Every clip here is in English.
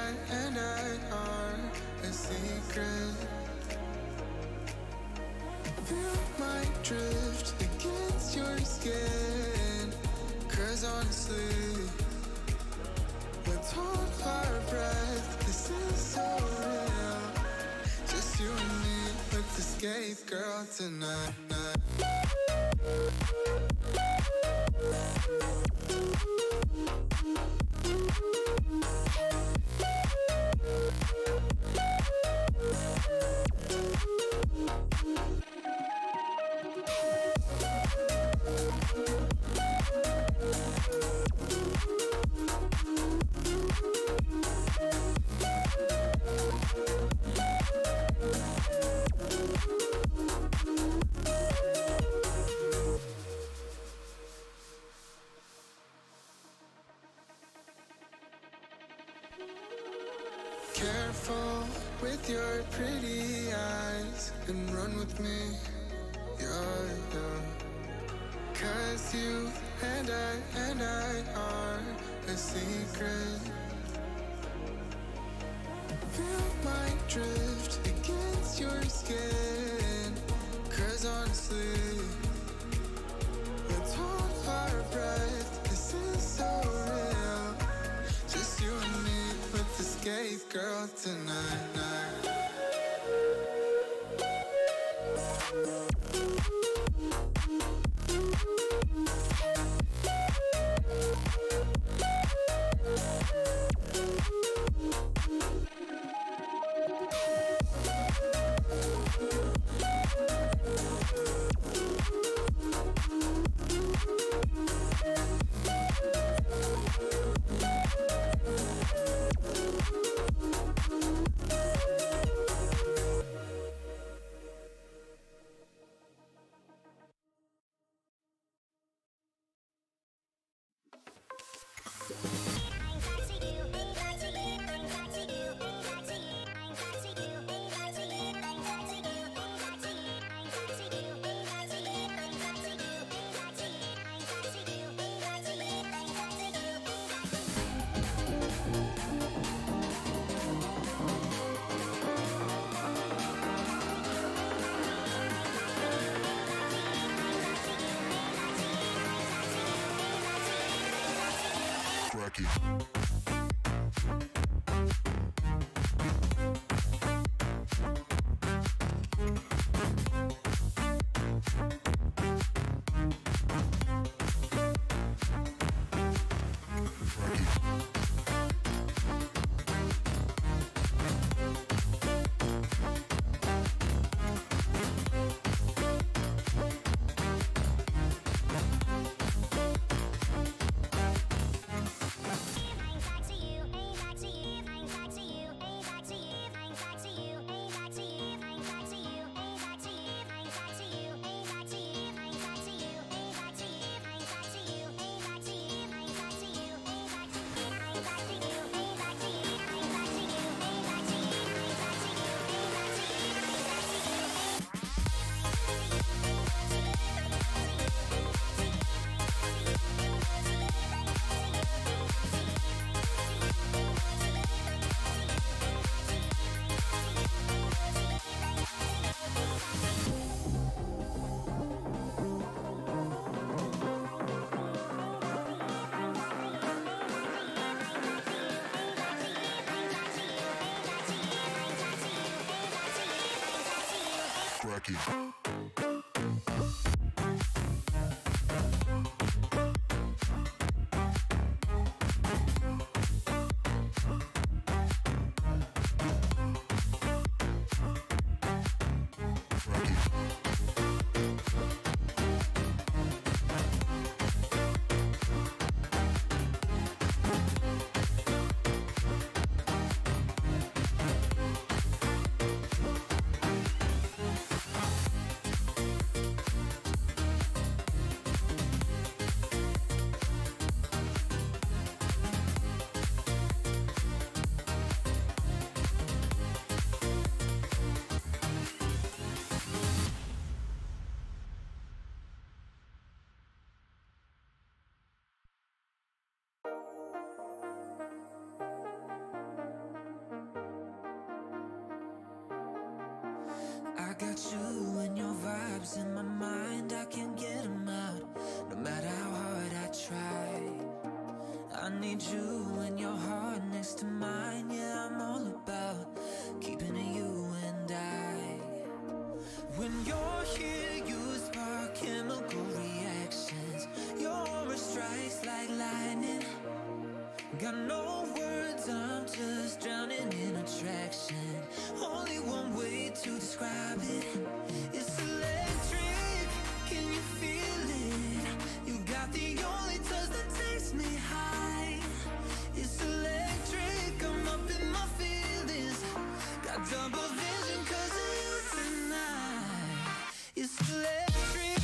I are a secret. Feel my drift against your skin. 'Cause honestly, let's hold our breath. This is so real. Just you and me, let's escape, girl, tonight. Careful with your pretty eyes and run with me, yeah. 'Cause you and I are a secret. Feel my drift against your skin. 'Cause honestly, let's hold our breath. This is so real. Just you and me, let's escape, girl, tonight. I got you and your vibes in my mind, I can't get them out, no matter how hard I try. I need you and your heart next to mine, yeah, I'm all about keeping it you and I. When you're here, you spark chemical reactions, your aura strikes like lightning. Got no words, I'm just drowning in attraction. Only one way to describe it. It's electric, can you feel it? You got the only touch that takes me high. It's electric, I'm up in my feelings. Got double vision 'cause of you tonight. It's electric.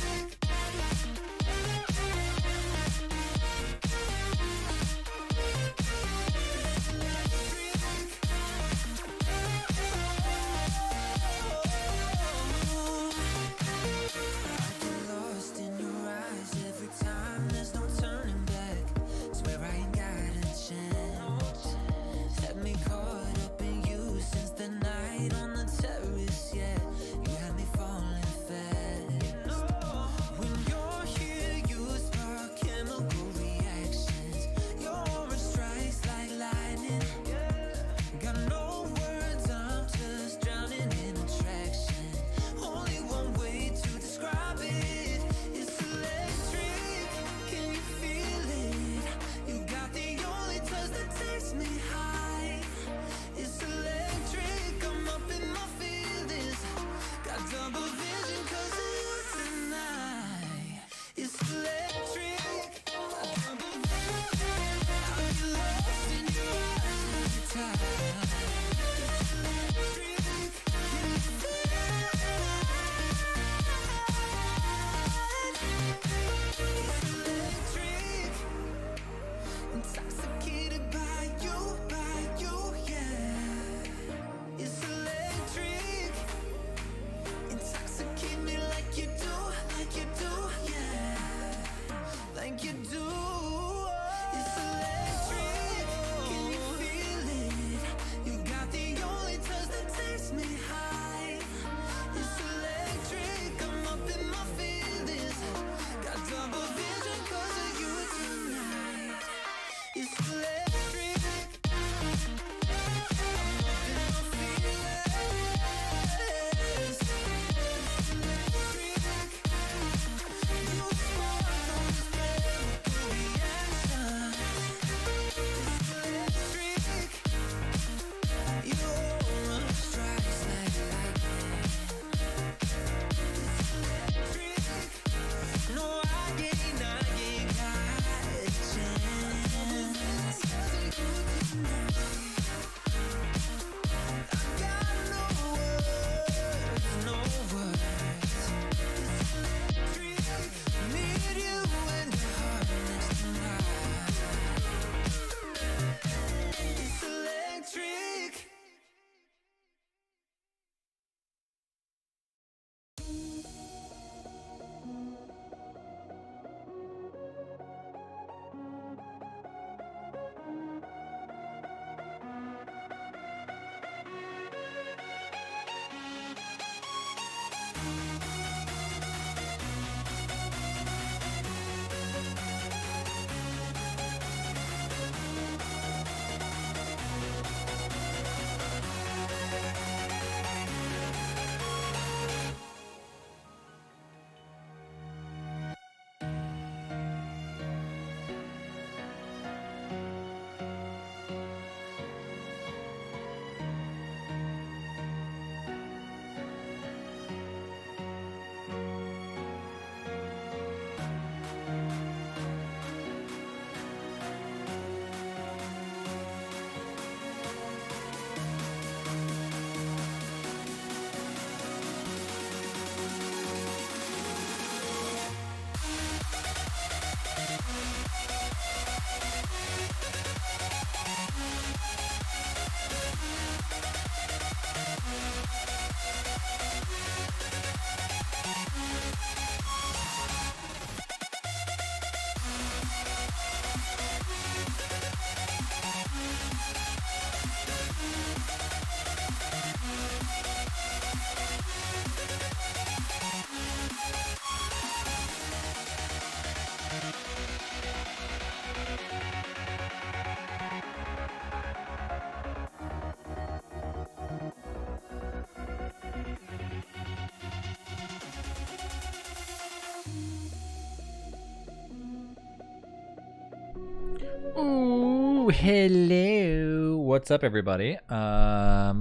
Ooh, hello. What's up, everybody? Let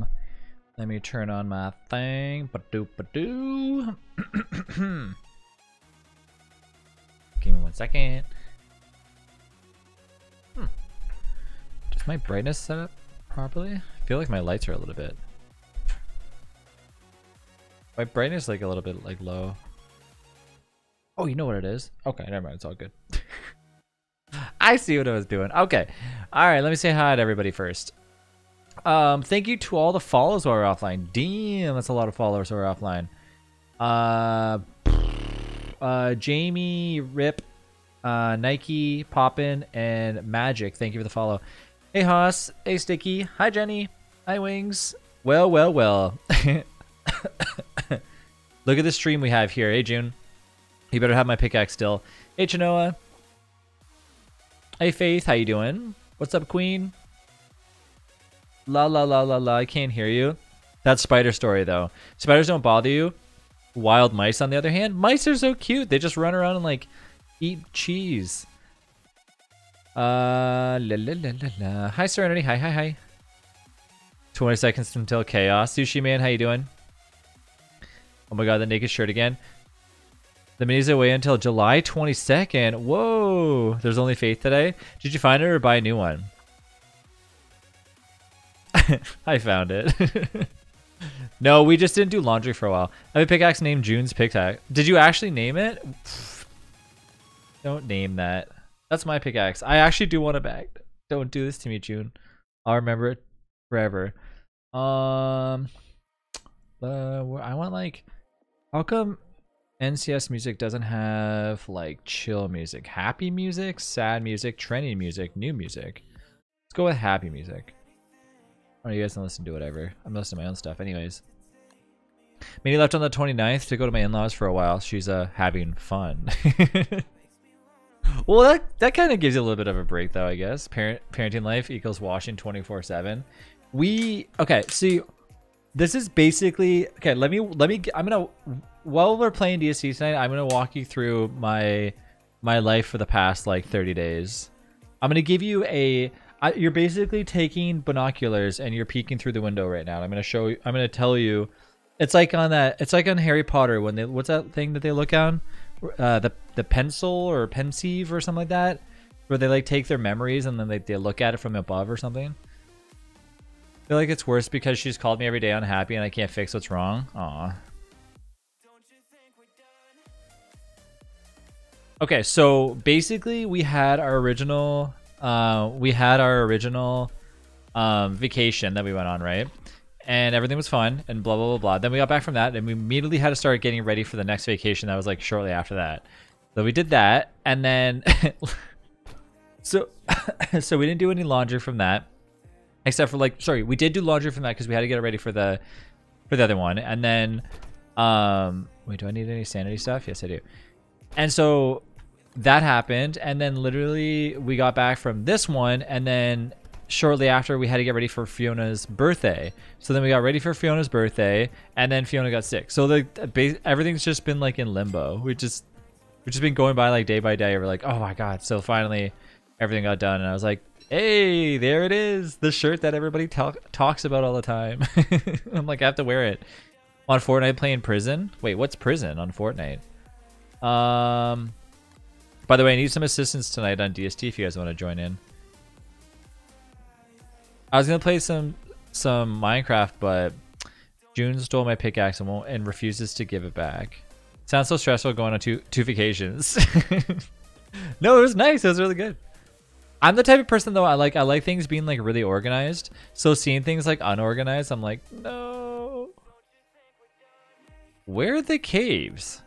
me turn on my thing. Ba-doo, ba-doo. Give me 1 second. Is my brightness set up properly? I feel like my lights are a little bit. My brightness is like a little bit like low. Oh, you know what it is? Okay, never mind. It's all good. I see what I was doing. Okay. All right, let me say hi to everybody first. Thank you to all the follows while we're offline. Damn, that's a lot of followers while we're offline. Jamie, Rip, Nike, Poppin, and Magic. Thank you for the follow. Hey, Haas. Hey, Sticky. Hi, Jenny. Hi, Wings. Well, well, well. Look at the stream we have here. Hey, June. You better have my pickaxe still. Hey, Chinoa. Hey, Faith. How you doing? What's up, Queen? La la la la la. I can't hear you. That's spider story, though. Spiders don't bother you. Wild mice, on the other hand, mice are so cute. They just run around and like eat cheese. La la la la la. Hi, Serenity. Hi, hi, hi. 20 seconds until chaos. Sushi Man, how you doing? Oh my god, the naked shirt again. The mini's away until July 22nd. Whoa! There's only Faith today. Did you find it or buy a new one? I found it. No, we just didn't do laundry for a while. I have a pickaxe named June's pickaxe. Did you actually name it? Don't name that. That's my pickaxe. I actually do want it back. Don't do this to me, June. I'll remember it forever. I want like... How come NCS music doesn't have like chill music? Happy music, sad music, trendy music, new music. Let's go with happy music. Oh, you guys don't listen to whatever. I'm listening to my own stuff anyways. Minnie left on the 29th to go to my in-laws for a while. She's having fun. Well, that kind of gives you a little bit of a break though, I guess. Parenting life equals washing 24/7. Okay, see, this is basically okay. Let me. I'm gonna, while we're playing DST tonight, I'm gonna walk you through my life for the past like 30 days. I'm gonna give you you're basically taking binoculars and you're peeking through the window right now. I'm gonna tell you. It's like on Harry Potter when they, what's that thing that they look on? The pencil or pensieve or something like that, where they like take their memories and then they look at it from above or something. I feel like it's worse because she's called me every day unhappy and I can't fix what's wrong. Aw. Okay, so basically we had our original vacation that we went on, right? And everything was fun and blah blah blah blah. Then we got back from that and we immediately had to start getting ready for the next vacation that was like shortly after that. So we did that, and then so we didn't do any laundry from that, except for like, sorry, we did do laundry from that because we had to get it ready for the other one. And then wait, do I need any sanity stuff? Yes, I do. And so that happened, and then literally we got back from this one, and then shortly after we had to get ready for Fiona's birthday. So then we got ready for Fiona's birthday, and then Fiona got sick. So everything's just been like in limbo. We've just been going by like day by day. We're like, oh my god. So finally everything got done, and I was like, hey, there it is, the shirt that everybody talks about all the time. I'm like, I have to wear it on Fortnite playing Prison. Wait, what's Prison on Fortnite? By the way, I need some assistance tonight on DST if you guys want to join in. I was gonna play some Minecraft, but June stole my pickaxe and refuses to give it back. Sounds so stressful going on two vacations. No, it was nice. It was really good. I'm the type of person though, I like things being like really organized. So seeing things like unorganized, I'm like, no. Where are the caves?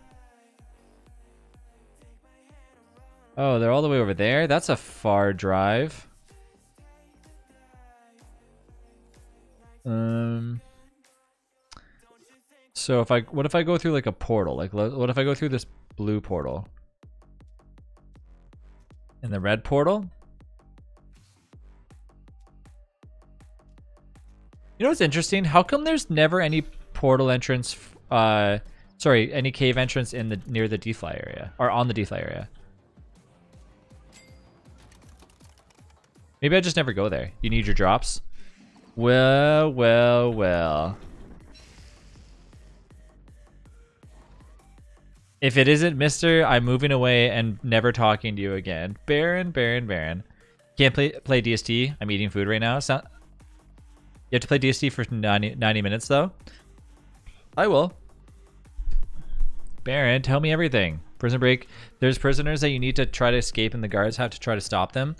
Oh, they're all the way over there. That's a far drive. So what if I go through like a portal? Like, what if I go through this blue portal? And the red portal? You know what's interesting? How come there's never any portal entrance, sorry, any cave entrance in near the defly area, or on the defly area? Maybe I just never go there. You need your drops? Well, well, well. If it isn't Mr., I'm moving away and never talking to you again. Baron, Baron, Baron. Can't play DST. I'm eating food right now. You have to play DST for 90 minutes, though. I will. Baron, tell me everything. Prison break. There's prisoners that you need to try to escape, and the guards have to try to stop them.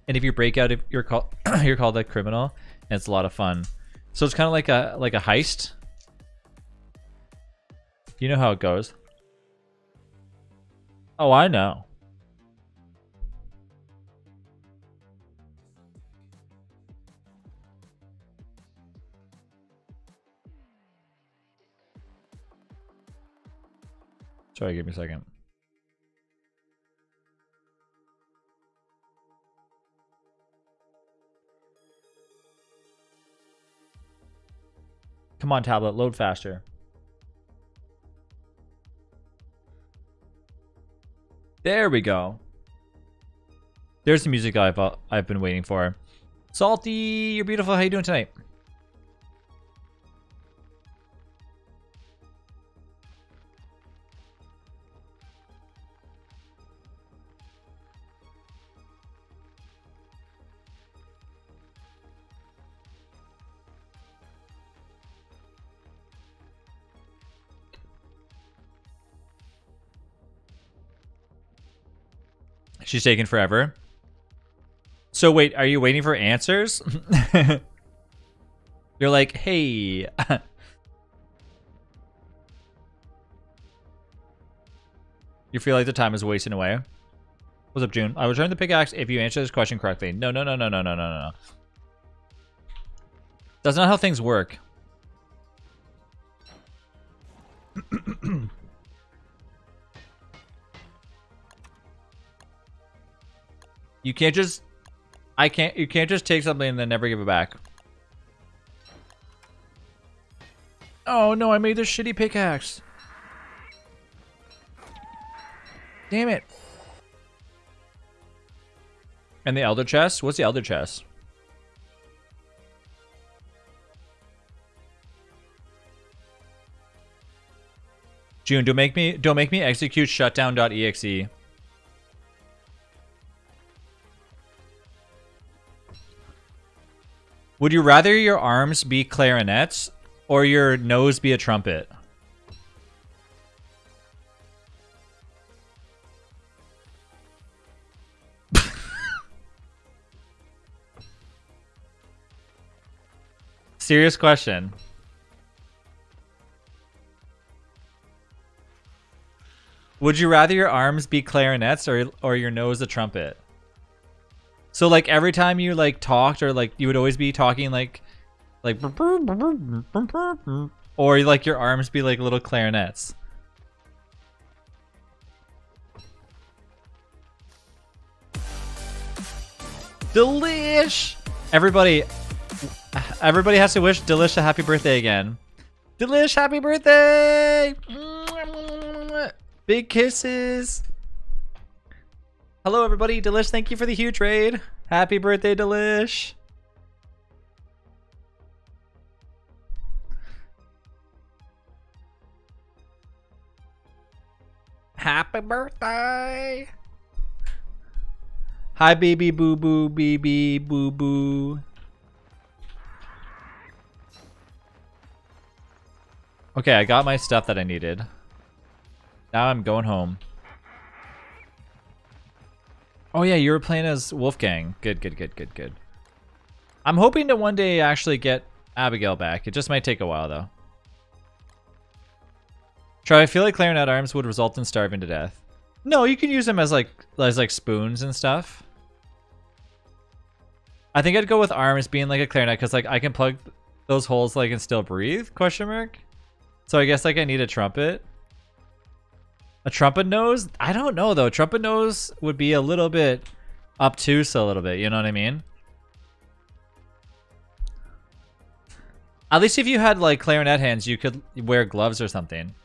And if you break out, you're called a criminal, and it's a lot of fun. So it's kind of like a heist. You know how it goes. Oh, I know. Sorry, give me a second. Come on, tablet, load faster. There we go. There's the music I've been waiting for. Salty, you're beautiful. How you doing tonight? She's taking forever. So wait, are you waiting for answers? You're like, hey. You feel like the time is wasting away. What's up, June? I will return the pickaxe if you answer this question correctly. No, no, no, no, no, no, no, no. That's not how things work. You can't just... you can't just take something and then never give it back. Oh no, I made this shitty pickaxe. Damn it. And the elder chest? What's the elder chest? June, don't make me execute shutdown.exe. Would you rather your arms be clarinets or your nose be a trumpet? Serious question. Would you rather your arms be clarinets or your nose a trumpet? So like every time you like talked, or like you would always be talking like or like your arms be like little clarinets. Delish! Everybody has to wish Delish a happy birthday again. Delish, happy birthday! Big kisses. Hello, everybody. Delish, thank you for the huge raid. Happy birthday, Delish. Happy birthday. Hi, baby boo boo, baby boo boo. Okay, I got my stuff that I needed. Now I'm going home. Oh yeah, you were playing as Wolfgang. Good, good, good, good, good. I'm hoping to one day actually get Abigail back. It just might take a while though. Try, I feel like clarinet arms would result in starving to death. No, you can use them as like spoons and stuff. I think I'd go with arms being like a clarinet because like I can plug those holes like and still breathe, question mark. So I guess like I need a trumpet. A trumpet nose? I don't know though. Trumpet nose would be a little bit obtuse a little bit, you know what I mean? At least if you had like clarinet hands, you could wear gloves or something.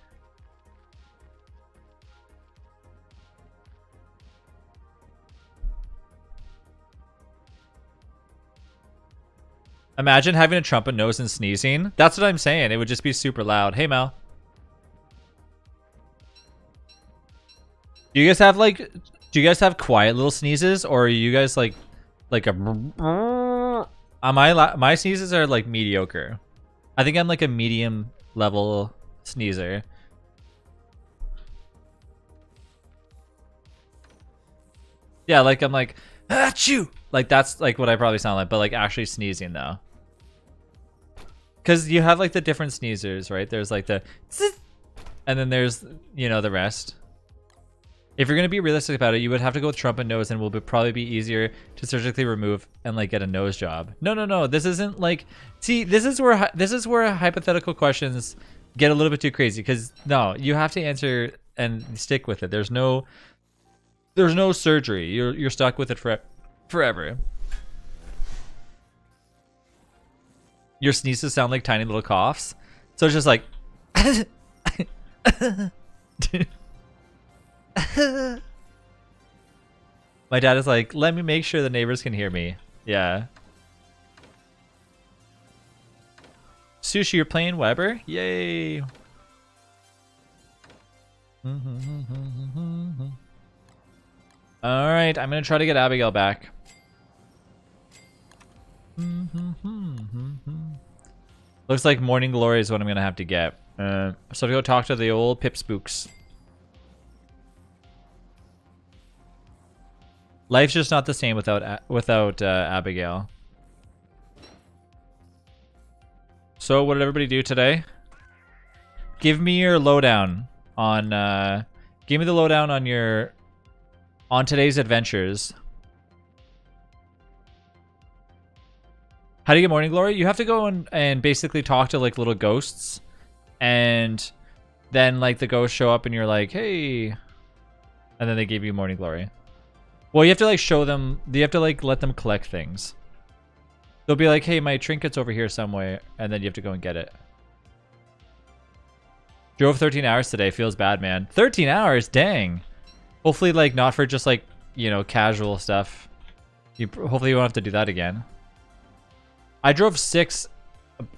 Imagine having a trumpet nose and sneezing. That's what I'm saying. It would just be super loud. Hey, Mel. Do you guys have like, do you guys have quiet little sneezes, or are you guys like a? My sneezes are like mediocre. I think I'm like a medium level sneezer. Yeah, like I'm like achoo. Like that's like what I probably sound like, but like actually sneezing though. Cause you have like the different sneezers, right? There's like the and then there's, you know, the rest. If you're gonna be realistic about it, you would have to go with trumpet nose, and will probably be easier to surgically remove and like get a nose job. No. This isn't like. See, this is where hypothetical questions get a little bit too crazy. Because no, you have to answer and stick with it. There's no surgery. You're stuck with it forever. Your sneezes sound like tiny little coughs, so it's just like. My dad is like, let me make sure the neighbors can hear me. Yeah. Sushi, you're playing Weber? Yay. Alright, I'm gonna try to get Abigail back. Looks like Morning Glory is what I'm gonna have to get. So to go talk to the old Pip Spooks. Life's just not the same without Abigail. So what did everybody do today? Give me your lowdown on give me the lowdown on today's adventures. How do you get Morning Glory? You have to go and basically talk to like little ghosts, and then like the ghosts show up and you're like, hey, and then they give you Morning Glory. Well, you have to like show them, you have to like let them collect things. They'll be like, hey, my trinket's over here somewhere, and then you have to go and get it. Drove 13 hours today, feels bad, man. 13 hours, dang. Hopefully like not for just like, you know, casual stuff. Hopefully you won't have to do that again. I drove 6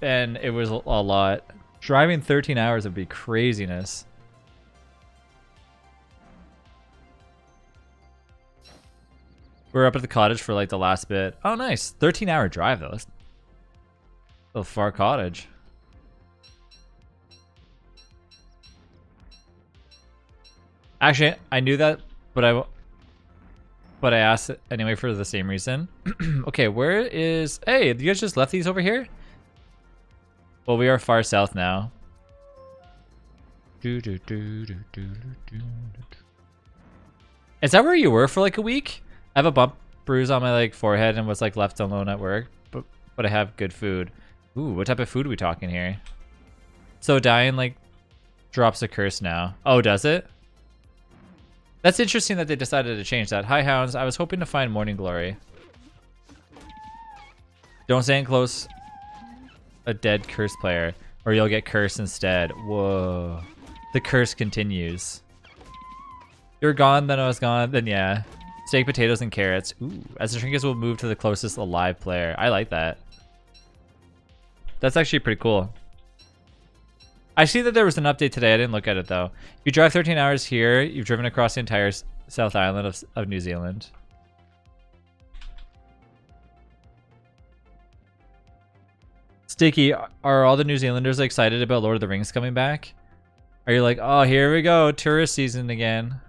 and it was a lot. Driving 13 hours would be craziness. We're up at the cottage for like the last bit. Oh, nice. 13-hour drive though. That's a far cottage. Actually, I knew that, but I asked it anyway for the same reason. Okay, where is... Hey, you guys just left these over here? Well, we are far south now. Is that where you were for like a week? I have a bump bruise on my like forehead and was like left alone at work, but I have good food. Ooh, what type of food are we talking here? So dying like drops a curse now. Oh, does it? That's interesting that they decided to change that. Hi, hounds. I was hoping to find Morning Glory. Don't stand close. A dead curse player, or you'll get cursed instead. Whoa. The curse continues. You're gone, then I was gone, then yeah. Steak, potatoes, and carrots. Ooh. As the trinkets will move to the closest alive player. I like that. That's actually pretty cool. I see that there was an update today. I didn't look at it though. You drive 13 hours here. You've driven across the entire South Island of New Zealand. Sticky, are all the New Zealanders excited about Lord of the Rings coming back? Are you like, oh, here we go, tourist season again?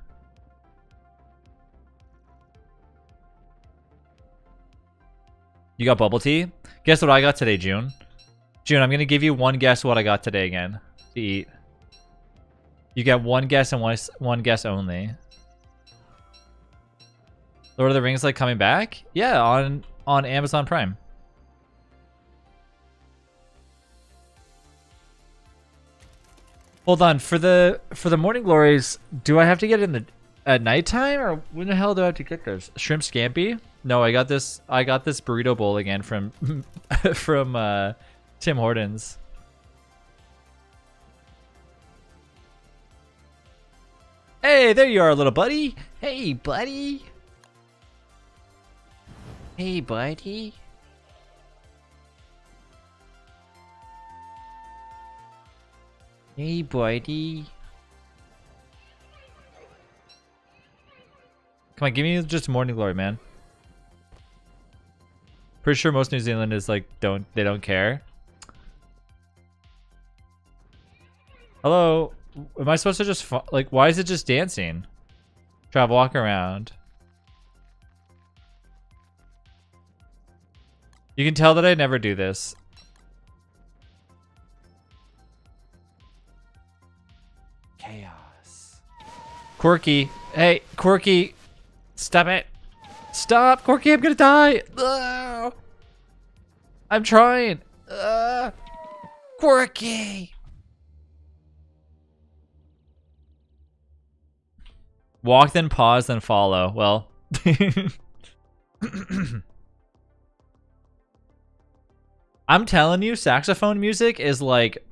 You got bubble tea? Guess what I got today, June? June, I'm going to give you one guess what I got today again to eat. You get one guess and one guess only. Lord of the Rings like coming back? Yeah, on Amazon Prime. Hold on, for the Morning Glories, do I have to get it at nighttime, or when the hell do I have to get those? Shrimp scampi? No, I got this burrito bowl again from Tim Hortons. Hey, there you are, little buddy. Hey, buddy. Hey, buddy. Hey, buddy. Come on, give me just morning glory, man. Pretty sure most New Zealand is like they don't care. Hello, am I supposed to just like? Why is it just dancing? Try to walk around. You can tell that I never do this. Chaos. Quirky, hey, Quirky, stop it. Stop, Quirky, I'm gonna die. Ugh. I'm trying. Ugh. Quirky. Walk, then pause, then follow. Well. I'm telling you, saxophone music is like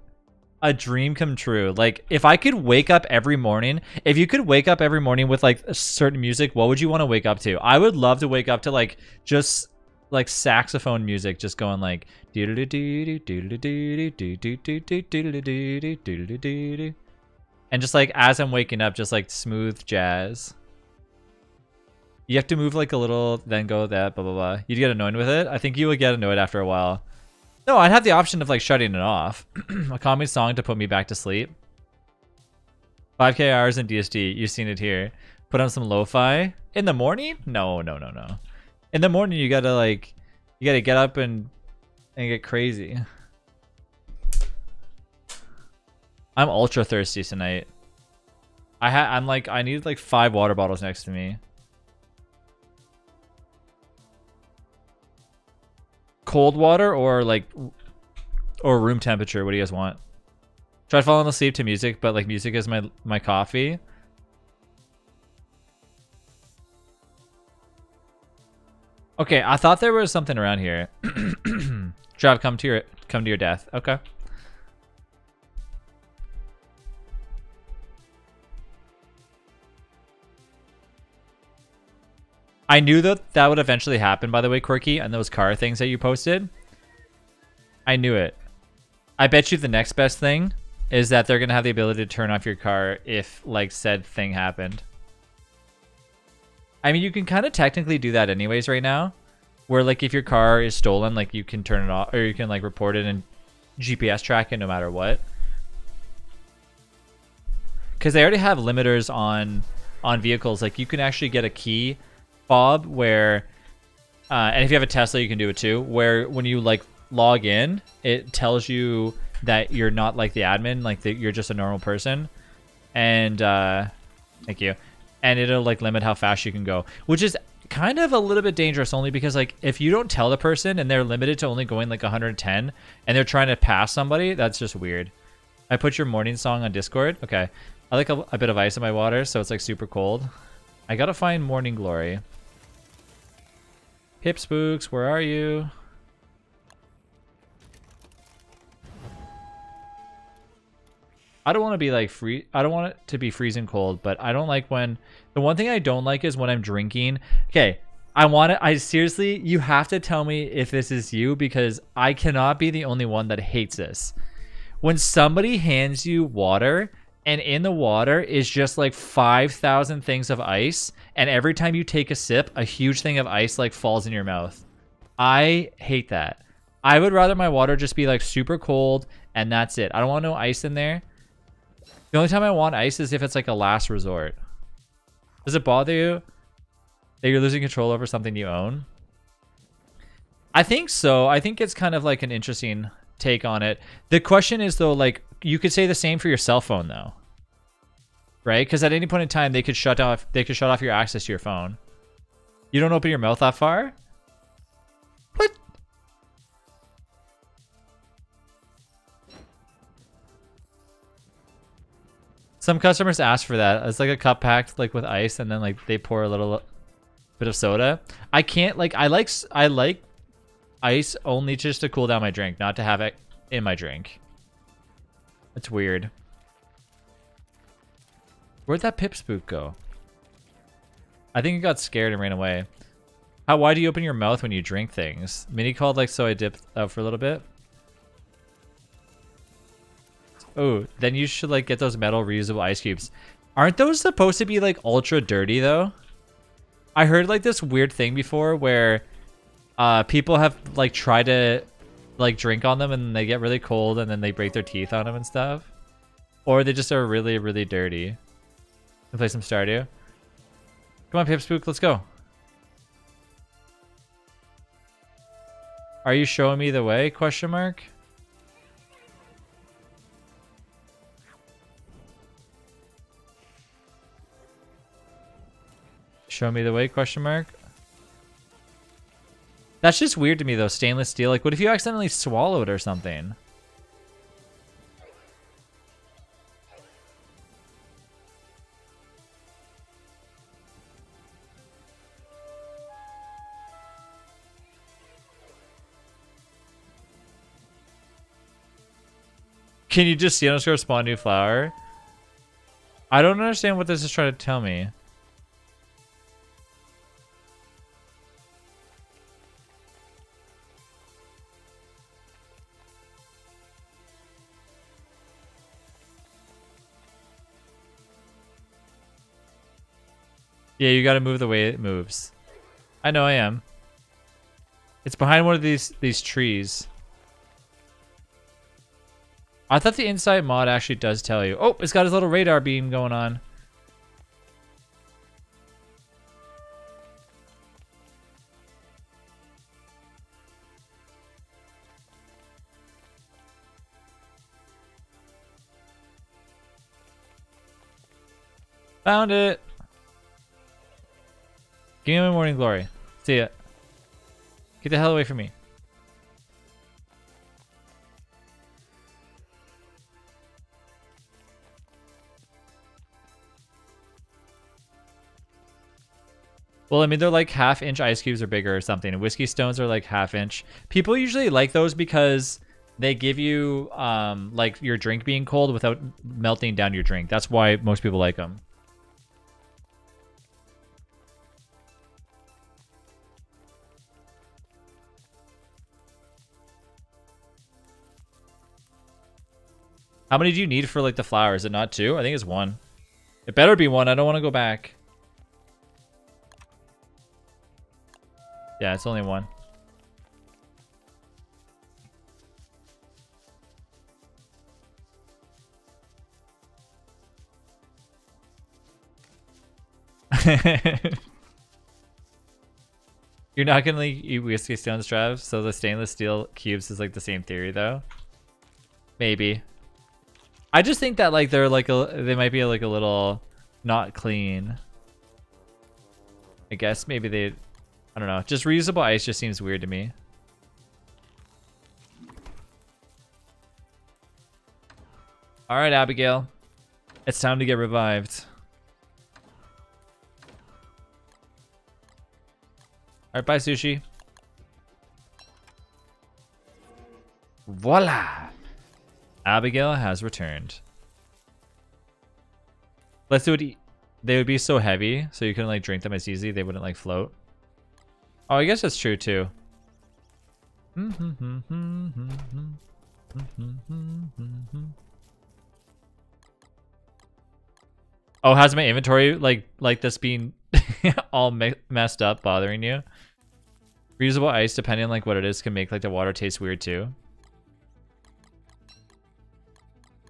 a dream come true. Like, if I could wake up every morning, if you could wake up every morning with like a certain music, what would you want to wake up to? I would love to wake up to like just like saxophone music, just going like and just like as I'm waking up, just like smooth jazz. You have to move like a little, then go that, blah blah blah. You'd get annoyed with it. I think you would get annoyed after a while. No, I'd have the option of like shutting it off. A calming song to put me back to sleep. 5K hours in DST. You've seen it here. Put on some lo-fi. In the morning? No, no, no, no. In the morning, you gotta like, you gotta get up and get crazy. I'm ultra thirsty tonight. I'm like, I need like 5 water bottles next to me. Cold water or like, or room temperature? What do you guys want? Try falling asleep to music, but like music is my coffee. Okay, I thought there was something around here. Trav, come to your death. Okay. I knew that that would eventually happen, by the way, Quirky, and those car things that you posted. I knew it. I bet you the next best thing is that they're going to have the ability to turn off your car if, like, said thing happened. I mean, you can kind of technically do that anyways right now, where, like, if your car is stolen, like, you can turn it off, or you can, like, report it and GPS track it no matter what. Because they already have limiters on vehicles. Like, you can actually get a key fob where and if you have a Tesla you can do it too, where when you like log in it tells you that you're not like the admin, like you're just a normal person, and thank you, and it'll like limit how fast you can go, which is kind of a little bit dangerous, only because like if you don't tell the person and they're limited to only going like 110 and they're trying to pass somebody, that's just weird. I put your morning song on Discord. Okay, I like a bit of ice in my water so it's like super cold. I gotta find morning glory. Hip Spooks, where are you? I don't want to be like I don't want it to be freezing cold, but I don't like when, the one thing I don't like is when I'm drinking. Okay, I seriously, you have to tell me if this is you, because I cannot be the only one that hates this. When somebody hands you water and in the water is just like 5,000 things of ice, and every time you take a sip, a huge thing of ice like falls in your mouth. I hate that. I would rather my water just be like super cold and that's it. I don't want no ice in there. The only time I want ice is if it's like a last resort. Does it bother you that you're losing control over something you own? I think so. I think it's kind of like an interesting take on it. The question is though, like, you could say the same for your cell phone though, right? Because at any point in time they could shut off your access to your phone. You don't open your mouth that far? What? Some customers ask for that. It's like a cup packed like with ice, and then like they pour a little bit of soda. I can't, like, I like ice only just to cool down my drink, not to have it in my drink. It's weird. Where'd that Pip Spook go? I think it got scared and ran away. Why do you open your mouth when you drink things? Minnie called like, so I dipped out for a little bit. Oh, then you should like get those metal reusable ice cubes. Aren't those supposed to be like ultra dirty though? I heard like this weird thing before where people have like tried to like drink on them and they get really cold and then they break their teeth on them and stuff. Or they just are really, really dirty. Can play some Stardew. Come on, Pipspook, let's go. Are you showing me the way? Question mark. Show me the way? Question mark. That's just weird to me though. Stainless steel. Like, what if you accidentally swallow it or something? Can you just see underscore spawn new flower? I don't understand what this is trying to tell me. Yeah, you gotta move the way it moves. I know I am. It's behind one of these trees. I thought the inside mod actually does tell you. Oh, it's got his little radar beam going on. Found it. Give me my morning glory. See ya. Get the hell away from me. Well, I mean, they're like half-inch ice cubes or bigger or something. Whiskey stones are like half-inch. People usually like those because they give you like your drink being cold without melting down your drink. That's why most people like them. How many do you need for like the flowers? Is it not 2? I think it's 1. It better be 1. I don't want to go back. Yeah, it's only 1. You're not gonna like, eat whiskey stones, Trav, so the stainless steel cubes is like the same theory though. Maybe. I just think that like they're like they might be like a little not clean. I guess maybe they, I don't know. Just reusable ice just seems weird to me. All right, Abigail, it's time to get revived. All right, bye, Sushi. Voila! Abigail has returned. Let's do it. They would be so heavy, so you couldn't like drink them as easy. They wouldn't like float. Oh, I guess that's true too. Oh, has my inventory like this being all messed up bothering you? Reusable ice, depending on like what it is, can make like the water taste weird too.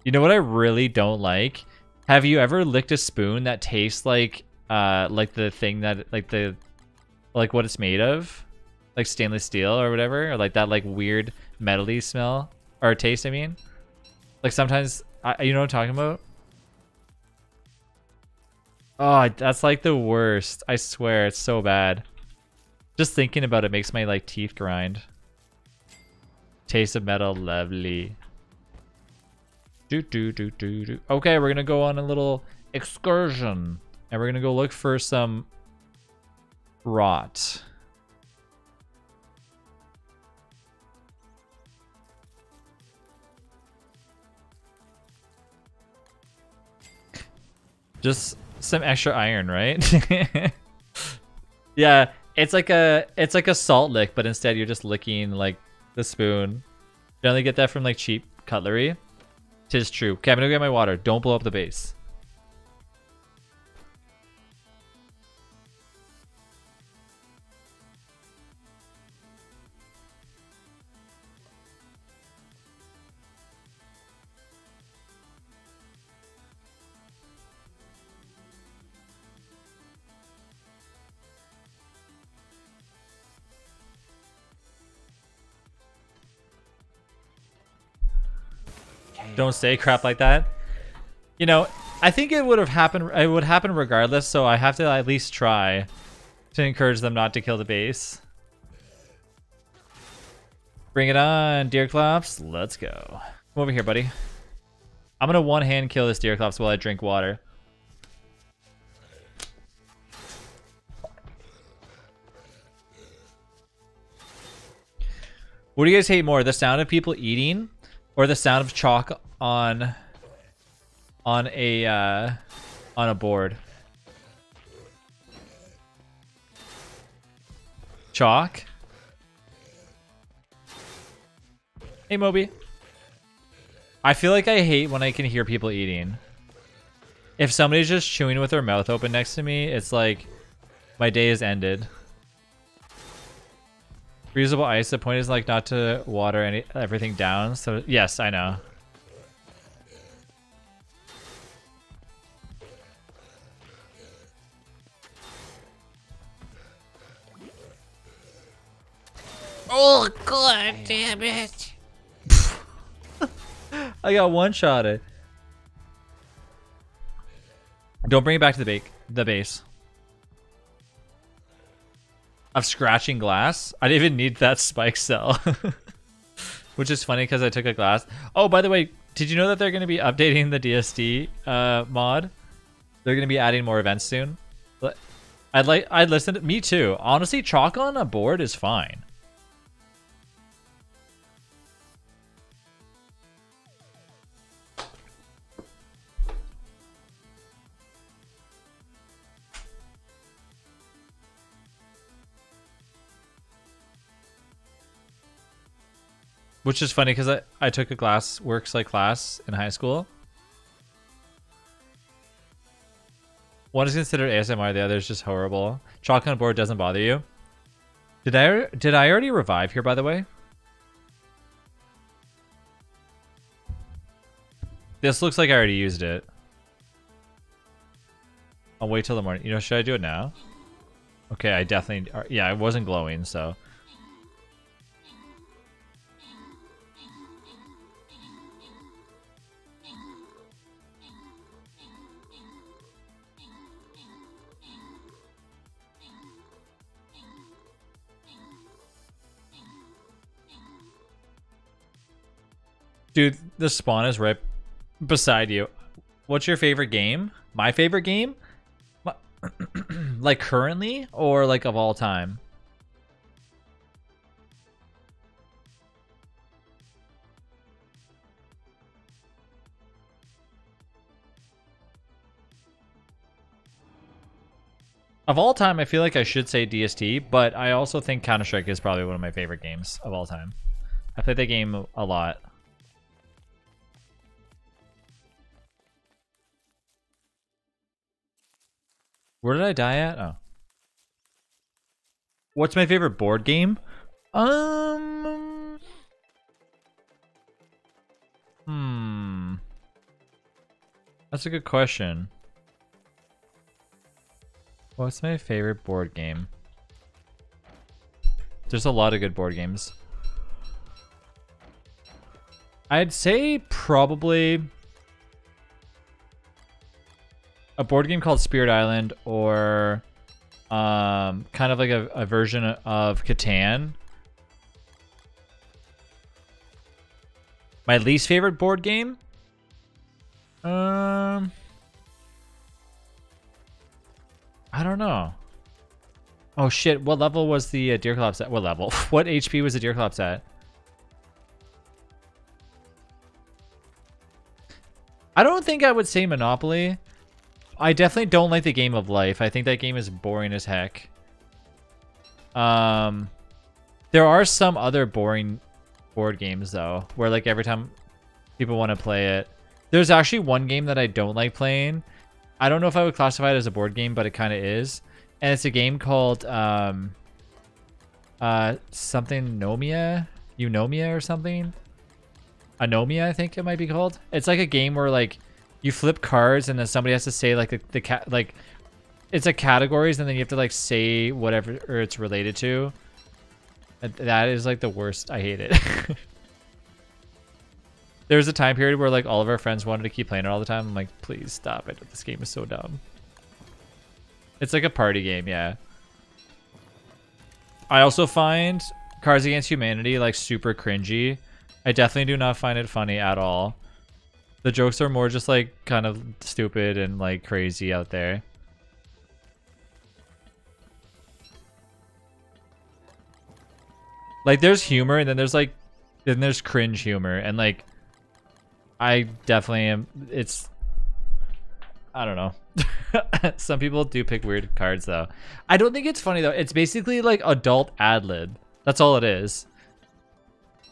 You know what I really don't like? Have you ever licked a spoon that tastes like the thing that like what it's made of? Like stainless steel or whatever, or like that like weird metally smell or taste, I mean. Like sometimes you know what I'm talking about? Oh, that's like the worst. I swear, it's so bad. Just thinking about it makes my like teeth grind. Taste of metal, lovely. Okay, we're gonna go on a little excursion, and we're gonna go look for some rot. Just some extra iron, right? Yeah, it's like a salt lick, but instead you're just licking like the spoon. You only get that from like cheap cutlery. 'Tis true. Okay, I'm gonna get my water. Don't blow up the base. Don't say crap like that. You know, I think it would have happened. It would happen regardless. So I have to at least try to encourage them not to kill the base. Bring it on, Deerclops. Let's go. Come over here, buddy. I'm gonna one-hand kill this Deerclops while I drink water. What do you guys hate more? The sound of people eating, or the sound of chalk on a board? Chalk. Hey, Moby. I feel like I hate when I can hear people eating. If somebody's just chewing with their mouth open next to me, it's like my day is ended. Reusable ice. The point is like not to water everything down. So yes, I know. Oh god damn it! I got one-shotted. Don't bring it back to the base. Of scratching glass? I didn't even need that spike cell. Which is funny because I took a glass. Oh, by the way, did you know that they're going to be updating the DST mod? They're going to be adding more events soon. I'd listen to... Me too. Honestly, chalk on a board is fine. Which is funny because I took a glass works like class in high school. One is considered ASMR, the other is just horrible. Chalk on board doesn't bother you. Did I already revive here, by the way? This looks like I already used it. I'll wait till the morning. You know, should I do it now? Okay, I definitely... Yeah, it wasn't glowing, so... Dude, the spawn is right beside you. What's your favorite game? My favorite game? Like currently or like of all time? Of all time, I feel like I should say DST, but I also think Counter-Strike is probably one of my favorite games of all time. I played that game a lot. Where did I die at? Oh. What's my favorite board game? That's a good question. What's my favorite board game? There's a lot of good board games. I'd say probably a board game called Spirit Island, or kind of like a version of Catan. My least favorite board game? I don't know. Oh shit, what level was the Deerclops at? What level? What HP was the Deerclops at? I don't think I would say Monopoly. I definitely don't like the Game of Life. I think that game is boring as heck. There are some other boring board games though, where like every time people want to play it, There's actually one game that I don't like playing. I don't know if I would classify it as a board game, but it kind of is. And it's a game called something Nomia, Eunomia or something. Anomia, I think it might be called. It's like a game where like you flip cards and then somebody has to say like like it's like categories and then you have to like say whatever or it's related to. That is like the worst. I hate it. There was a time period where like all of our friends wanted to keep playing it all the time. I'm like, please stop it. This game is so dumb. It's like a party game, yeah. I also find Cards Against Humanity like super cringy. I definitely do not find it funny at all. The jokes are more just like kind of stupid and like crazy out there. Like there's humor and then there's cringe humor and like I definitely am. I don't know. Some people do pick weird cards though. I don't think it's funny though. It's basically like adult ad lib. That's all it is.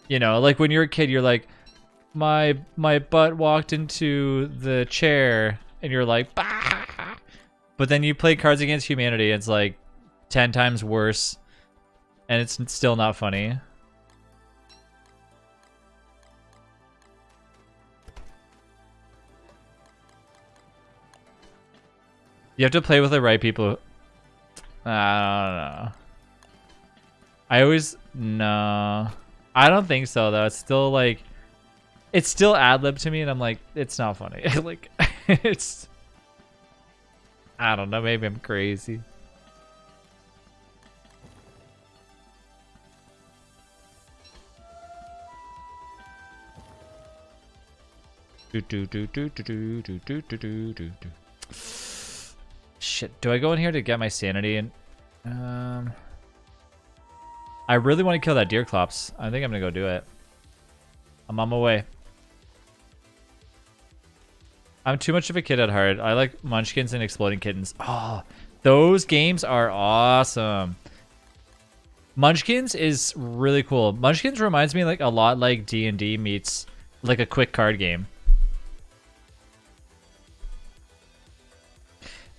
You know, like when you're a kid, you're like, my butt walked into the chair, and you're like, bah! But then you play Cards Against Humanity, and it's like 10 times worse, and it's still not funny. You have to play with the right people. I don't know. No. I don't think so though. It's still like, it's still ad lib to me, and I'm like, it's not funny. Like, it's. I don't know. Maybe I'm crazy. Shit, do I go in here to get my sanity? And I really want to kill that deer clops. I think I'm gonna go do it. I'm on my way. I'm too much of a kid at heart. I like Munchkins and Exploding Kittens. Oh, those games are awesome. Munchkins is really cool. Munchkins reminds me like a lot like D&D meets like a quick card game.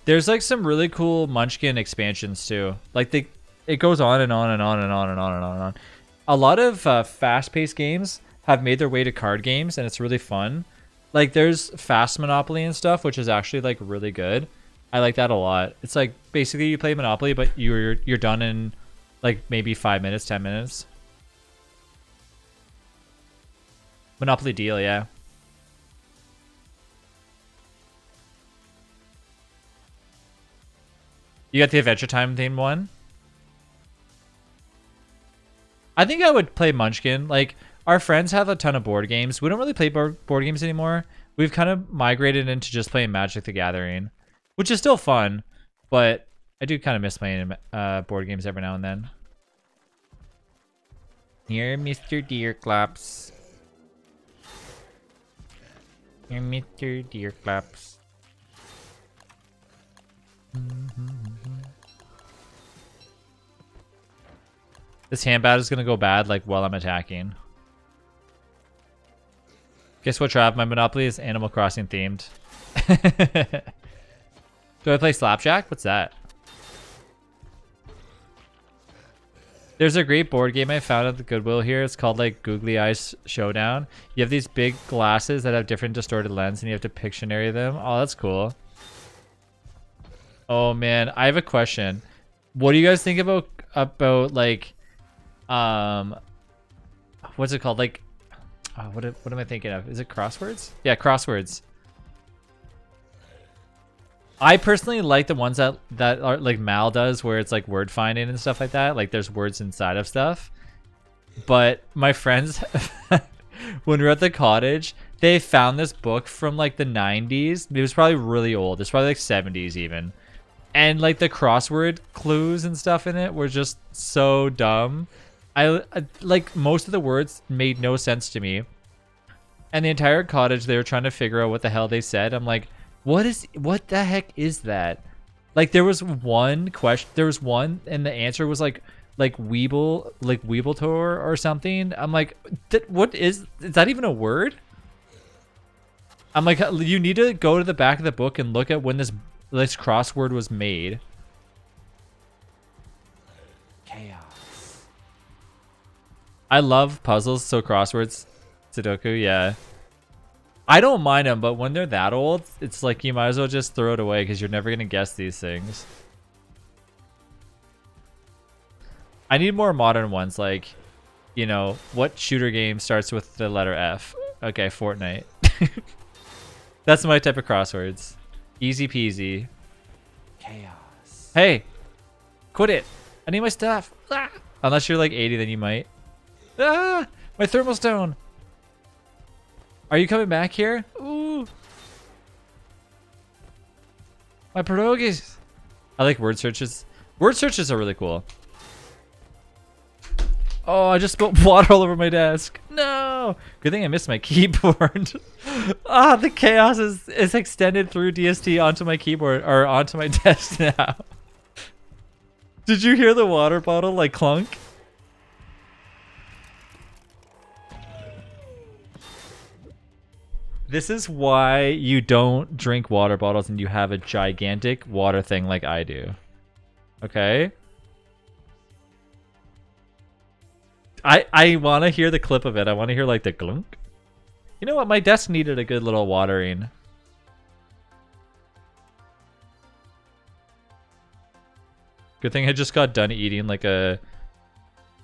There's like some really cool Munchkin expansions too. Like it goes on and on and on and on and on and on and on. A lot of fast-paced games have made their way to card games, and it's really fun. Like there's Fast Monopoly and stuff, which is actually like really good. I like that a lot. It's like basically you play Monopoly, but you're done in like maybe 5 minutes, 10 minutes. Monopoly Deal, yeah. You got the Adventure Time themed one? I think I would play Munchkin. Like, our friends have a ton of board games. We don't really play board games anymore. We've kind of migrated into just playing Magic the Gathering, which is still fun, but I do kind of miss playing board games every now and then. Here, Mr. Deerclops. Here, Mr. Deerclops. This handbat is gonna go bad like while I'm attacking. Guess what, Trav? My Monopoly is Animal Crossing themed. Do I play Slapjack? What's that? There's a great board game I found at the Goodwill here. It's called like Googly Eyes Showdown. You have these big glasses that have different distorted lens and you have to Pictionary them. Oh, that's cool. Oh man, I have a question. What do you guys think about like what's it called? Like what am I thinking of? Is it crosswords? Yeah, crosswords. I personally like the ones that are like Mal does, where it's like word finding and stuff like that. Like there's words inside of stuff. But my friends, when we were at the cottage, they found this book from like the 90s. It was probably really old. It's probably like 70s even. And like the crossword clues and stuff in it were just so dumb. I like most of the words made no sense to me. And the entire cottage, they were trying to figure out what the hell they said. I'm like, what the heck is that? Like there was one question, and the answer was like Weebletor or something. I'm like, what is that even a word? I'm like, you need to go to the back of the book and look at when this crossword was made. Chaos. I love puzzles, so crosswords, Sudoku, yeah. I don't mind them, but when they're that old, it's like you might as well just throw it away because you're never gonna guess these things. I need more modern ones, like, you know, what shooter game starts with the letter F? Okay, Fortnite. That's my type of crosswords. Easy peasy. Chaos. Hey, quit it. I need my stuff. Ah! Unless you're like 80, then you might. Ah, my thermal stone. Are you coming back here? Ooh. My pierogies. I like word searches. Word searches are really cool. Oh, I just spilled water all over my desk. No. Good thing I missed my keyboard. Ah, the chaos is extended through DST onto my keyboard or onto my desk now. Did you hear the water bottle like clunk? This is why you don't drink water bottles and you have a gigantic water thing like I do. Okay? I want to hear the clip of it. I want to hear like the glunk. You know what? My desk needed a good little watering. Good thing I just got done eating like a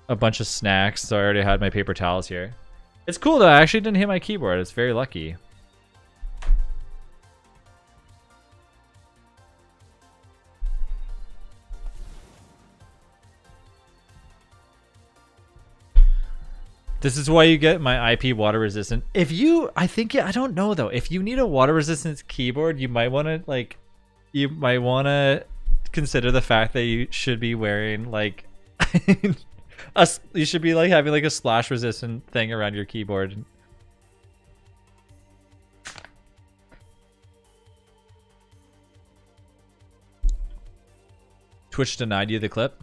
bunch of snacks, so I already had my paper towels here. It's cool though. I actually didn't hit my keyboard. It's very lucky. This is why you get my IP water resistant. If you, I think, I don't know though. If you need a water resistant keyboard, you might want to like, consider the fact that you should be wearing like, you should be like having like a splash resistant thing around your keyboard. Twitch denied you the clip.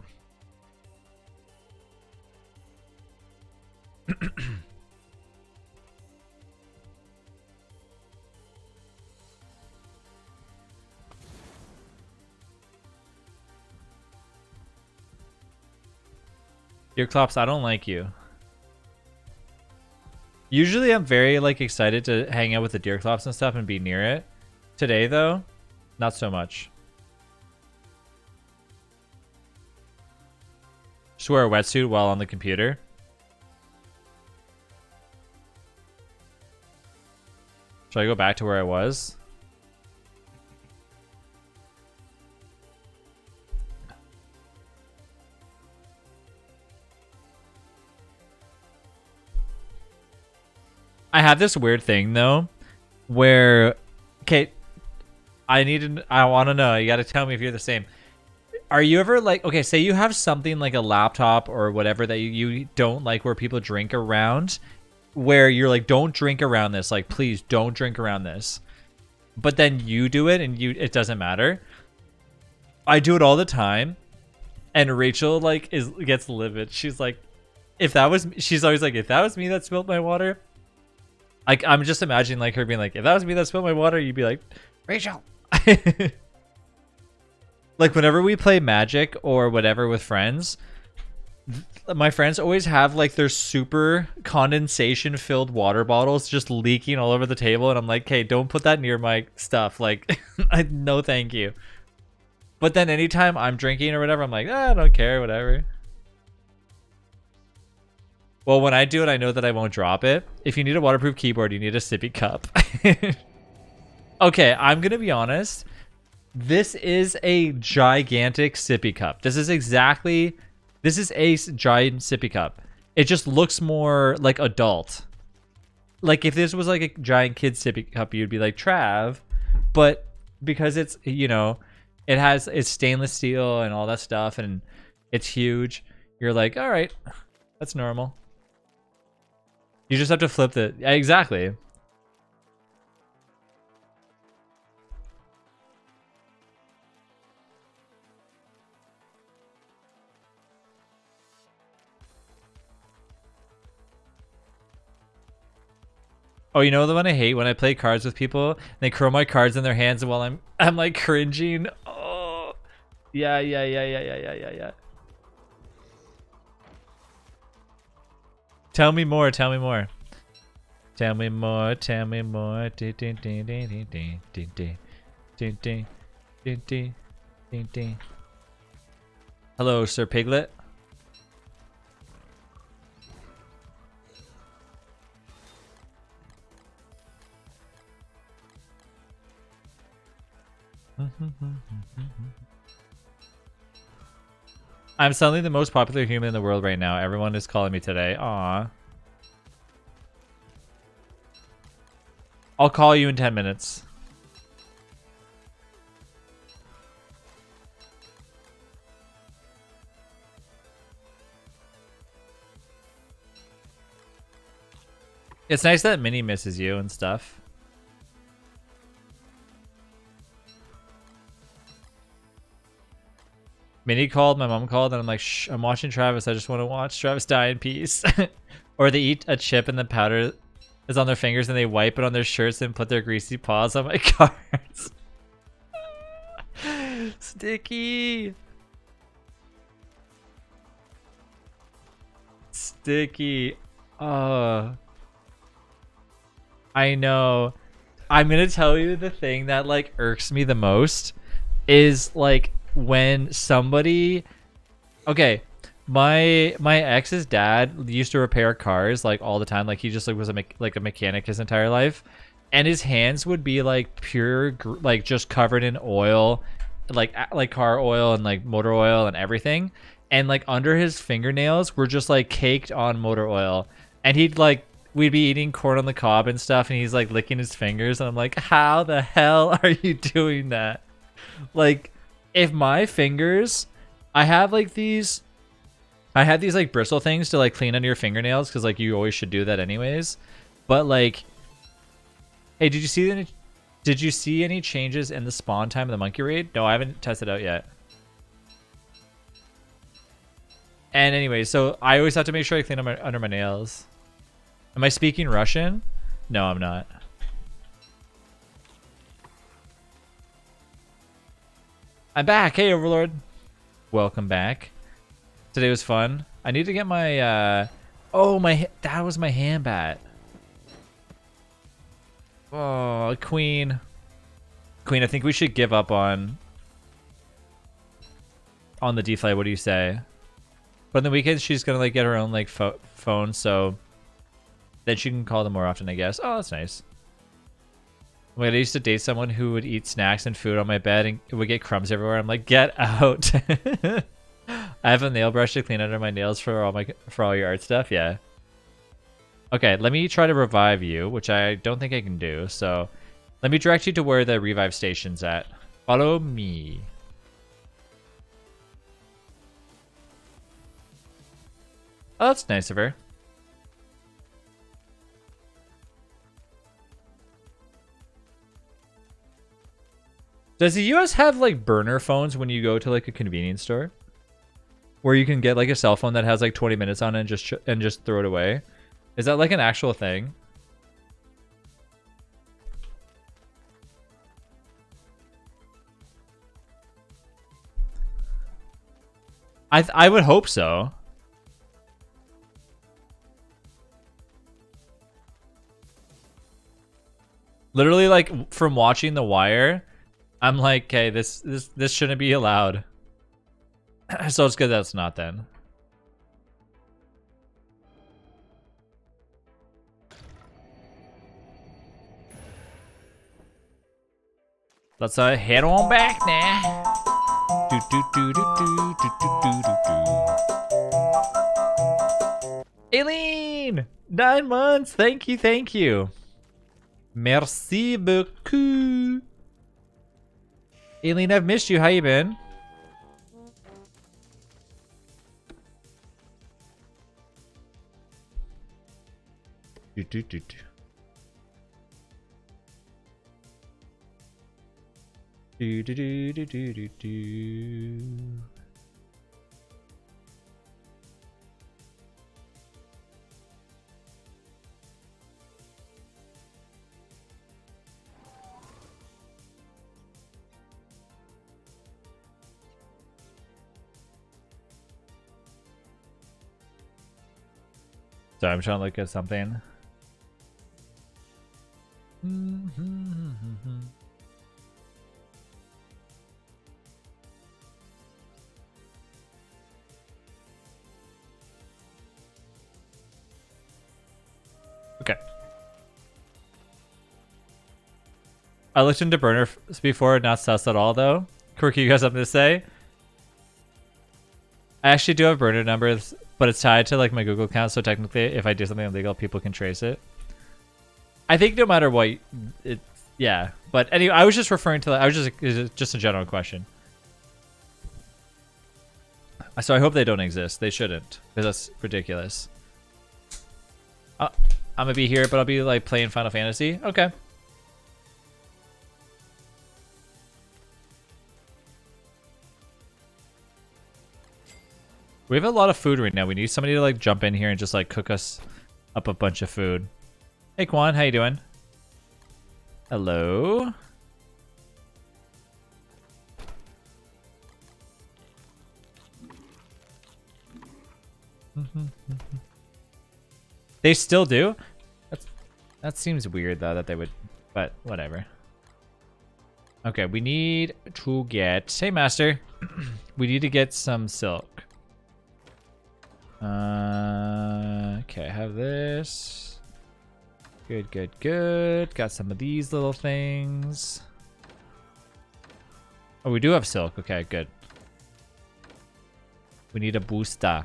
Deerclops, I don't like you. Usually I'm very like excited to hang out with the Deerclops and stuff and be near it. Today though, not so much. Just wear a wetsuit while on the computer. Should I go back to where I was? I have this weird thing though, where, okay, I want to know, you got to tell me if you're the same. Are you ever like, okay, say you have something like a laptop or whatever that you don't like where people drink around, where you're like, don't drink around this, like, please don't drink around this. But then you do it and it doesn't matter. I do it all the time. And Rachel like gets livid. She's like, she's always like, if that was me that spilled my water. Like, I'm just imagining like her being like, if that was me that spilled my water, you'd be like, Rachel. Like whenever we play Magic or whatever with friends, my friends always have like their super condensation filled water bottles just leaking all over the table, and I'm like, hey, don't put that near my stuff. Like, no thank you. But then anytime I'm drinking or whatever, I'm like, I don't care, whatever. Well, when I do it, I know that I won't drop it. If you need a waterproof keyboard, you need a sippy cup. Okay, I'm gonna be honest. This is a gigantic sippy cup. This is a giant sippy cup. It just looks more like adult. Like if this was like a giant kid sippy cup, you'd be like, Trav. But because it's, you know, it's stainless steel and all that stuff and it's huge, you're like, all right, that's normal. You just have to flip the, exactly. Oh, you know the one I hate when I play cards with people and they curl my cards in their hands while I'm like cringing. Oh, yeah. Tell me more. Tell me more. Tell me more. Tell me more. Hello, Sir Piglet. I'm suddenly the most popular human in the world right now. Everyone is calling me today. Aw. I'll call you in 10 minutes. It's nice that Minnie misses you and stuff. Minnie called, my mom called, and I'm like, shh, I'm watching Travis. I just want to watch Travis die in peace. Or they eat a chip and the powder is on their fingers and they wipe it on their shirts and put their greasy paws on my cards. Sticky. Sticky. Oh. I know. I'm gonna tell you the thing that like irks me the most is like when somebody, my ex's dad used to repair cars like all the time. Like he just like was a mechanic his entire life, and his hands would be like pure like just covered in oil, like car oil and like motor oil and everything, and like under his fingernails were just like caked on motor oil, and we'd be eating corn on the cob and stuff, and he's like licking his fingers, and I'm like, how the hell are you doing that? Like, if my fingers, I have these like bristle things to like clean under your fingernails, because like you always should do that anyways. But like, hey, did you see any changes in the spawn time of the monkey raid? No, I haven't tested out yet. And anyway, so I always have to make sure I clean under my nails. Am I speaking Russian? No, I'm not. I'm back. Hey, Overlord. Welcome back. Today was fun. I need to get my, that was my hand bat. Oh, Queen. Queen, I think we should give up on the D-Flight. What do you say? But on the weekends, she's going to like get her own like phone, so then she can call them more often, I guess. Oh, that's nice. When I used to date someone who would eat snacks and food on my bed and it would get crumbs everywhere. I'm like, get out. I have a nail brush to clean under my nails for all your art stuff. Yeah. Okay, let me try to revive you, which I don't think I can do. So let me direct you to where the revive station's at. Follow me. Oh, that's nice of her. Does the US have like burner phones when you go to like a convenience store? Where you can get like a cell phone that has like 20 minutes on it and just throw it away? Is that like an actual thing? I would hope so. Literally, like from watching The Wire, I'm like, okay, this shouldn't be allowed. So it's good that it's not then. Let's head on back now. Do, do, do, do, do, do, do, do, do. Aileen! 9 months! Thank you, thank you. Merci beaucoup. Aileen, I've missed you. How you been? Do, do, do, do. Do, do, do, do, do, do, do. Sorry, I'm trying to look at something. Okay. I looked into burner before, not sus at all though. Quirky, you got something to say? I actually do have burner numbers, but it's tied to like my Google account, so technically if I do something illegal, people can trace it. I think no matter what, yeah. But anyway, I was just referring to, it's just a general question. So I hope they don't exist. They shouldn't, because that's ridiculous. I'm gonna be here, but I'll be like playing Final Fantasy. Okay. We have a lot of food right now. We need somebody to like jump in here and just like cook us up a bunch of food. Hey Quan, how you doing? Hello. They still do? That seems weird though that they would, but whatever. Okay, we need to get, hey master, we need to get some silk. Okay, I have this. Good, good, good. Got some of these little things. Oh, we do have silk. Okay, good. We need a booster.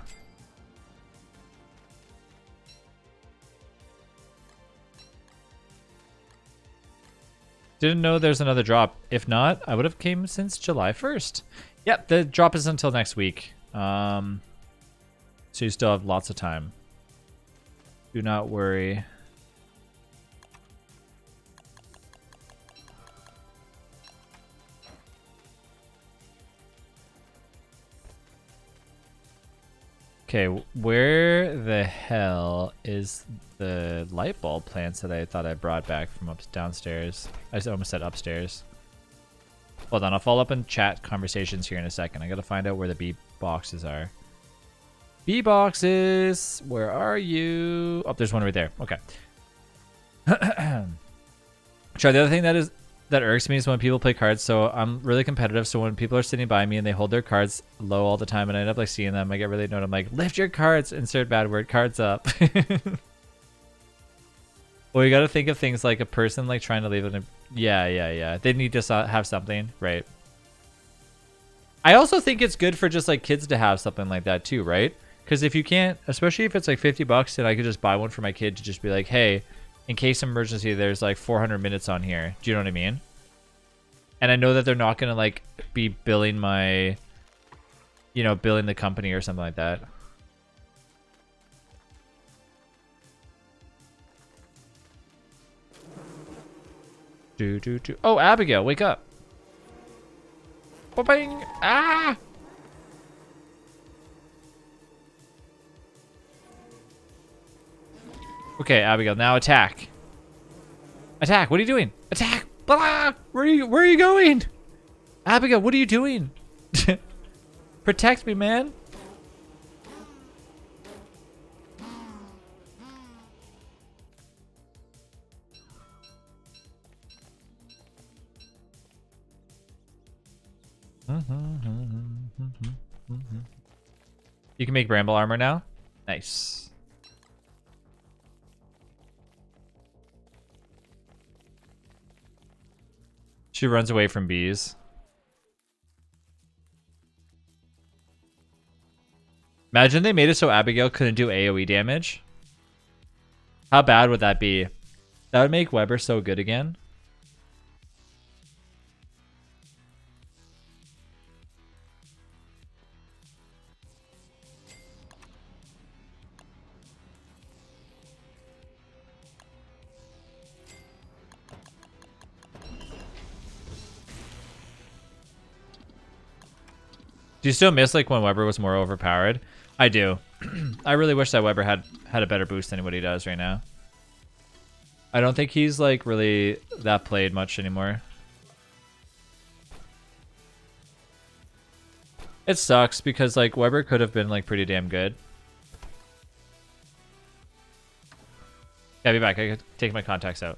Didn't know there's another drop. If not, I would have came since July 1st. Yep, the drop is until next week. So you still have lots of time. Do not worry. Okay, where the hell is the light bulb plants that I thought I brought back from downstairs? I almost said upstairs. Hold on, I'll follow up in chat conversations here in a second. I gotta find out where the bee boxes are. Bee boxes, where are you? Oh, there's one right there. Okay. Try the other thing that irks me is when people play cards. So I'm really competitive. So when people are sitting by me and they hold their cards low all the time, and I end up like seeing them, I get really annoyed. I'm like, lift your cards, insert bad word, cards up. Well, you got to think of things like a person like trying to leave it. Yeah. They need to have something, right? I also think it's good for just like kids to have something like that too, right? Because if you can't, especially if it's like $50 and I could just buy one for my kid to just be like, hey, in case of emergency, there's like 400 minutes on here. Do you know what I mean? And I know that they're not going to like be billing my, you know, billing the company or something like that. Oh, Abigail, wake up. Bing. Ah! Okay, Abigail, now attack. Attack, what are you doing? Attack! Blah! Where are you going? Abigail, what are you doing? Protect me, man. You can make bramble armor now? Nice. She runs away from bees. Imagine they made it so Abigail couldn't do AoE damage. How bad would that be? That would make Weber so good again. Do you still miss like when Weber was more overpowered? I do. I really wish that Weber had a better boost than what he does right now. I don't think he's like really that played much anymore. It sucks because like Weber could have been like pretty damn good. I'll be back. I gotta take my contacts out.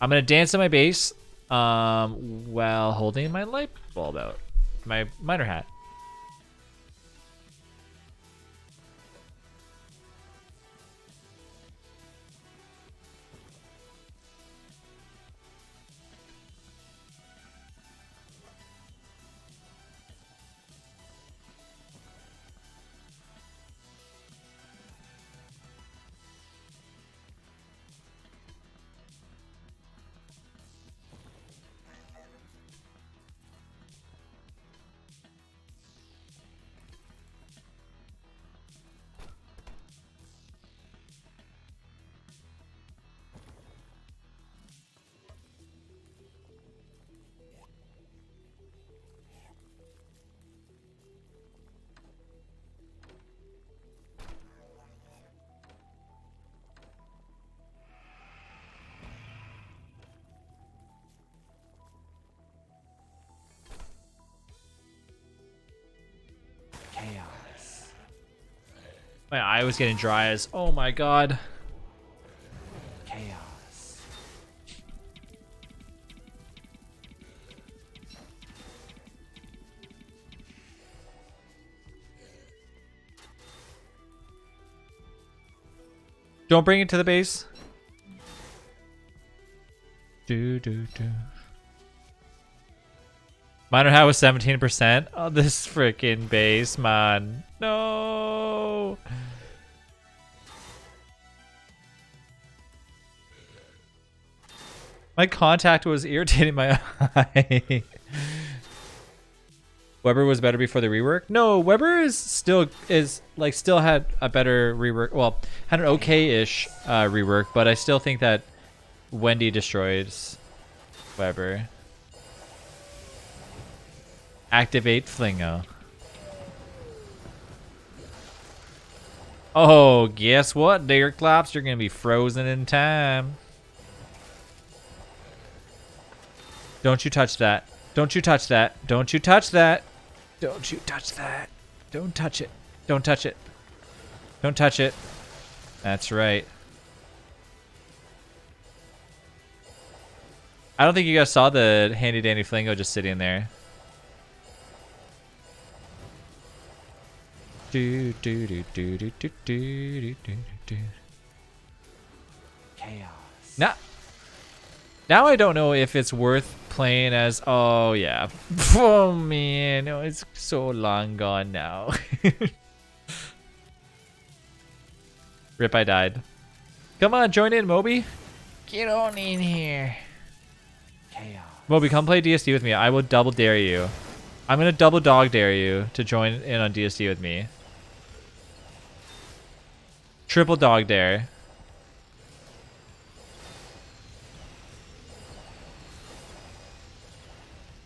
I'm gonna dance in my base while holding my light bulb out. My miner hat. Chaos. My eye was getting dry as, oh my god. Chaos. Don't bring it to the base. Do do do. Miner hat was 17%. Oh, this freaking base, man. No. My contact was irritating my eye. Weber was better before the rework. No, Weber is still had a better rework. Well, had an okay-ish rework, but I still think that Wendy destroys Weber. Activate Flingo. Oh, guess what, dear Clops? You're gonna be frozen in time. Don't you touch that. Don't you touch that. Don't you touch that. Don't you touch that. Don't touch it. Don't touch it. Don't touch it. That's right. I don't think you guys saw the handy dandy Flingo just sitting there. Do do do do do do do do do. Chaos. Now I don't know if it's worth playing as. Oh yeah. Oh man, no, it's so long gone now. Rip, I died. Come on, join in, Moby. Get on in here. Chaos. Moby, come play DST with me. I will double dare you. I'm gonna double dog dare you to join in on DST with me. Triple dog dare.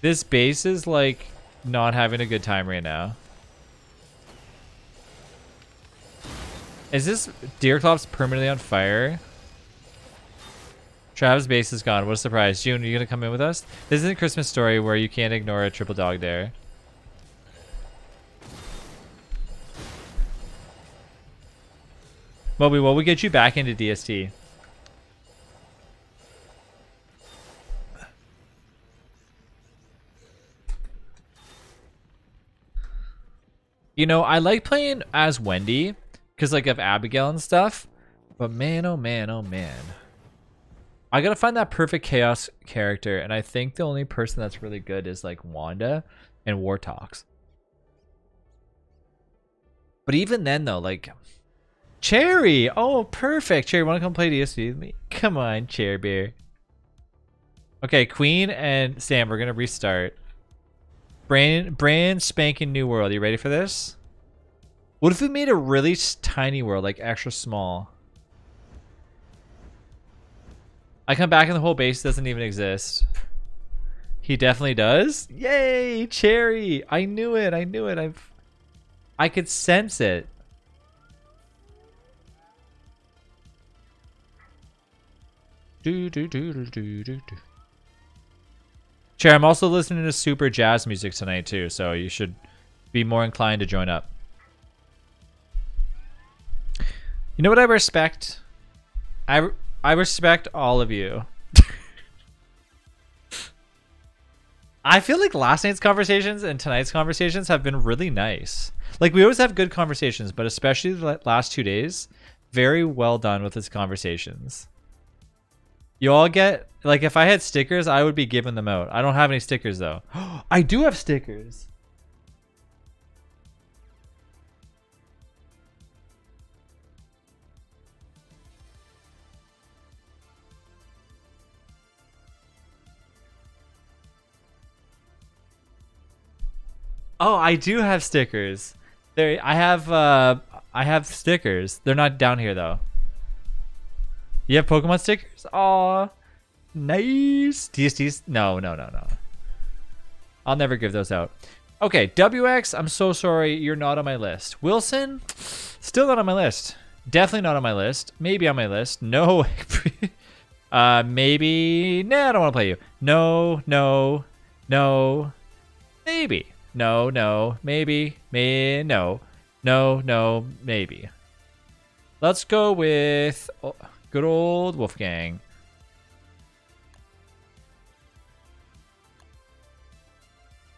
This base is like not having a good time right now. Is this Deerclops permanently on fire? Travis' base is gone. What a surprise. June, are you gonna come in with us? This isn't a Christmas Story where you can't ignore a triple dog dare. Moby, what would get you back into DST? You know, I like playing as Wendy because like of Abigail and stuff, but man, oh man, oh man. I gotta find that perfect chaos character, and I think the only person that's really good is like Wanda and Wartox. But even then though, like Cherry! Oh, perfect. Cherry, wanna come play DST with me? Come on, Cherry Bear. Okay, Queen and Sam, we're gonna restart. Brand spanking new world. You ready for this? What if we made a really tiny world, like extra small? I come back and the whole base doesn't even exist. He definitely does? Yay, Cherry! I knew it. I knew it. I could sense it. Do do do do do do do. Chair, I'm also listening to super jazz music tonight too, so you should be more inclined to join up. You know what I respect? I respect all of you. I feel like last night's conversations and tonight's conversations have been really nice. Like, we always have good conversations, but especially the last 2 days, very well done with its conversations. You all get, like, if I had stickers, I would be giving them out. I don't have any stickers, though. I do have stickers. Oh, I do have stickers. There, I have stickers. They're not down here though. You have Pokemon stickers? Aw, nice. DSTs? No. I'll never give those out. Okay, WX, I'm so sorry. You're not on my list. Wilson, still not on my list. Definitely not on my list. Maybe on my list. No. Maybe. Nah, I don't want to play you. No. Maybe. No, maybe, no, maybe. Let's go with good old Wolfgang.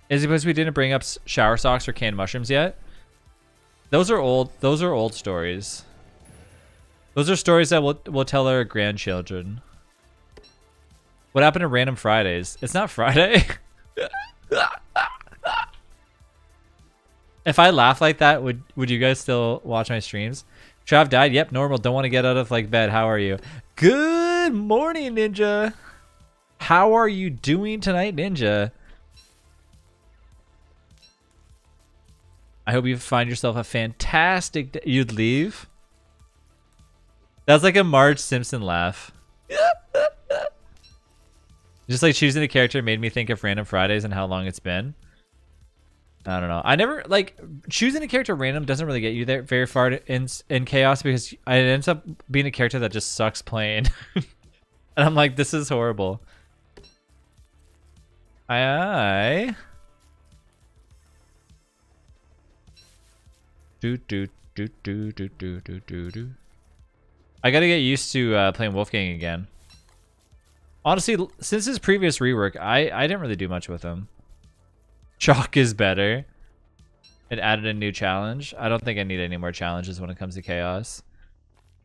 Is it because we didn't bring up shower socks or canned mushrooms yet? Those are old stories. Those are stories that we'll tell our grandchildren. What happened to Random Fridays? It's not Friday. If I laugh like that, would you guys still watch my streams? Trav died? Yep, normal. Don't want to get out of like bed. How are you? Good morning, Ninja. How are you doing tonight, Ninja? I hope you find yourself a fantastic day. You'd leave? That's like a Marge Simpson laugh. Just like choosing a character made me think of Random Fridays and how long it's been. I don't know. I never, like, choosing a character random doesn't really get you there very far in Chaos because it ends up being a character that just sucks playing. And I'm like, this is horrible. I gotta get used to playing Wolfgang again. Honestly, since his previous rework, I didn't really do much with him. Chalk is better. It added a new challenge. I don't think I need any more challenges when it comes to Chaos.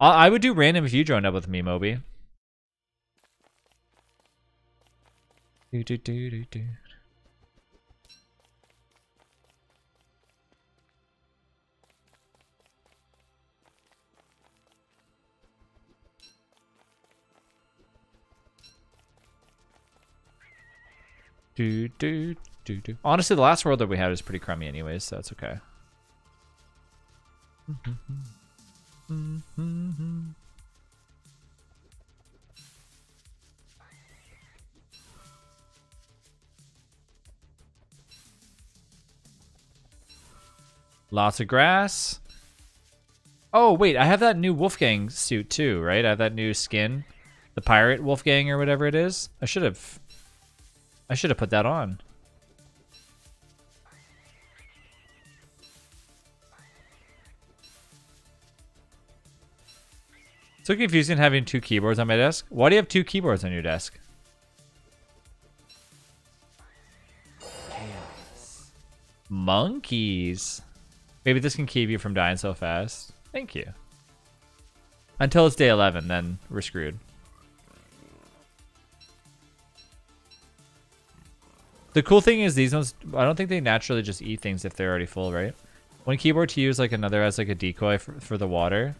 I would do random if you joined up with me, Moby. Honestly, the last world that we had is pretty crummy anyways, so that's okay. Lots of grass. Oh, wait, I have that new Wolfgang suit too, right? I have that new skin. The pirate Wolfgang or whatever it is. I should have put that on. So confusing having two keyboards on my desk. Why do you have two keyboards on your desk? Chaos. Monkeys. Maybe this can keep you from dying so fast. Thank you. Until it's day 11, then we're screwed. The cool thing is these ones, I don't think they naturally just eat things if they're already full, right? One keyboard to use like another as like a decoy for the water.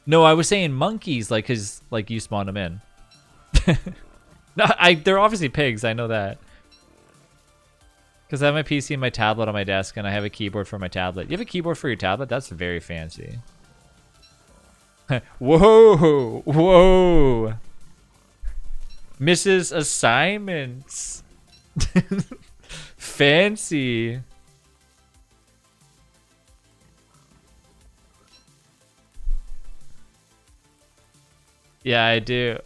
No, I was saying monkeys, like, cause like you spawned them in. No, they're obviously pigs. I know that. Cause I have my PC and my tablet on my desk, and I have a keyboard for my tablet. You have a keyboard for your tablet? That's very fancy. Whoa, whoa, Mrs. Assignments. Fancy. Yeah, I do.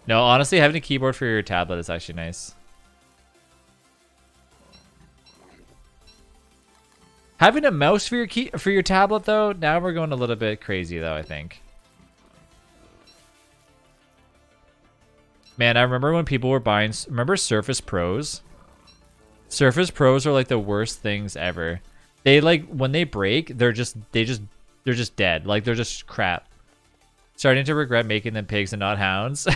No, honestly, having a keyboard for your tablet is actually nice. Having a mouse for your tablet though, now we're going a little bit crazy though, I think. Man, I remember when people were buying, remember Surface Pros? Surface Pros are like the worst things ever. They like, when they break, they're just dead. Like they're just crap. Starting to regret making them pigs and not hounds.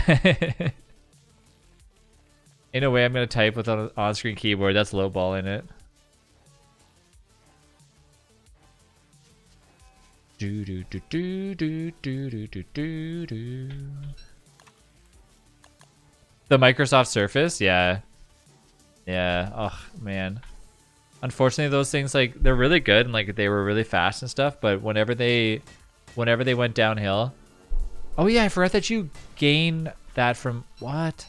In a way, I'm going to type with an on-screen keyboard. That's lowballing it. Do do do do do do do do do. The Microsoft Surface, yeah. Yeah. Oh man. Unfortunately, those things, like, they're really good and like they were really fast and stuff, but whenever they went downhill. Oh yeah, I forgot that you gain that from what?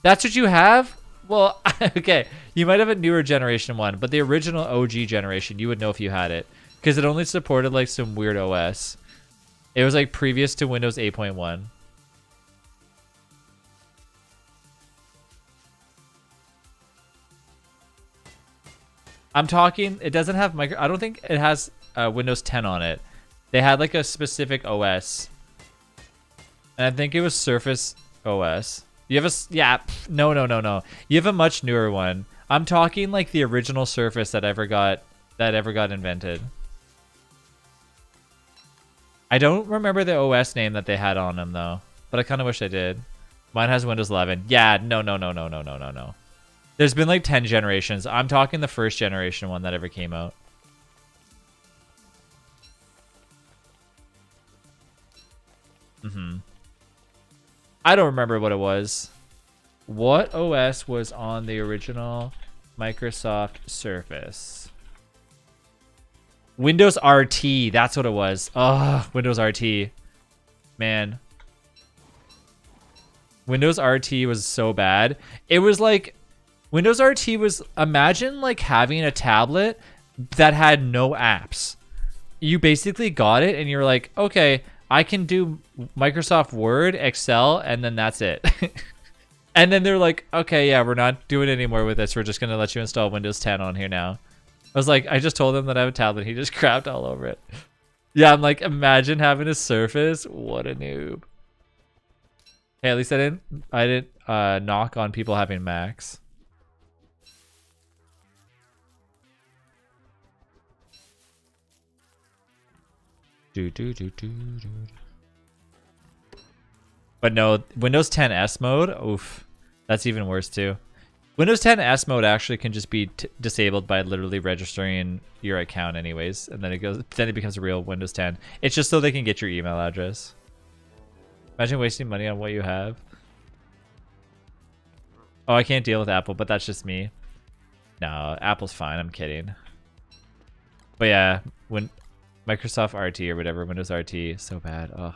That's what you have? Well, okay. You might have a newer generation one, but the original OG generation, you would know if you had it. Because it only supported like some weird OS. It was like previous to Windows 8.1. I'm talking, it doesn't have I don't think it has Windows 10 on it. They had like a specific OS. And I think it was Surface OS. You have a, yeah, no. You have a much newer one. I'm talking like the original Surface that ever got invented. I don't remember the OS name that they had on them though, but I kind of wish I did. Mine has Windows 11. Yeah, no. There's been like 10 generations. I'm talking the first generation one that ever came out. I don't remember what it was. What OS was on the original Microsoft Surface? Windows RT, that's what it was. Oh, Windows RT. Man. Windows RT was so bad. It was like, Windows RT was, imagine like having a tablet that had no apps. You basically got it and you're like, okay, I can do Microsoft Word, Excel, and then that's it. And then they're like, okay, yeah, we're not doing it anymore with this. We're just going to let you install Windows 10 on here now. I was like, I just told him that I have a tablet. He just crapped all over it. Yeah, I'm like, imagine having a Surface. What a noob. Hey, at least I didn't knock on people having Macs. But no, Windows 10 S mode, oof, that's even worse too. Windows 10 S mode actually can just be disabled by literally registering your account anyways, and then it becomes a real Windows 10. It's just so they can get your email address. Imagine wasting money on what you have. Oh, I can't deal with Apple, but that's just me. No, Apple's fine. I'm kidding. But yeah, when Microsoft RT or whatever, Windows RT, so bad. Ugh.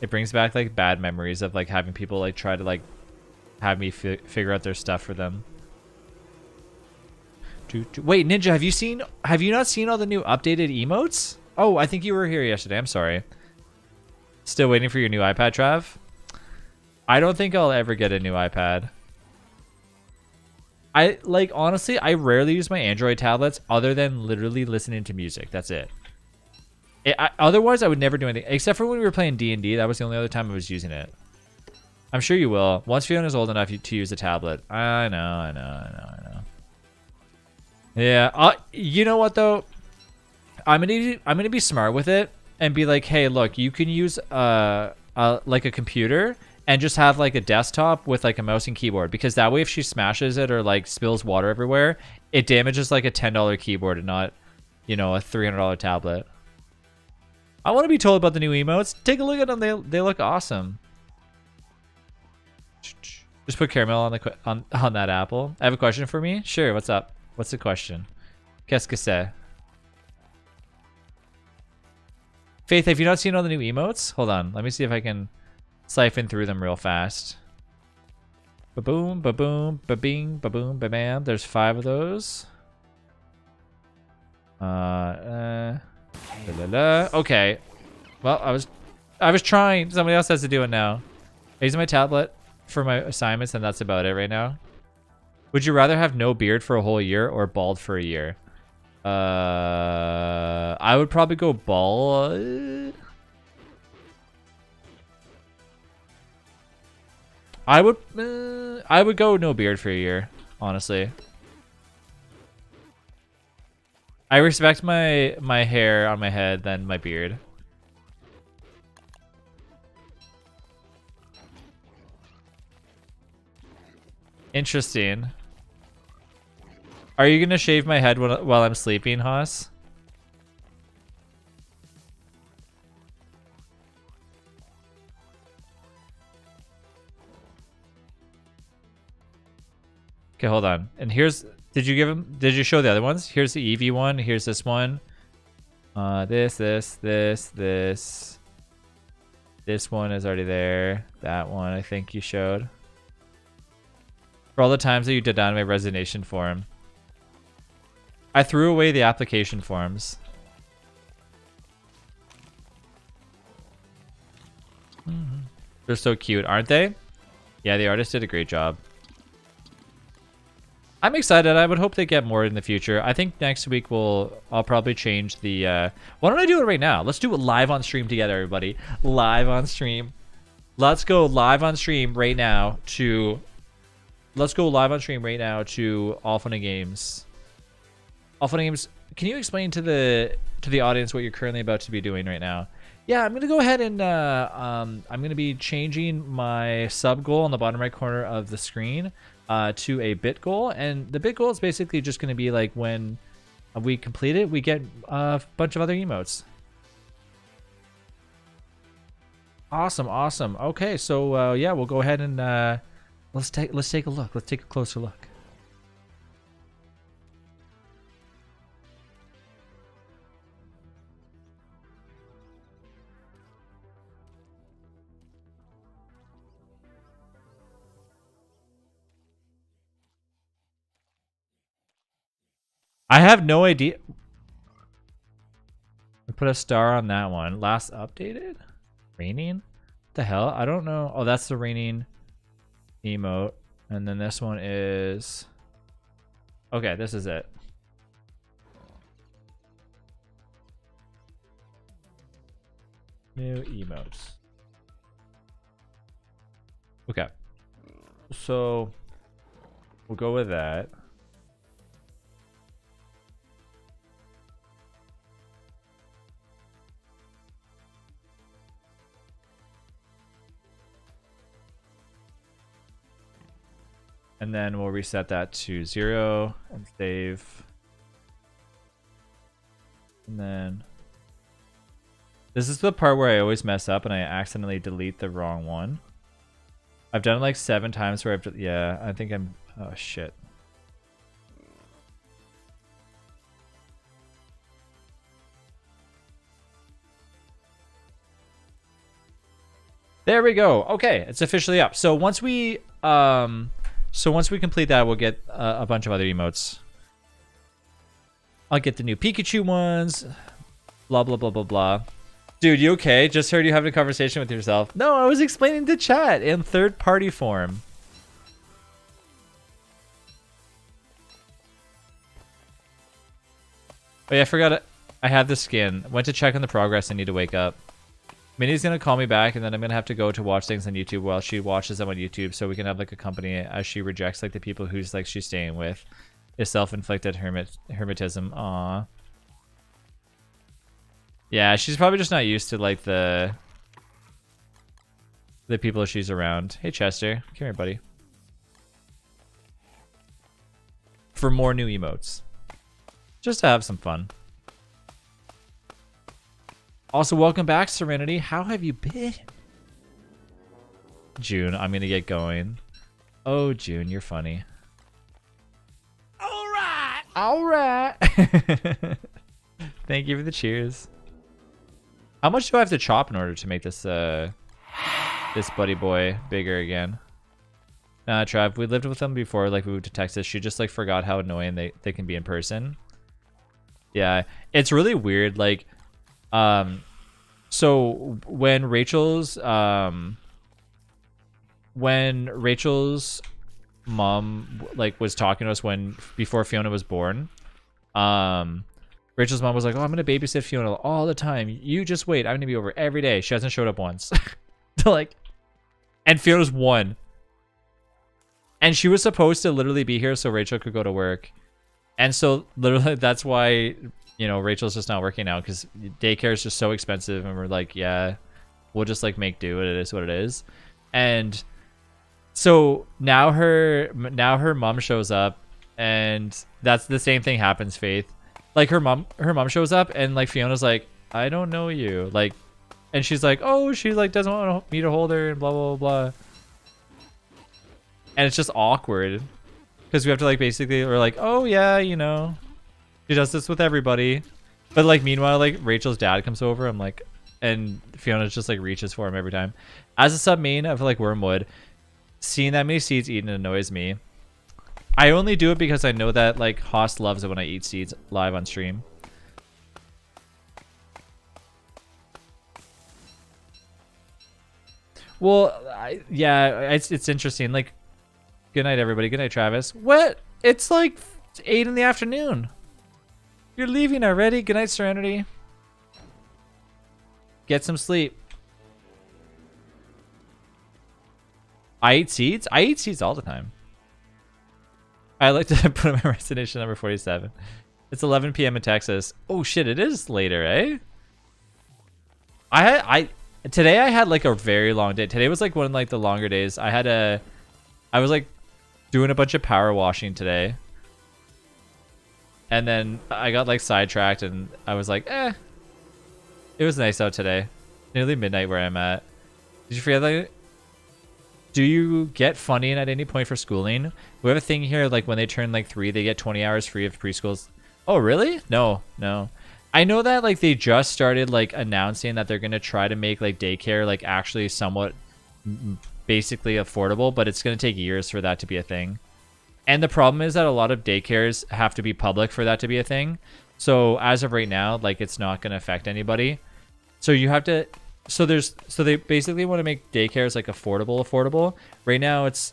It brings back like bad memories of like having people like try to like have me figure out their stuff for them. Wait, Ninja, have you not seen all the new updated emotes? Oh, I think you were here yesterday. I'm sorry. Still waiting for your new iPad, Trav? I don't think I'll ever get a new iPad. Honestly, I rarely use my Android tablets other than literally listening to music. That's it. Otherwise, I would never do anything. Except for when we were playing D&D. That was the only other time I was using it. I'm sure you will. Once Fiona's old enough to use a tablet. I know. Yeah. You know what, though? I'm gonna be smart with it and be like, hey, look, you can use like a computer and just have like a desktop with like a mouse and keyboard, because that way if she smashes it or like spills water everywhere, it damages like a $10 keyboard and not, you know, a $300 tablet. I want to be told about the new emotes. Take a look at them. They look awesome. Just put caramel on that apple. I have a question for me. Sure. What's up? What's the question? Qu'est-ce que c'est? Faith, have you not seen all the new emotes? Hold on. Let me see if I can siphon through them real fast. Ba-boom, ba-boom, ba-bing, ba-boom, ba-bam. There's 5 of those. Okay. Well, I was trying. Somebody else has to do it now. I use my tablet for my assignments, and that's about it right now. Would you rather have no beard for a whole year or bald for a year? I would probably go bald. I would go no beard for a year, honestly. I respect my hair on my head than my beard. Interesting. Are you gonna shave my head while I'm sleeping, Haas? Okay, hold on. And here's, did you show the other ones? Here's the Eevee one. Here's this one. This one is already there. That one I think you showed. For all the times that you did on my resignation form. I threw away the application forms. They're so cute, aren't they? Yeah, the artist did a great job. I'm excited. I would hope they get more in the future. I think next week I'll probably change the why don't I do it right now? Let's do it live on stream together, everybody. Live on stream. Let's go live on stream right now to All Funny Games. All Funny Games, can you explain to the audience what you're currently about to be doing right now? Yeah, I'm gonna go ahead and I'm gonna be changing my sub goal on the bottom right corner of the screen to a bit goal, and the bit goal is basically just gonna be like when we complete it, we get a bunch of other emotes. Awesome. Okay, so yeah, we'll go ahead and let's take a look. Let's take a closer look. I have no idea. I put a star on that one. Last updated? Raining? What the hell? I don't know. Oh, that's the raining emote. And then this one is... Okay, this is it. New emotes. Okay. So, we'll go with that. And then we'll reset that to 0 and save. And then this is the part where I always mess up and I accidentally delete the wrong one. I've done it like 7 times where yeah, I think I'm, oh shit. There we go. Okay, it's officially up. So once we complete that, we'll get a bunch of other emotes. I'll get the new Pikachu ones. Blah, blah, blah, blah, blah. Dude, you okay? Just heard you having a conversation with yourself. No, I was explaining to chat in third-party form. Oh yeah, I forgot it. I have the skin. Went to check on the progress. I need to wake up. Minnie's gonna call me back, and then I'm gonna have to go to watch things on YouTube while she watches them on YouTube, so we can have like a company as she rejects like the people who's like she's staying with. Is self-inflicted hermetism. Aww. Yeah, she's probably just not used to like the people she's around. Hey Chester, come here, buddy. For more new emotes, just to have some fun. Also, welcome back, Serenity. How have you been? June, I'm gonna get going. Oh, June, you're funny. All right. Thank you for the cheers. How much do I have to chop in order to make this this buddy boy bigger again? Nah, Trav, we lived with them before, like we moved to Texas. She just like forgot how annoying they can be in person. Yeah, it's really weird. Like, so when Rachel's when Rachel's mom like was talking to us before Fiona was born, Rachel's mom was like, "Oh, I'm gonna babysit Fiona all the time. You just wait. I'm gonna be over every day." She hasn't showed up once. Like, and Fiona's 1. And she was supposed to literally be here so Rachel could go to work. And so literally that's why, you know, Rachel's just not working out because daycare is just so expensive. And we're like, yeah, we'll just like make do. It is what it is. And so now her mom shows up, and that's the same thing happens, Faith. Like her mom shows up, and like Fiona's like, "I don't know you." Like, and she's like, "Oh, she like doesn't want me to hold her," and blah blah blah. And it's just awkward because we have to like basically, we're like, "Oh yeah, you know, she does this with everybody," but like meanwhile, like Rachel's dad comes over. I'm like, and Fiona just like reaches for him every time. As a sub main of like Wormwood, seeing that many seeds eaten annoys me. I only do it because I know that like Haas loves it when I eat seeds live on stream. Well, yeah, it's interesting. Like, good night, everybody. Good night, Travis. What? It's like 8 in the afternoon. You're leaving already? Good night, Serenity. Get some sleep. I eat seeds? I eat seeds all the time. I like to put in my destination number 47. It's 11 p.m. in Texas. Oh shit, it is later, eh? Today I had like a very long day. Today was like one of like the longer days. I was like doing a bunch of power washing today. And then I got like sidetracked and I was like, eh. It was nice out today. Nearly midnight where I'm at. Did you forget that? Do you get funding at any point for schooling? We have a thing here, like when they turn like 3, they get 20 hours free of preschools. Oh, really? No. I know that like they just started like announcing that they're going to try to make like daycare like actually somewhat basically affordable, but it's going to take years for that to be a thing. And the problem is that a lot of daycares have to be public for that to be a thing. So as of right now, like it's not going to affect anybody. So you have to... So they basically want to make daycares like affordable. Right now it's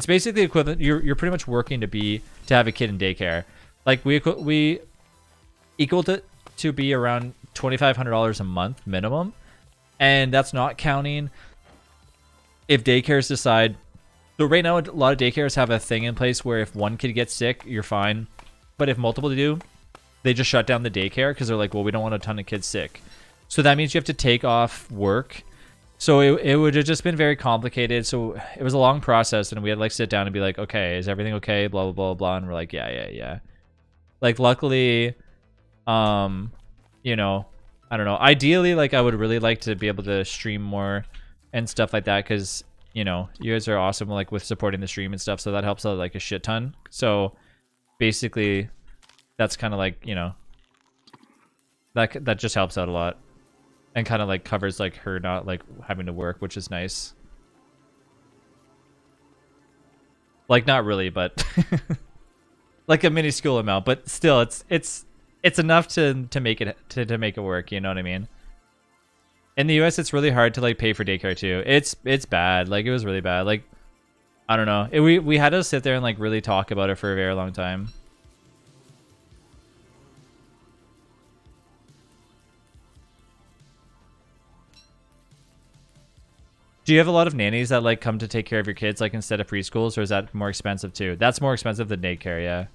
basically equivalent. You're pretty much working to have a kid in daycare. Like we equal to be around $2,500 a month minimum, and that's not counting if daycares decide. So right now a lot of daycares have a thing in place where if one kid gets sick, you're fine, but if multiple do, they just shut down the daycare because they're like, well, we don't want a ton of kids sick. So that means you have to take off work. So it would have just been very complicated. So it was a long process, and we had to like sit down and be like, okay, is everything okay? Blah, blah, blah, blah. And we're like, yeah. Like luckily, you know, I don't know. Ideally, like I would really like to be able to stream more and stuff like that because, you know, you guys are awesome like with supporting the stream and stuff. So that helps out like a shit ton. So basically, that's kind of like, you know, that just helps out a lot. And kind of like covers like her not like having to work, which is nice. Like not really, but like a minuscule amount, but still it's enough to make it to make it work, you know what I mean? In the US it's really hard to like pay for daycare too. It's bad. Like it was really bad. Like I don't know. We had to sit there and like really talk about it for a very long time. Do you have a lot of nannies that like come to take care of your kids like instead of preschools, or is that more expensive too? That's more expensive than daycare, yeah.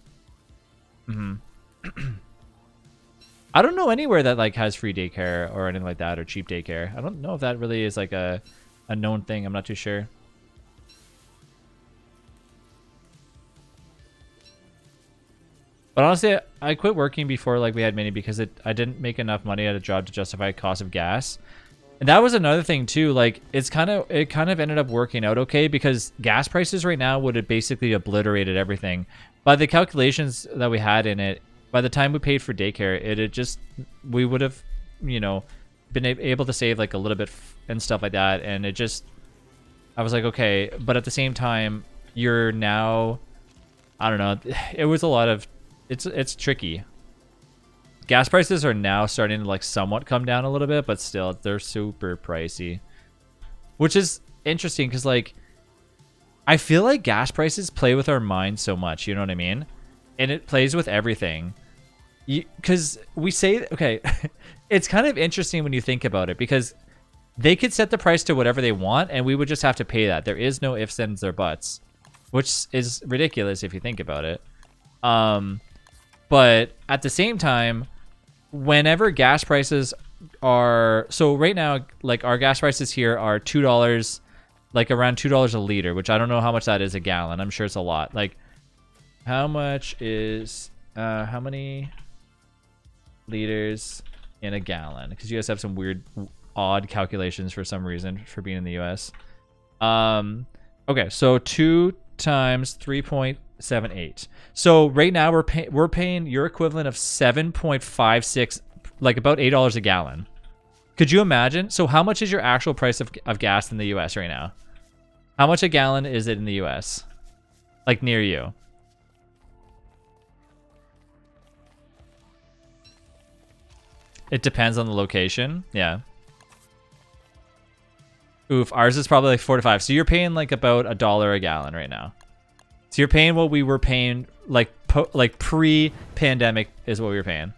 I don't know anywhere that like has free daycare or anything like that, or cheap daycare. I don't know if that really is like a known thing. I'm not too sure. But honestly, I quit working before like we had mini because I didn't make enough money at a job to justify cost of gas. And that was another thing too. Like it kind of ended up working out okay because gas prices right now would have basically obliterated everything. By the calculations that we had in it, by the time we paid for daycare, we would have, you know, been able to save like a little bit and stuff like that. And I was like, okay, but at the same time, you're now, I don't know. It was a lot of, it's tricky. Gas prices are now starting to like somewhat come down a little bit, but still they're super pricey, which is interesting because like I feel like gas prices play with our minds so much, you know what I mean? And it plays with everything. Because we say, okay, it's kind of interesting when you think about it, because they could set the price to whatever they want and we would just have to pay that. There is no ifs, ands, or buts, which is ridiculous if you think about it. But at the same time, whenever gas prices are, so right now, like our gas prices here are $2, like around $2 a liter, which I don't know how much that is a gallon. I'm sure it's a lot. Like how much is, how many liters in a gallon? Because you guys have some weird, odd calculations for some reason for being in the US. Okay, so 2 times 3.78. So right now we're paying your equivalent of 7.56, like about $8 a gallon. Could you imagine? So how much is your actual price of gas in the US right now? How much a gallon is it in the US? Like near you? It depends on the location. Yeah. Oof, ours is probably like 4 to 5. So you're paying like about $1 a gallon right now. So you're paying what we were paying like pre-pandemic is what we were paying.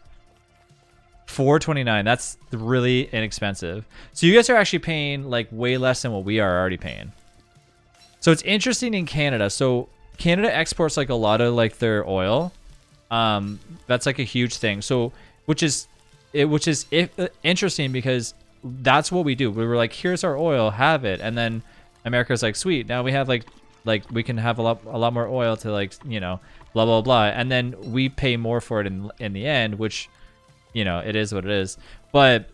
$4.29. That's really inexpensive. So you guys are actually paying like way less than what we are already paying. So it's interesting in Canada. So Canada exports like a lot of like their oil. That's like a huge thing. So which is interesting because that's what we do. We were like, here's our oil, have it, and then America's like, sweet, now we have like we can have a lot more oil to like, you know, blah blah blah, and then we pay more for it in the end, which, you know, it is what it is. But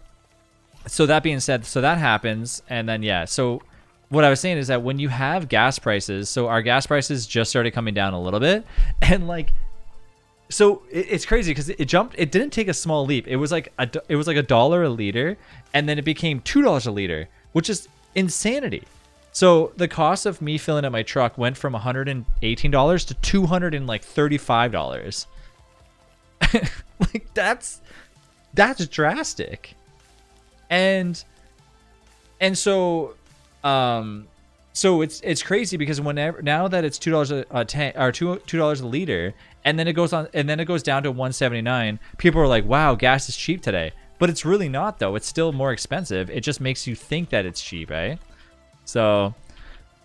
so that being said, so that happens, and then yeah, so what I was saying is that when you have gas prices, so our gas prices just started coming down a little bit, and like, so it's crazy because it jumped. It didn't take a small leap. It was like $1 a liter, and then it became $2 a liter, which is insanity. So the cost of me filling up my truck went from $118 to $235. Like that's drastic. And so so it's crazy because whenever, now that it's $2 a tank or $2 a liter, and then it goes on, and then it goes down to $1.79, people are like, wow, gas is cheap today. But it's really not, though. It's still more expensive. It just makes you think that it's cheap, eh? So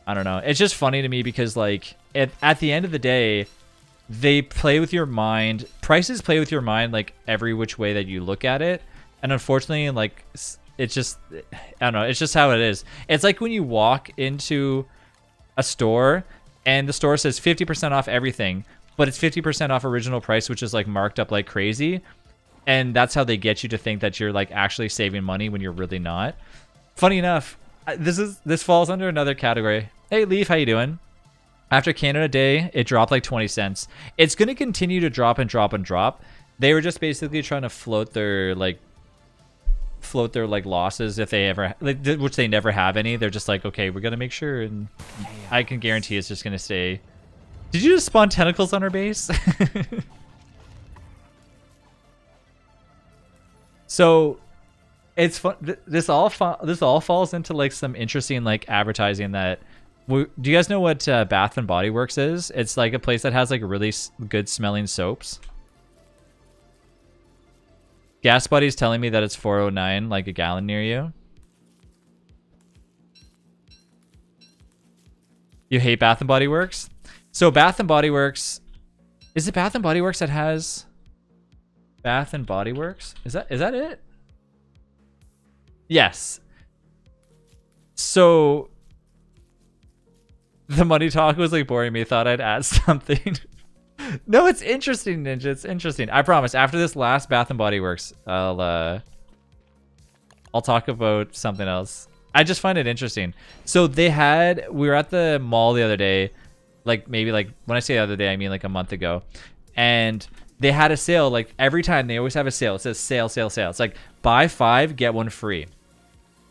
I don't know. It's just funny to me because like at the end of the day, they play with your mind. Prices play with your mind like every which way that you look at it. And unfortunately, like it's just, I don't know, it's just how it is. It's like when you walk into a store and the store says 50% off everything, but it's 50% off original price, which is like marked up like crazy. And that's how they get you to think that you're like actually saving money when you're really not. Funny enough, this falls under another category. Hey Leaf, how you doing? After Canada Day, it dropped like 20 cents. It's going to continue to drop and drop and drop. They were just basically trying to float their losses if they ever, which they never have any. They're just like, okay, we're gonna make sure, and I can guarantee it's just gonna stay. Did you just spawn tentacles on our base? So it's fun. This all falls into like some interesting like advertising that. Do you guys know what Bath and Body Works is? It's like a place that has like really good smelling soaps. Gas Buddy's telling me that it's $4.09 like a gallon near you. You hate Bath and Body Works? So Bath and Body Works, is it Bath and Body Works that has Bath and Body Works? Is that it? Yes. So the money talk was like boring me. Thought I'd add something. No, it's interesting, Ninja. It's interesting. I promise. After this last Bath and Body Works, I'll talk about something else. I just find it interesting. So we were at the mall the other day, like maybe like when I say the other day, I mean like a month ago, and they had a sale. Like every time they always have a sale. It says sale, sale, sale. It's like buy 5 get 1 free.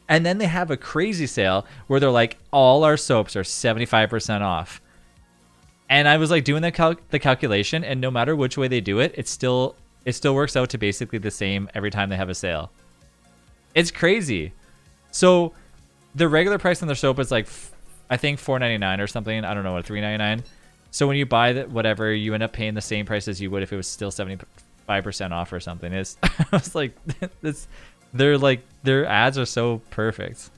And then they have a crazy sale where they're like all our soaps are 75% off. And I was like doing the calculation, and no matter which way they do it, it still works out to basically the same every time they have a sale. It's crazy. So the regular price on their soap is like I think $4.99 or something. I don't know what, $3.99. So when you buy whatever, you end up paying the same price as you would if it was still 75% off or something. It's I was like, their ads are so perfect.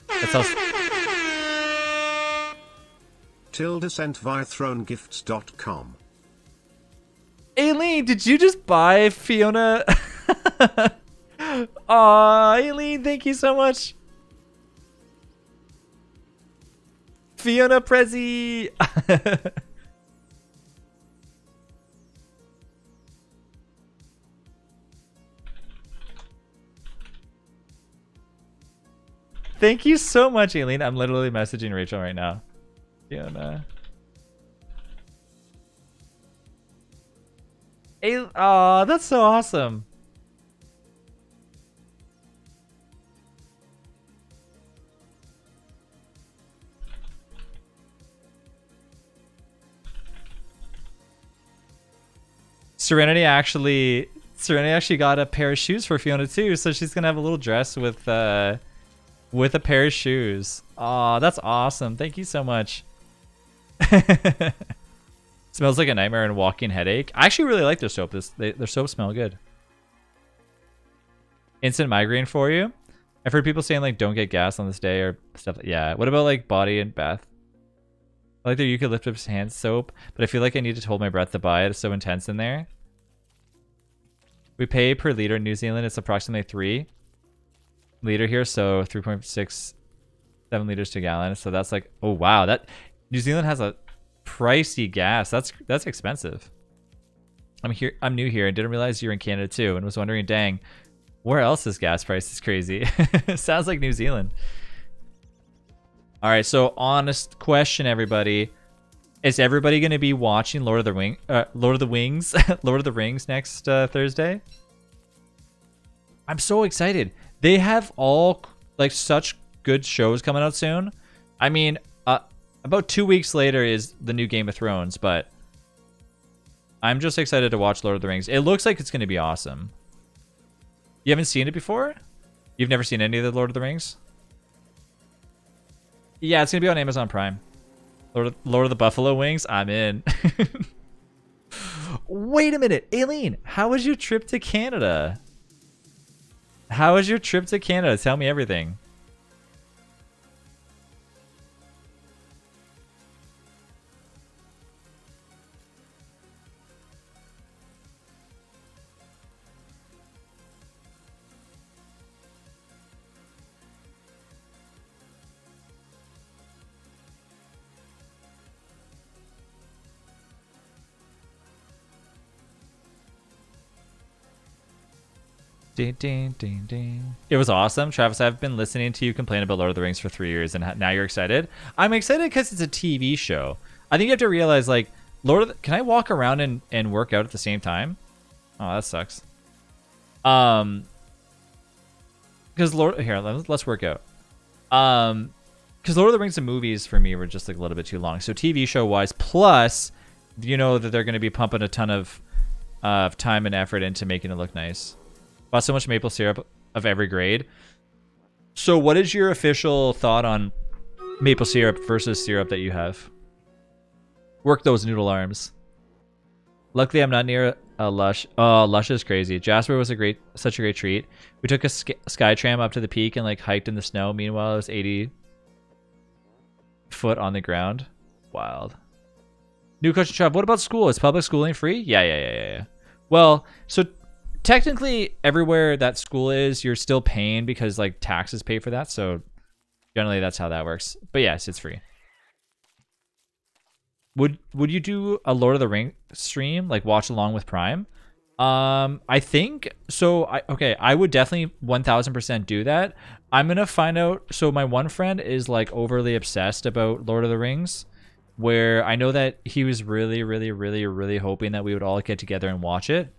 That's how. Tilda sent via thronegifts.com. Aileen, did you just buy Fiona? Aw, Aileen, thank you so much. Fiona Prezi. Thank you so much, Aileen. I'm literally messaging Rachel right now. Fiona. Aw, that's so awesome. Serenity actually got a pair of shoes for Fiona too, so she's gonna have a little dress with a pair of shoes. Aw, that's awesome. Thank you so much. Smells like a nightmare and walking headache. I actually really like their soap. Their soap smell good. Instant migraine for you. I've heard people saying like don't get gas on this day or stuff. Yeah. What about like body and bath? I like their eucalyptus hand soap, but I feel like I need to hold my breath to buy it. It's so intense in there. We pay per liter in New Zealand. It's approximately 3 liter here, so 3.67 liters to gallon. So that's like, oh wow, that New Zealand has a pricey gas. That's expensive. I'm new here and didn't realize you're in Canada too, and was wondering, dang, where else is gas prices crazy? Sounds like New Zealand. All right, so honest question, everybody. Is everybody going to be watching Lord of the Rings next Thursday? I'm so excited. They have all like such good shows coming out soon. I mean, about 2 weeks later is the new Game of Thrones, but I'm just excited to watch Lord of the Rings. It looks like it's going to be awesome. You haven't seen it before? You've never seen any of the Lord of the Rings? Yeah, it's going to be on Amazon Prime. Lord of the Buffalo Wings, I'm in. Wait a minute, Aileen, how was your trip to Canada? How was your trip to Canada? Tell me everything. Ding, ding, ding, ding. It was awesome. Travis, I've been listening to you complain about Lord of the Rings for 3 years, and now you're excited. I'm excited because it's a TV show. I think you have to realize, like, can I walk around and work out at the same time? Oh, that sucks. Because let's work out. Because Lord of the Rings and movies for me were just like a little bit too long. So TV show wise, plus you know that they're going to be pumping a ton of time and effort into making it look nice. Bought so much maple syrup of every grade. So what is your official thought on maple syrup versus syrup that you have? Work those noodle arms. Luckily, I'm not near a Lush. Oh, Lush is crazy. Jasper was such a great treat. We took a sky tram up to the peak and like hiked in the snow. Meanwhile, it was 80 foot on the ground. Wild. New question, Trev. What about school? Is public schooling free? Yeah. Well, so technically, everywhere that school is, you're still paying because like taxes pay for that. So generally, that's how that works. But yes, it's free. Would you do a Lord of the Rings stream, like watch along with Prime? I think so. I would definitely 1000% do that. I'm gonna find out. So my one friend is like overly obsessed about Lord of the Rings, where I know that he was really hoping that we would all get together and watch it.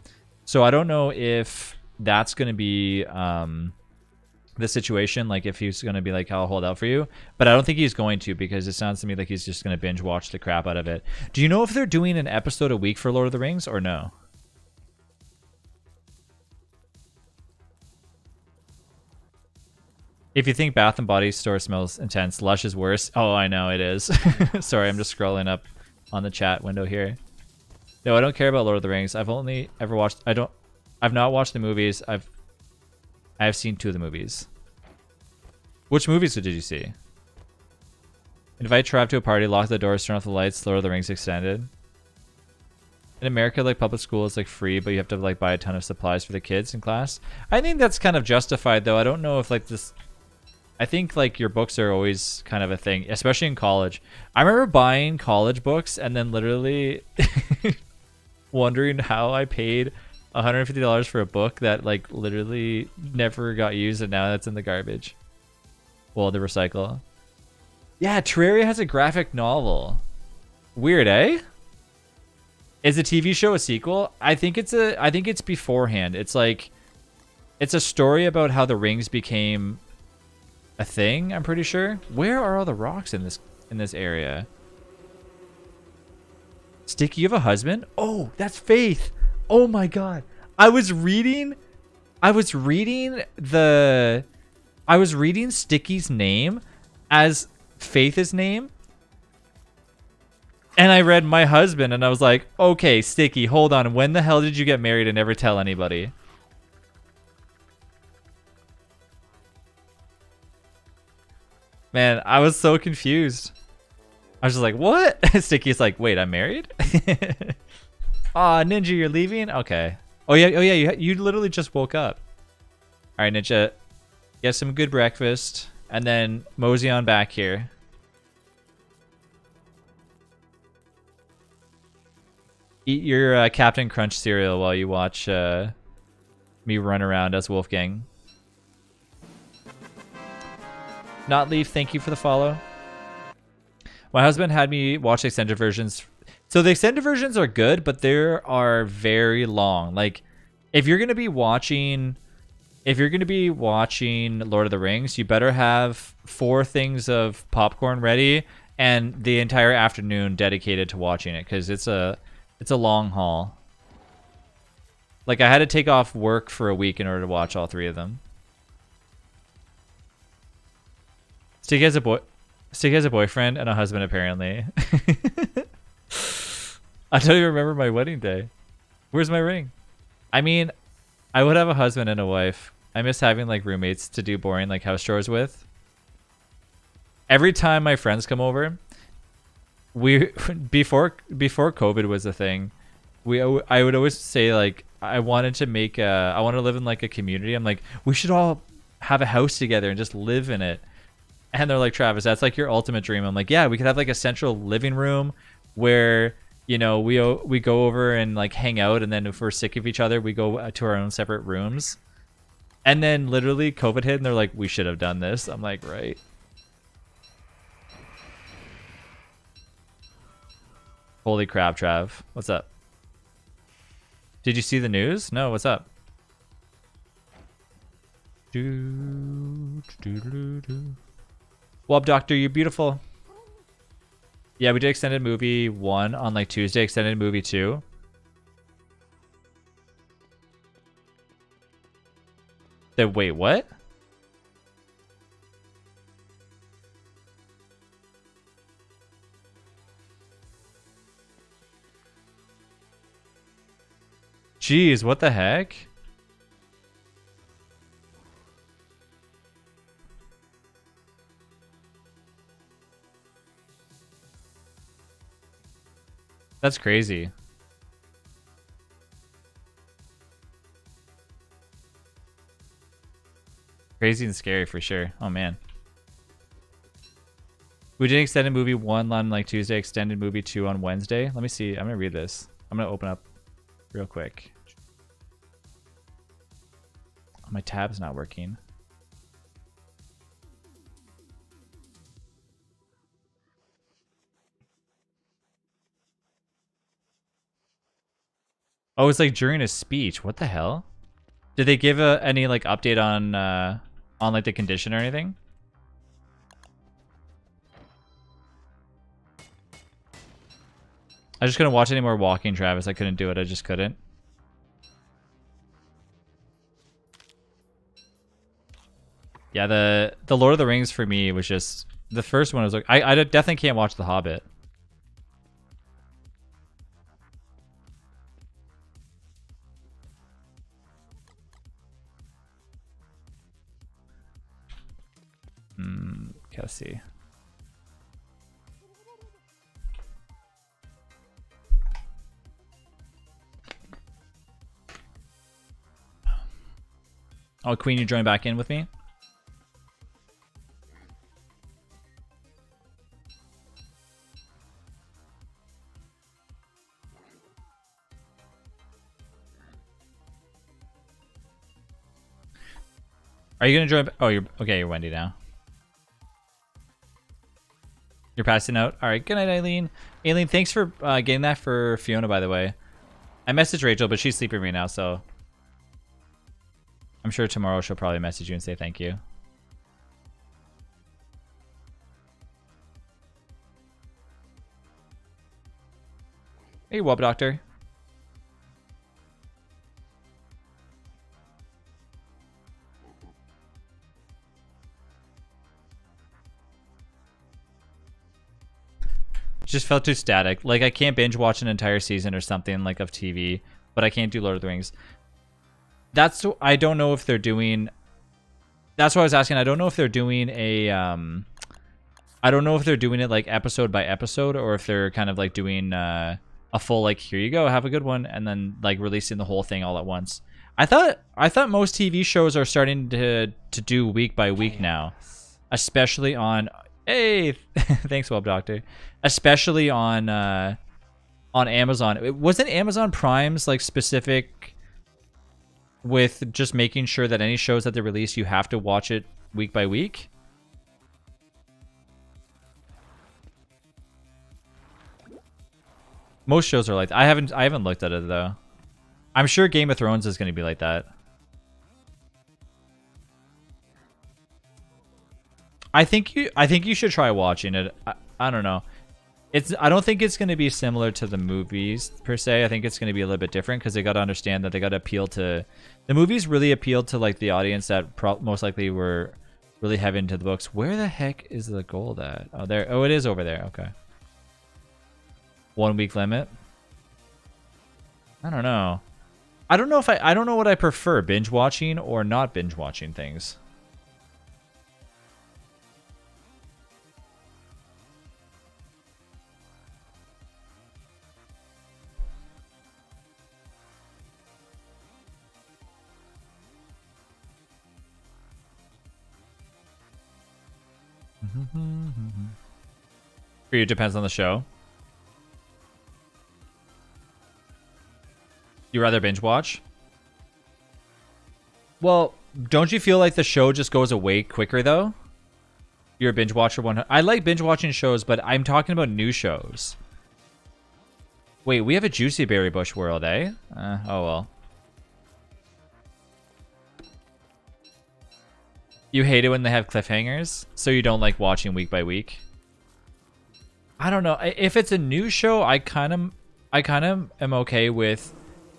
So I don't know if that's gonna be the situation, like if he's gonna be like, I'll hold out for you, but I don't think he's going to, because it sounds to me like he's just gonna binge watch the crap out of it. Do you know if they're doing an episode a week for Lord of the Rings or no? If you think Bath and Body Store smells intense, Lush is worse. Oh, I know it is. Sorry, I'm just scrolling up on the chat window here. No, I don't care about Lord of the Rings. I've only ever watched. I've not watched the movies. I have seen 2 of the movies. Which movies did you see? Invite Trav to a party, lock the doors, turn off the lights. Lord of the Rings extended. In America, like public school is like free, but you have to like buy a ton of supplies for the kids in class. I think that's kind of justified, though. I don't know if like this. I think like your books are always kind of a thing, especially in college. I remember buying college books and then literally wondering how I paid $150 for a book that like literally never got used, and now that's in the garbage. Well, the recycle. Yeah, Terraria has a graphic novel. Weird, eh? Is the TV show a sequel? I think it's beforehand. It's like it's a story about how the rings became a thing, I'm pretty sure. Where are all the rocks in this area? Sticky, you have a husband? Oh, that's Faith. Oh my god. I was reading Sticky's name as Faith's name. And I read my husband and I was like, okay, Sticky, hold on. When the hell did you get married and never tell anybody? Man, I was so confused. I was just like, what? Sticky's like, wait, I'm married? Aw, Ninja, you're leaving? Okay. Oh yeah, you literally just woke up. All right, Ninja, get some good breakfast and then mosey on back here. Eat your Captain Crunch cereal while you watch me run around as Wolfgang. Not Leaf, thank you for the follow. My husband had me watch extended versions. So the extended versions are good, but they are very long. Like, if you're gonna be watching Lord of the Rings, you better have 4 things of popcorn ready and the entire afternoon dedicated to watching it, because it's a long haul. Like, I had to take off work for a week in order to watch all 3 of them. Sticky has a boyfriend and a husband, apparently. I don't even remember my wedding day. Where's my ring? I mean, I would have a husband and a wife. I miss having like roommates to do boring like house chores with. Every time my friends come over, before COVID was a thing, I would always say like I want to live in like a community. I'm like, we should all have a house together and just live in it. And they're like, Travis, that's like your ultimate dream. I'm like, yeah, we could have like a central living room where, you know, we go over and like hang out, and then if we're sick of each other, we go to our own separate rooms. And then literally COVID hit and they're like, we should have done this. I'm like, right. Holy crap, Trav. What's up? Did you see the news? No, what's up? Wub Doctor, you're beautiful. Yeah, we did extended movie 1 on like Tuesday, extended movie 2. Wait, what? Jeez, what the heck? That's crazy. Crazy and scary for sure. Oh man. We did extended movie 1 on like Tuesday, extended movie 2 on Wednesday. Let me see. I'm gonna read this. I'm gonna open up real quick. My tab's not working. Oh, it's like during a speech. What the hell? Did they give any like update on like the condition or anything? I just couldn't watch any more walking, Travis. I couldn't do it. I just couldn't. Yeah, the Lord of the Rings for me was just the first one was like I definitely can't watch The Hobbit. Okay, let's see. Oh, Queen, you join back in with me? Are you gonna join? Oh, you're okay. You're Wendy now. You're passing out. All right. Good night, Eileen. Eileen, thanks for getting that for Fiona. By the way, I messaged Rachel, but she's sleeping right now, so I'm sure tomorrow she'll probably message you and say thank you. Hey, Wub Doctor. Just felt too static. Like I can't binge watch an entire season or something like of TV, but I can't do Lord of the Rings. That's I don't know if they're doing. That's what I was asking. I don't know if they're doing a. I don't know if they're doing it like episode by episode, or if they're kind of like doing a full like here you go, have a good one, and then like releasing the whole thing all at once. I thought most TV shows are starting to do week by week now, especially on. Hey, thanks, Web Doctor. Especially on Amazon. It wasn't Amazon Prime's like specific with just making sure that any shows that they release, you have to watch it week by week. Most shows are like that. I haven't looked at it though. I'm sure Game of Thrones is going to be like that. I think you should try watching it. I don't know. I don't think it's going to be similar to the movies per se. I think it's going to be a little bit different because they got to understand that they got to appeal to the movies. Really appealed to like the audience that most likely were really heavy into the books. Where the heck is the gold at? Oh, there. Oh, it is over there. Okay. 1 week limit. I don't know. I don't know if I don't know what I prefer, binge watching or not binge watching things. For you, it depends on the show. You rather binge watch? Well, don't you feel like the show just goes away quicker though? You're a binge watcher. I like binge watching shows, but I'm talking about new shows. Wait, we have a Juicy Berry Bush world, eh? Oh well. You hate it when they have cliffhangers, so you don't like watching week by week. I don't know. If it's a new show, I kind of am okay with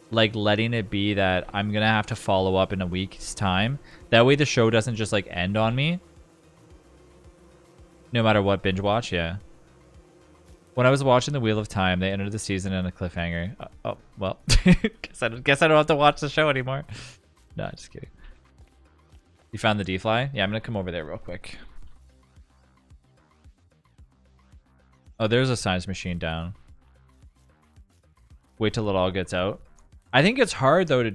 like letting it be that I'm gonna have to follow up in a week's time. That way the show doesn't just like end on me. No matter what binge watch, yeah. When I was watching The Wheel of Time, they ended the season in a cliffhanger. Oh well, guess I don't have to watch the show anymore. No, just kidding. You found the D-Fly? Yeah, I'm gonna come over there real quick. Oh, there's a science machine down. Wait till it all gets out. I think it's hard though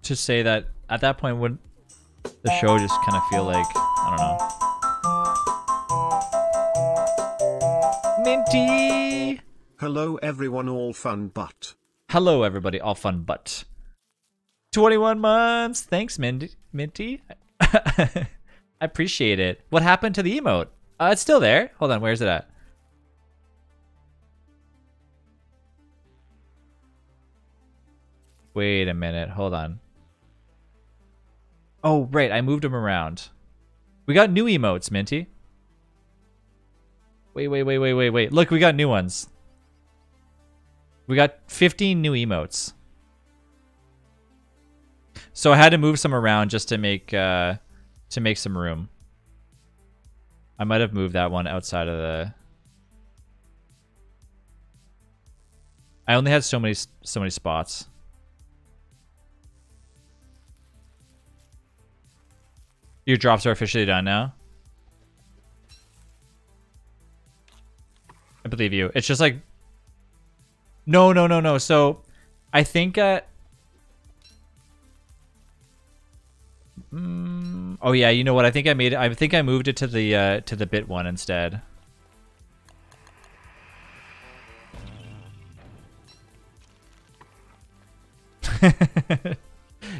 to say that at that point would the show just kind of feel like, I don't know. Minty! Hello everyone, all fun but. Hello everybody, all fun but. 21 months! Thanks, Minty. I appreciate it. What happened to the emote? It's still there. Hold on, where's it at? Wait a minute, hold on. Oh, right, I moved them around. We got new emotes, Minty. Wait. Look, we got new ones. We got 15 new emotes. So I had to move some around just to make to make some room. I might have moved that one outside of the... I only had so many spots. Your drops are officially done now? I believe you. It's just like... No. So, I think... oh yeah, you know what? I think I moved it to the bit one instead.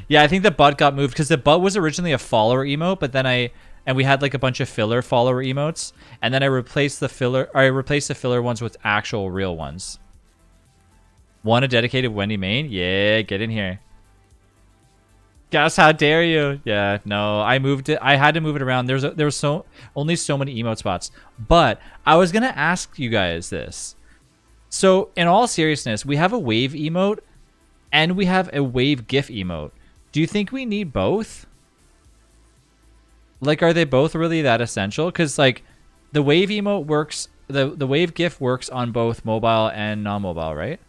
Yeah, I think the butt got moved because the butt was originally a follower emote, but then we had like a bunch of filler follower emotes, and then I replaced the filler ones with actual real ones. Want a dedicated Wendy main? Yeah, get in here. Guess how dare you? Yeah, no, I moved it. I had to move it around. There was only so many emote spots. But I was gonna ask you guys this. So in all seriousness, we have a wave emote and we have a wave GIF emote. Do you think we need both? Like, are they both really that essential? Because like, the wave emote works. The wave GIF works on both mobile and non-mobile, right?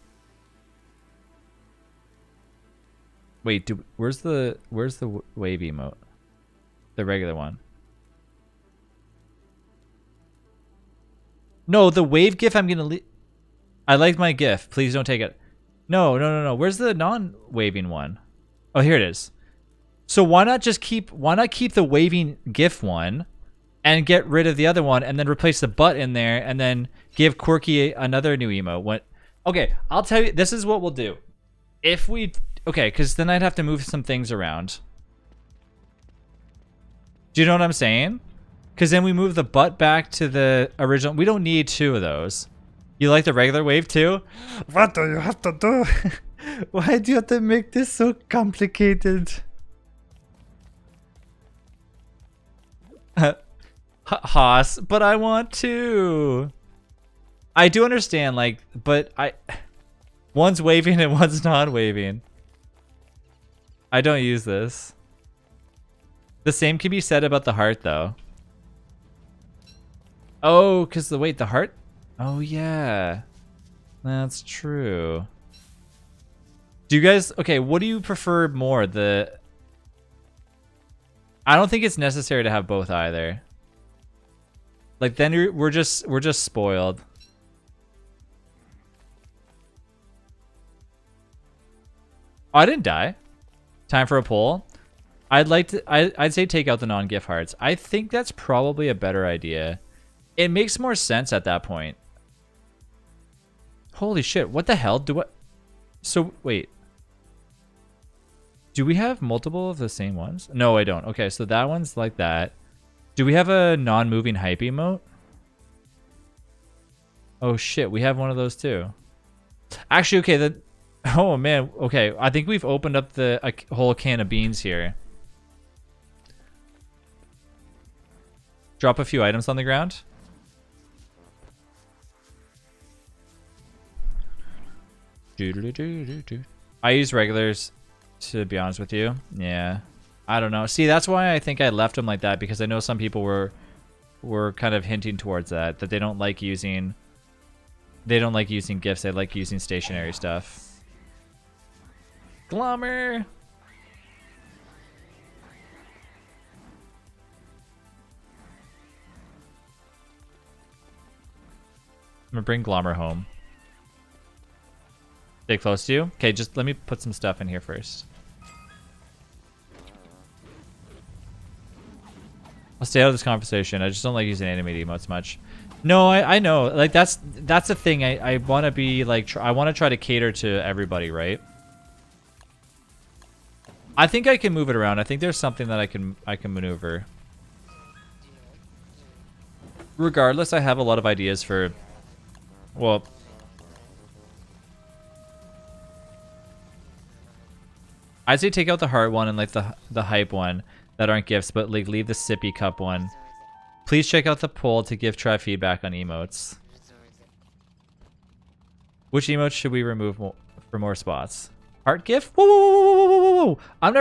Wait, where's the wave emote? The regular one. No, the wave GIF I'm gonna I like my GIF. Please don't take it. No. Where's the non-waving one? Oh, here it is. So why not keep the waving GIF one and get rid of the other one and then replace the butt in there and then give Quirky another new emote? Okay, I'll tell you, this is what we'll do. Okay, because then I'd have to move some things around. Do you know what I'm saying? Because then we move the butt back to the original. We don't need two of those. You like the regular wave too? What do you have to do? Why do you have to make this so complicated? Haas, but I want to. I do understand, like, but one's waving and one's non-waving. I don't use this. The same can be said about the heart, though. Oh, because the heart... Oh, yeah. That's true. Do you guys... Okay, what do you prefer more? I don't think it's necessary to have both either. Like, then we're just spoiled. Oh, I didn't die. Time for a poll. I'd say take out the non-GIF hearts. I think that's probably a better idea. It makes more sense at that point. Holy shit, what the hell? So, wait. Do we have multiple of the same ones? No, I don't. Okay, so that one's like that. Do we have a non-moving hype emote? Oh shit, we have one of those too. Actually, okay, oh man, okay. I think we've opened up a whole can of beans here. Drop a few items on the ground. I use regulars, to be honest with you. Yeah, I don't know. See, that's why I think I left them like that, because I know some people were kind of hinting towards that they don't like using GIFs. They like using stationary stuff. Glommer. I'm gonna bring Glommer home. Stay close to you. Okay, just let me put some stuff in here first. I'll stay out of this conversation. I just don't like using animated emotes much. No, I know. Like that's the thing. I want to be like I want to try to cater to everybody, right? I think I can move it around. I think there's something that I can maneuver. Regardless, I have a lot of ideas for, well, I'd say take out the heart one and like the hype one that aren't gifts, but like leave the sippy cup one. Please check out the poll to give try feedback on emotes. Which emotes should we remove for more spots? Heart gift? Whoa, whoa, whoa, whoa, whoa, whoa. I'm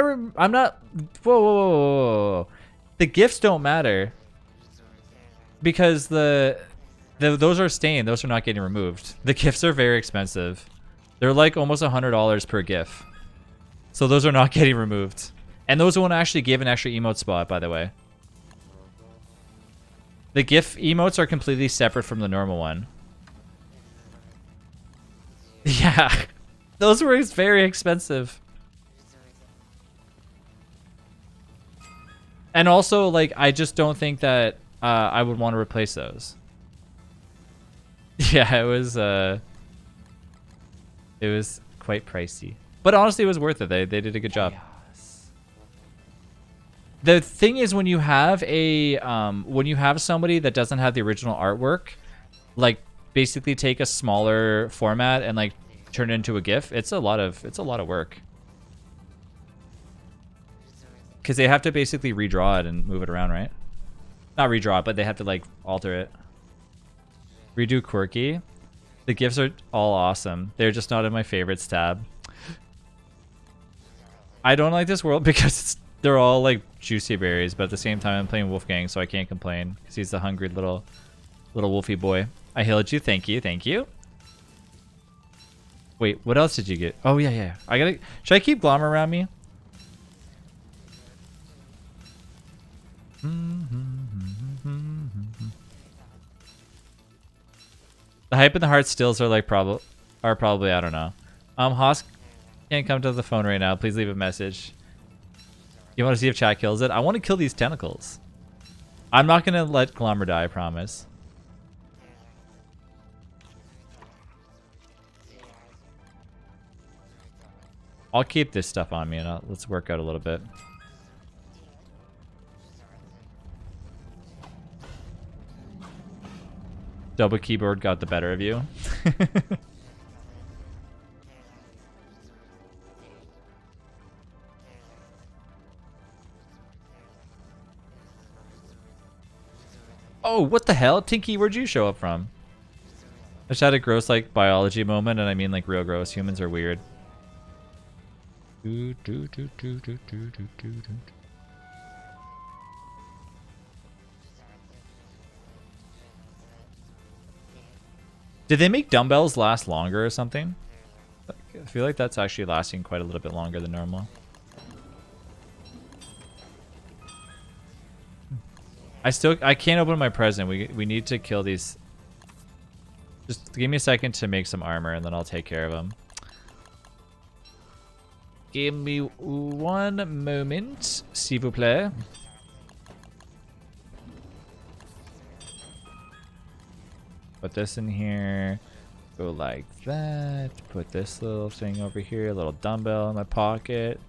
not, whoa, whoa, whoa, whoa, whoa. the gifts don't matter because those are staying. Those are not getting removed. The gifts are very expensive. They're like almost $100 per GIF. So those are not getting removed. And those won't actually give an extra emote spot, by the way. The GIF emotes are completely separate from the normal one. Yeah, those were very expensive. And also, like, I just don't think that I would want to replace those. Yeah, it was quite pricey. But honestly, it was worth it. They did a good job. The thing is, when you have somebody that doesn't have the original artwork, like basically take a smaller format and like turn it into a GIF, it's a lot of work. Because they have to basically redraw it and move it around, right? Not redraw it, but they have to like alter it. Redo quirky. The GIFs are all awesome. They're just not in my favorites tab. I don't like this world because they're all like juicy berries, but at the same time I'm playing Wolfgang, so I can't complain because he's the hungry little wolfy boy. I healed you. Thank you. Thank you. Wait, what else did you get? Oh yeah. Should I keep Glom around me? The hype and the heart stills are like probably I don't know. Hosk can't come to the phone right now. Please leave a message. You want to see if chat kills it? I want to kill these tentacles. I'm not gonna let Glommer die, I promise. I'll keep this stuff on me and let's work out a little bit. Double keyboard got the better of you. Oh, what the hell? Tinky, where'd you show up from? I just had a gross, like, biology moment, and I mean, like, real gross. Humans are weird. Did they make dumbbells last longer or something? I feel like that's actually lasting quite a little bit longer than normal. I can't open my present. We need to kill these. Just give me a second to make some armor and then I'll take care of them. Give me one moment, s'il vous plaît. Put this in here. Go like that. Put this little thing over here. A little dumbbell in my pocket.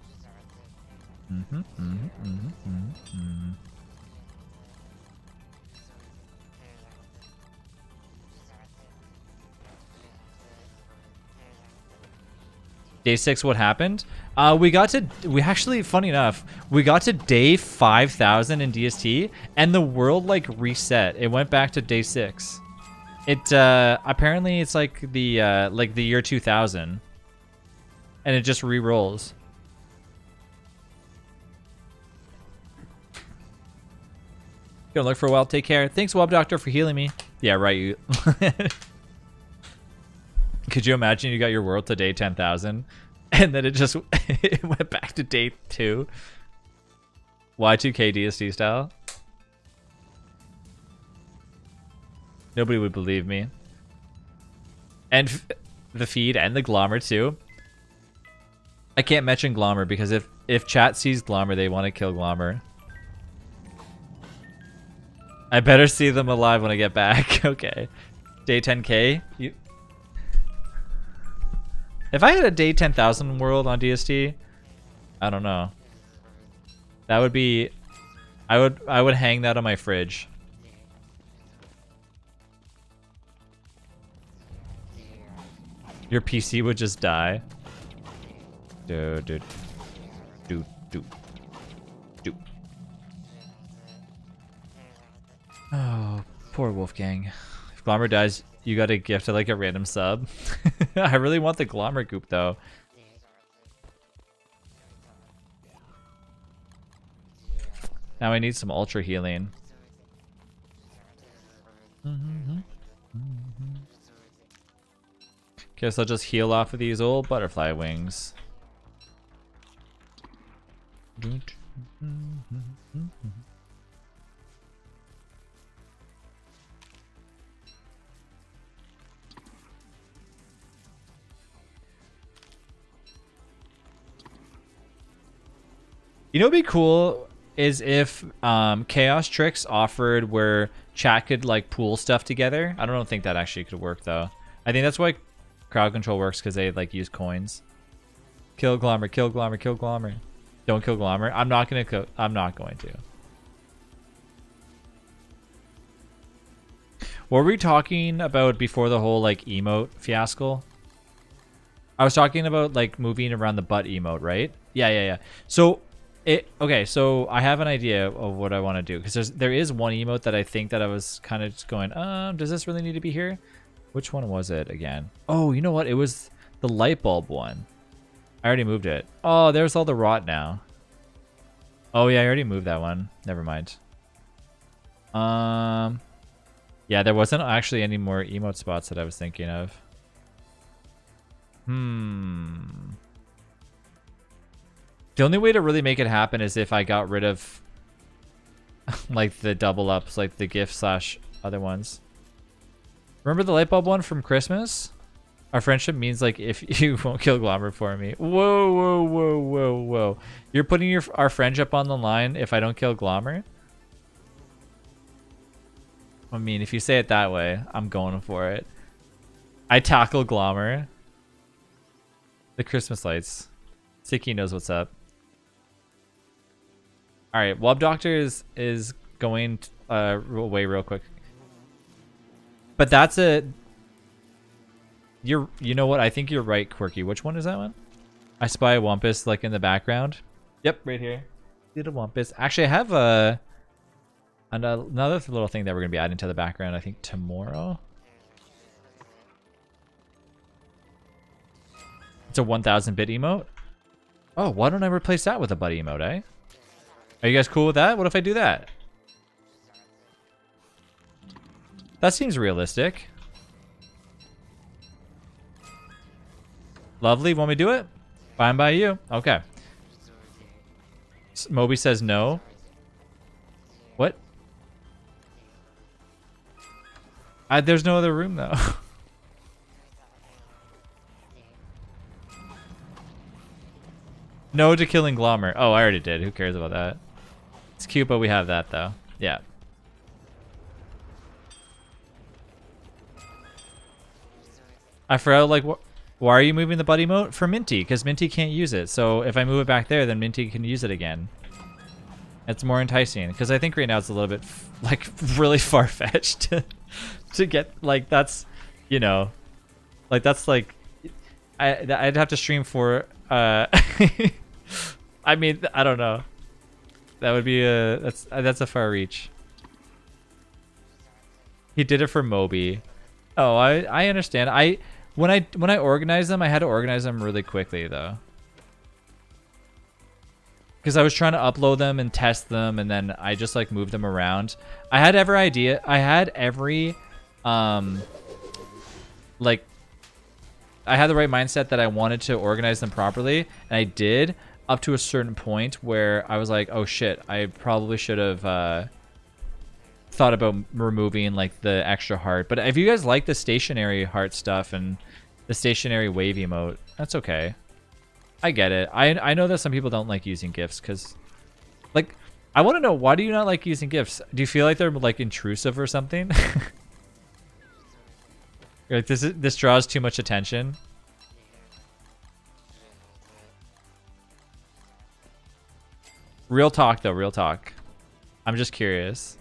Day 6, what happened? We actually, funny enough, we got to day 5,000 in DST, and the world like reset. It went back to day 6. It apparently it's like the year 2000, and it just re-rolls. Gonna look for a while. Take care. Thanks, Web Doctor, for healing me. Yeah, right. You. Could you imagine you got your world to day 10,000 and then it went back to day 2? Y2K DST style? Nobody would believe me. And the feed and the Glommer too. I can't mention Glommer because if chat sees Glommer, they want to kill Glommer. I better see them alive when I get back. Okay. Day 10K? If I had a day 10,000 world on DST, I don't know. That would be... I would hang that on my fridge. Your PC would just die. Dude. Oh, poor Wolfgang. If Glommer dies, you got a gift of like a random sub. I really want the Glommer goop though. Now I need some ultra healing. Guess I'll just heal off of these old butterfly wings. You know what'd be cool is if chaos tricks offered where chat could like pool stuff together. I don't think that actually could work though. I think that's why crowd control works, because they like use coins. Kill Glommer, kill Glommer, kill Glommer. Don't kill Glommer. I'm not going to. What were we talking about before the whole like emote fiasco? I was talking about like moving around the butt emote, right? Yeah. So okay, so I have an idea of what I want to do, because there is one emote that I think that I was kind of just going, does this really need to be here? Which one was it again? Oh, you know what? It was the light bulb one. I already moved it. Oh, there's all the rot now. Oh yeah, I already moved that one. Never mind. Yeah, there wasn't actually any more emote spots that I was thinking of. The only way to really make it happen is if I got rid of like the double ups, like the gift / other ones. Remember the light bulb one from Christmas? Our friendship means like if you won't kill Glommer for me. Whoa. You're putting our friendship on the line if I don't kill Glommer? I mean, if you say it that way, I'm going for it. I tackle Glommer. The Christmas lights. Siki knows what's up. Alright, Wub Doctor is going away real quick. But that's a... You know what? I think you're right, Quirky. Which one is that one? I spy a Wumpus like in the background. Yep, right here. Little Wumpus. Actually, I have another little thing that we're going to be adding to the background, I think, tomorrow. It's a 1000-bit emote. Oh, why don't I replace that with a buddy emote, eh? Are you guys cool with that? What if I do that? That seems realistic. Lovely. Want me to do it? Fine by you. Okay. Moby says no. What? There's no other room, though. No to killing Glommer. Oh, I already did. Who cares about that? It's cute, but we have that, though. Yeah. I forgot, like, why are you moving the buddy emote? For Minty, because Minty can't use it. So if I move it back there, then Minty can use it again. It's more enticing, because I think right now it's a little bit, like, really far-fetched to get, like, that's, you know, like, that's, like, I'd have to stream for, I mean, I don't know. That would be that's a far reach. He did it for Moby. Oh, I understand. When I organized them, I had to organize them really quickly though, because I was trying to upload them and test them, and then I just like moved them around. I had every like, I had the right mindset that I wanted to organize them properly, and I did, up to a certain point where I was like, oh shit, I probably should have thought about removing like the extra heart. But if you guys like the stationary heart stuff and the stationary wave emote, that's okay. I get it. I know that some people don't like using gifts, because like, I want to know, why do you not like using gifts? Do you feel like they're like intrusive or something? You're like, this draws too much attention. Real talk though, real talk. I'm just curious.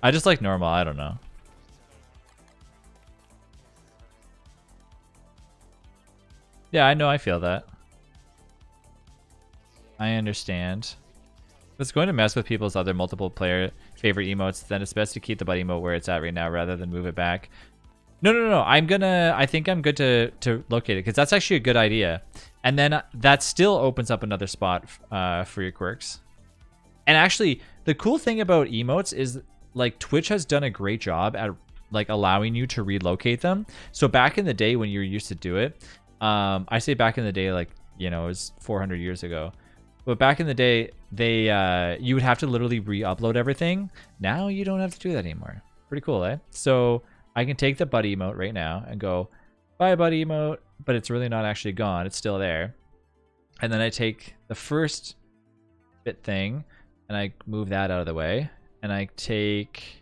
I just like normal, I don't know. Yeah, I know, I feel that. I understand. If it's going to mess with people's other multiple player favorite emotes, then it's best to keep the buddy emote where it's at right now rather than move it back. No. I think I'm good to locate it because that's actually a good idea. And then that still opens up another spot for your quirks. And actually, the cool thing about emotes is like Twitch has done a great job at like allowing you to relocate them. So back in the day when you used to do it, I say back in the day, like, you know, it was 400 years ago. But back in the day, you would have to literally re-upload everything. Now you don't have to do that anymore. Pretty cool, eh? So I can take the buddy emote right now and go, bye buddy emote, but it's really not actually gone. It's still there. And then I take the first bit thing and I move that out of the way. And I take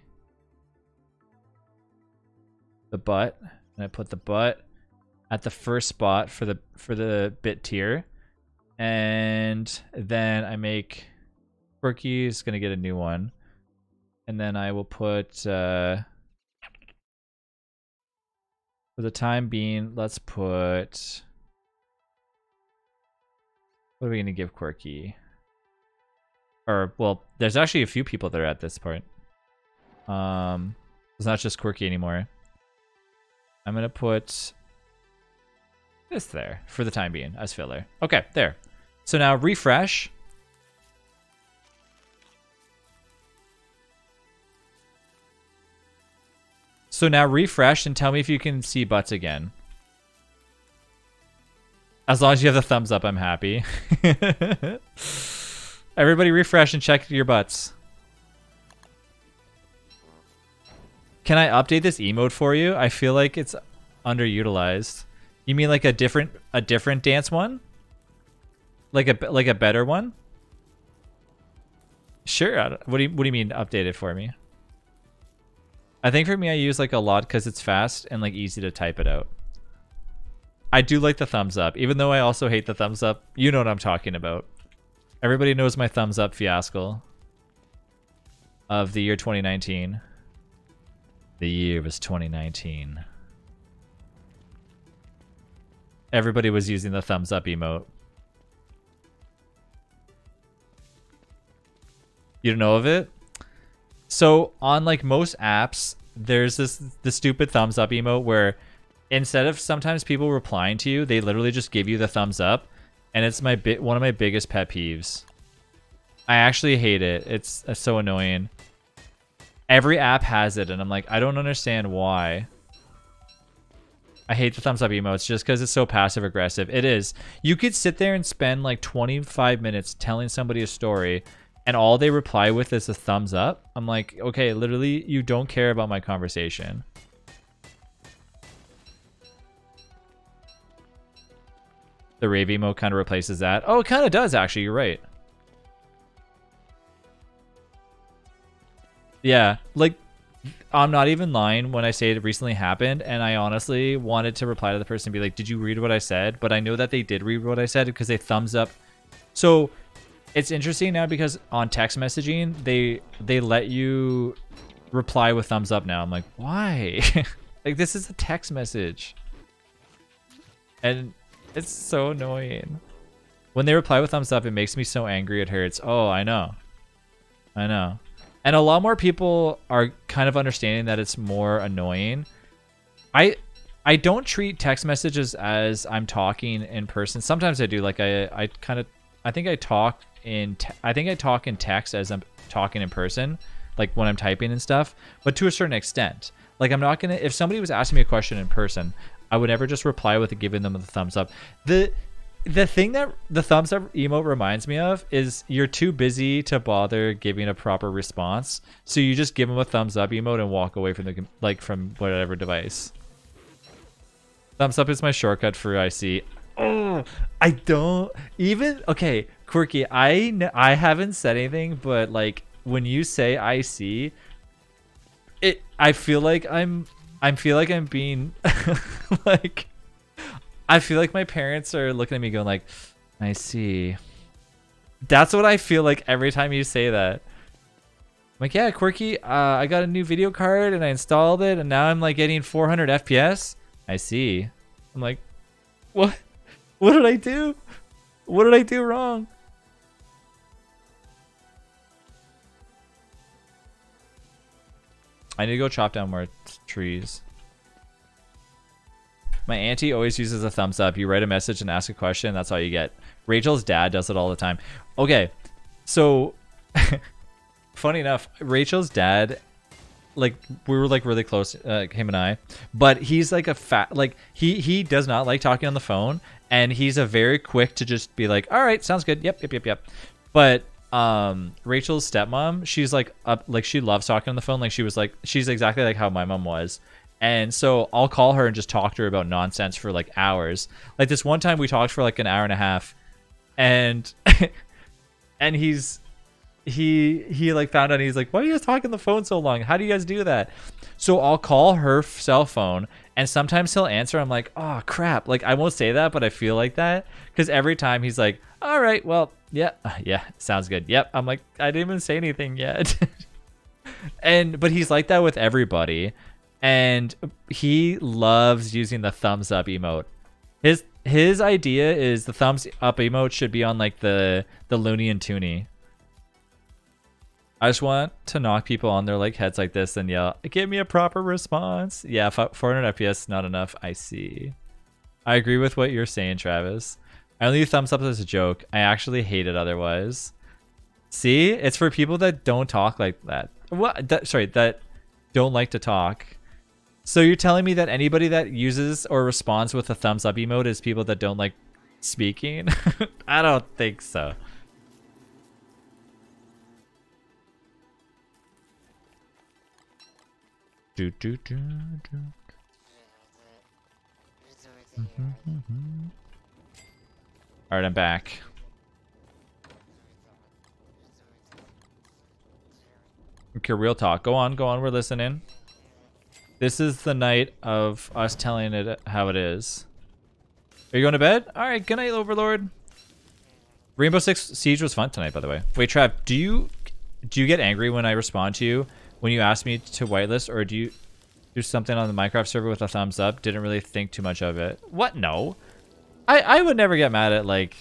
the butt and I put the butt at the first spot for the bit tier. And then I make Quirky is gonna get a new one. And then I will put for the time being, let's put, what are we gonna give Quirky? Or well, there's actually a few people that are at this point. It's not just Quirky anymore. I'm gonna put this there for the time being as filler. Okay, there. So now refresh. So now refresh and tell me if you can see butts again. As long as you have the thumbs up, I'm happy. Everybody refresh and check your butts. Can I update this emote for you? I feel like it's underutilized. You mean like a different dance one? Like a better one? Sure. What do you mean update it for me? I think for me I use like a lot because it's fast and like easy to type it out. I do like the thumbs up, even though I also hate the thumbs up. You know what I'm talking about. Everybody knows my thumbs up fiasco of the year 2019. The year was 2019. Everybody was using the thumbs up emote. You don't know of it? So on like most apps, there's the stupid thumbs up emote where instead of sometimes people replying to you, they literally just give you the thumbs up, and it's one of my biggest pet peeves. I actually hate it. It's so annoying. Every app has it, and I'm like, I don't understand why. I hate the thumbs up emotes just because it's so passive aggressive. It is. You could sit there and spend like 25 minutes telling somebody a story, and all they reply with is a thumbs up. I'm like, okay, literally, you don't care about my conversation. The rave emote kind of replaces that. Oh, it kind of does, actually. You're right. Yeah, like, I'm not even lying when I say it recently happened, and I honestly wanted to reply to the person and be like, did you read what I said? But I know that they did read what I said because they thumbs up. So it's interesting now because on text messaging, they let you reply with thumbs up now. I'm like, why? Like, this is a text message. And it's so annoying. When they reply with thumbs up, it makes me so angry it hurts. Oh, I know. I know. And a lot more people are kind of understanding that it's more annoying. I don't treat text messages as I'm talking in person. Sometimes I do. Like I think I talk in text as I'm talking in person, like when I'm typing and stuff, but to a certain extent. Like I'm not gonna, if somebody was asking me a question in person, I would never just reply with giving them the thumbs up. The thing that the thumbs up emote reminds me of is you're too busy to bother giving a proper response, so you just give them a thumbs up emote and walk away from the from whatever device. Thumbs up is my shortcut for IC. Oh, I don't even, okay, Quirky, I haven't said anything, but like when you say IC, I feel like I'm being like, I feel like my parents are looking at me going like, I see. That's what I feel like every time you say that. I'm like, yeah, Quirky, I got a new video card and I installed it and now I'm like getting 400 FPS. I see. I'm like, what? What did I do? What did I do wrong? I need to go chop down more trees. My auntie always uses a thumbs up. You write a message and ask a question. That's all you get. Rachel's dad does it all the time. Okay, so funny enough, Rachel's dad, like we were like really close, him and I, but he's like a fat, like he does not like talking on the phone, and he's a very quick to just be like, all right, sounds good. Yep. But Rachel's stepmom, she's like up, like she loves talking on the phone. Like she's exactly like how my mom was. And so I'll call her and just talk to her about nonsense for like hours. Like this one time we talked for like an hour and a half, and and he like found out, he's like, why are you guys talking on the phone so long? How do you guys do that? So I'll call her cell phone, and sometimes he'll answer. I'm like, oh crap. Like I won't say that, but I feel like that, because every time he's like, all right, well, yeah, sounds good. Yep. I'm like, I didn't even say anything yet. But he's like that with everybody. And he loves using the thumbs up emote. His idea is the thumbs up emote should be on like the Looney and Toony. I just want to knock people on their like heads like this and yell, give me a proper response. Yeah, 400 FPS, not enough. I see. I agree with what you're saying, Travis. I only use thumbs up as a joke. I actually hate it otherwise. See, it's for people that don't talk like that. That don't like to talk. So you're telling me that anybody that uses or responds with a thumbs up emote is people that don't like speaking? I don't think so. All right, I'm back. Okay, real talk. Go on, we're listening. This is the night of us telling it how it is. Are you going to bed? All right, good night, Overlord. Rainbow Six Siege was fun tonight, by the way. Wait, Trav, do you get angry when I respond to you when you ask me to whitelist, or do you do something on the Minecraft server with a thumbs up? Didn't really think too much of it. What? No. I would never get mad at like.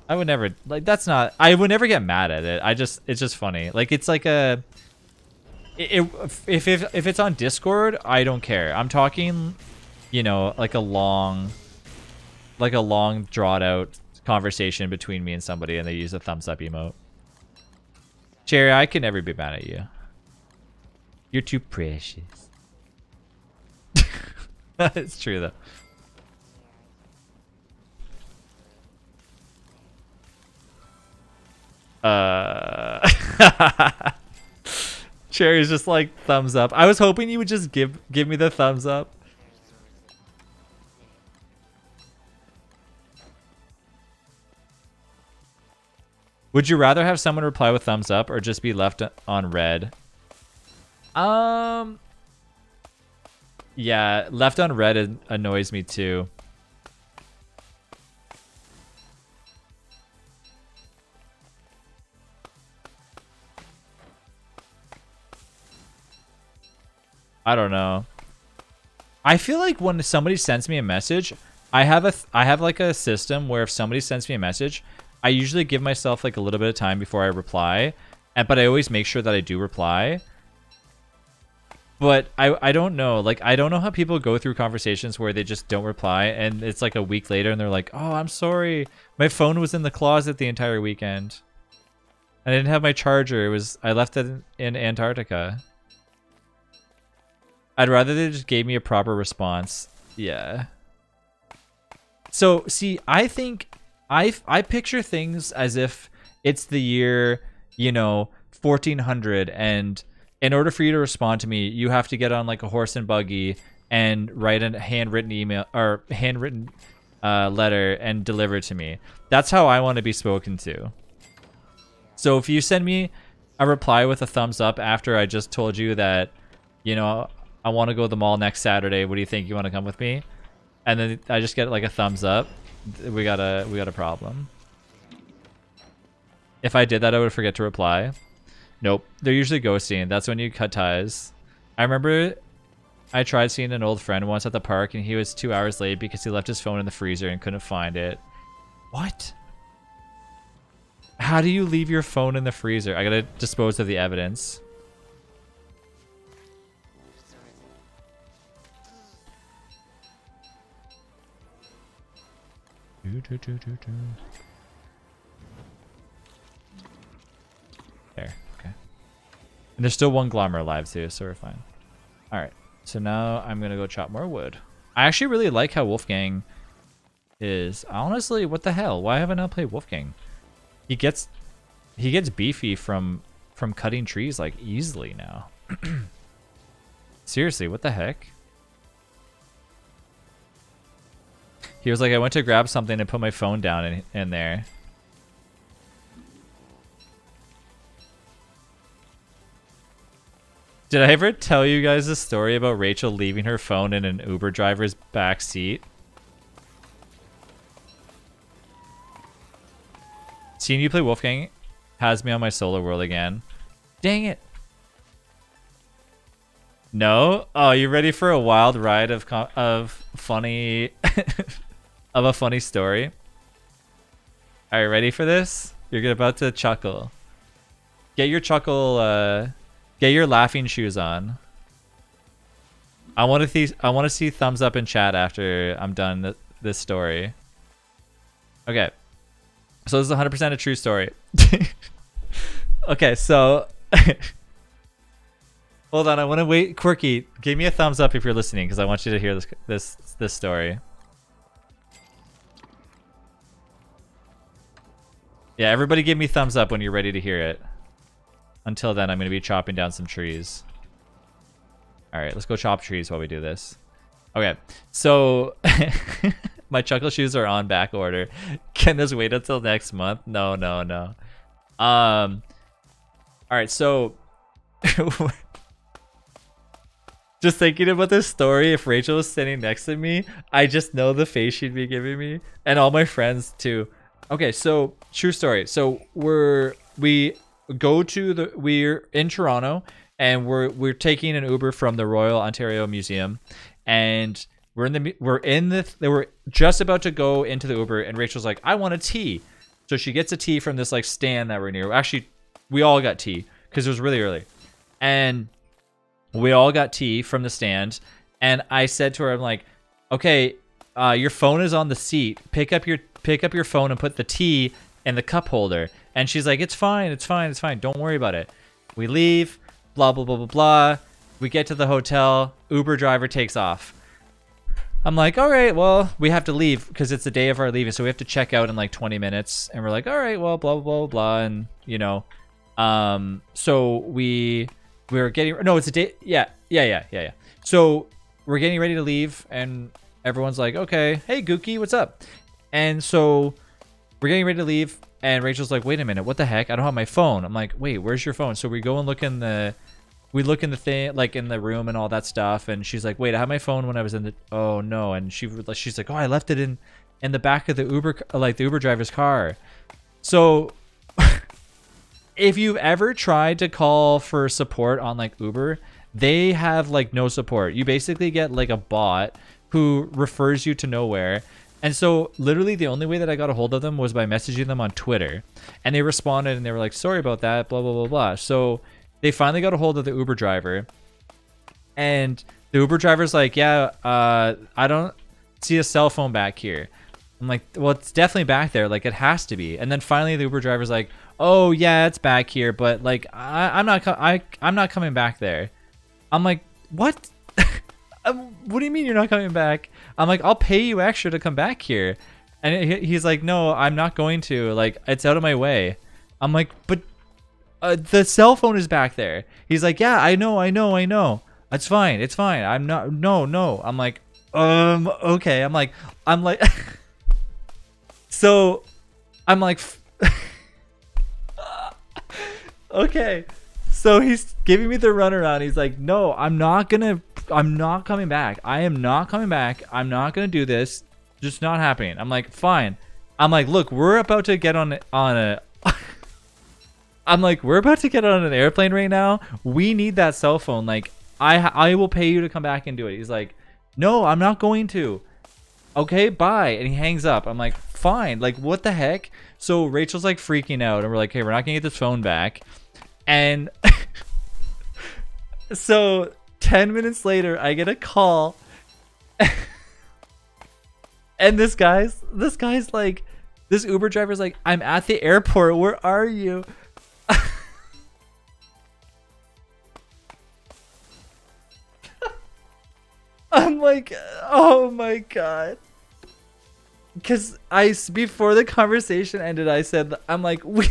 I would never like. That's not. I would never get mad at it. It's just funny. Like it's like a. If it's on Discord, I don't care. I'm talking, you know, like a long drawn out conversation between me and somebody, and they use a thumbs up emote. Cherry, I can never be mad at you. You're too precious. It's true though. Cherry's just like thumbs up. I was hoping you would just give me the thumbs up. Would you rather have someone reply with thumbs up or just be left on red? Yeah, left on red annoys me too. I don't know. I feel like when somebody sends me a message, I have like a system where if somebody sends me a message, I usually give myself like a little bit of time before I reply, but I always make sure that I do reply. But I don't know. Like I don't know how people go through conversations where they just don't reply, and it's like a week later and they're like, "Oh, I'm sorry. My phone was in the closet the entire weekend. I didn't have my charger. I left it in Antarctica." I'd rather they just gave me a proper response. Yeah. So, see, I think I picture things as if it's the year, you know, 1400, and in order for you to respond to me, you have to get on like a horse and buggy and write a handwritten email or handwritten letter and deliver it to me. That's how I want to be spoken to. So if you send me a reply with a thumbs up after I just told you that, you know, I want to go to the mall next Saturday. What do you think? You want to come with me? And then I just get like a thumbs up. We got a problem. If I did that, I would forget to reply. Nope. They're usually ghosting. That's when you cut ties. I remember I tried seeing an old friend once at the park, and he was 2 hours late because he left his phone in the freezer and couldn't find it. What? How do you leave your phone in the freezer? I gotta dispose of the evidence. There, okay. And there's still one Glommer alive too, so we're fine. Alright, so now I'm gonna go chop more wood. I actually really like how Wolfgang is. Honestly, what the hell? Why haven't I played Wolfgang? He gets beefy from cutting trees like easily now. Seriously, what the heck? He was like, I went to grab something and put my phone down in there. Did I ever tell you guys the story about Rachel leaving her phone in an Uber driver's back seat? Seeing you play Wolfgang has me on my solo world again. Dang it. No? Oh, you ready for a wild ride of funny of a funny story? Are you ready for this? You're about to chuckle. Get your get your laughing shoes on. I want to see thumbs up in chat after I'm done this story. Okay. So this is 100% a true story. Okay, so hold on, I want to wait. Quirky, give me a thumbs up if you're listening, because I want you to hear this story. Yeah, everybody give me thumbs up when you're ready to hear it. Until then, I'm going to be chopping down some trees. All right, let's go chop trees while we do this. Okay, so my chuckle shoes are on back order. Can this wait until next month? No. All right, so just thinking about this story, if Rachel was sitting next to me, I just know the face she'd be giving me, and all my friends too. Okay, so true story. So we're in Toronto, and we're taking an Uber from the Royal Ontario Museum, and they were just about to go into the Uber, and Rachel's like, I want a tea. So she gets a tea from this like stand that we're near. Actually, we all got tea because it was really early, and we all got tea from the stand. And I said to her, I'm like, okay, your phone is on the seat. Pick up your phone and put the tea in the cup holder. And she's like, it's fine. Don't worry about it. We leave, blah, blah, blah, blah, blah. We get to the hotel. Uber driver takes off. I'm like, all right, well, we have to leave because it's the day of our leaving. So we have to check out in like 20 minutes. And we're like, all right, well, blah, blah, blah, blah. And, you know, so we're getting, no, it's a day. Yeah. So we're getting ready to leave. And everyone's like, okay, hey, Gookie, what's up? And so we're getting ready to leave. And Rachel's like, wait a minute, what the heck? I don't have my phone. I'm like, wait, where's your phone? So we go and look in the thing, like in the room and all that stuff. And she's like, wait, I had my phone when I was in the, oh no. And she's like, oh, I left it in the back of the Uber driver's car. So if you've ever tried to call for support on like Uber, they have like no support. You basically get like a bot who refers you to nowhere. And so literally the only way that I got a hold of them was by messaging them on Twitter. And they responded and they were like, sorry about that, blah, blah, blah, blah. So they finally got a hold of the Uber driver. And the Uber driver's like, yeah, I don't see a cell phone back here. I'm like, well, it's definitely back there. Like, it has to be. And then finally the Uber driver's like, oh, yeah, it's back here. But, like, I'm not coming back there. I'm like, what? What do you mean you're not coming back? I'm like, I'll pay you extra to come back here. And he's like, no, I'm not going to. Like, it's out of my way. I'm like, but the cell phone is back there. He's like, yeah, I know. It's fine. I'm not, no. I'm like, okay. I'm like, so I'm like, okay. So he's giving me the runaround. He's like, no, I'm not coming back. I am not coming back. I'm not going to do this. Just not happening. I'm like, fine. I'm like, look, we're about to get on I'm like, we're about to get on an airplane right now. We need that cell phone. Like, I will pay you to come back and do it. He's like, no, I'm not going to. Okay, bye. And he hangs up. I'm like, fine. Like, what the heck? So Rachel's like freaking out. And we're like, hey, we're not going to get this phone back. And so 10 minutes later, I get a call. And this guy's like, this Uber driver's like, I'm at the airport. Where are you? I'm like, oh my God. Because before the conversation ended, I said, I'm like, we.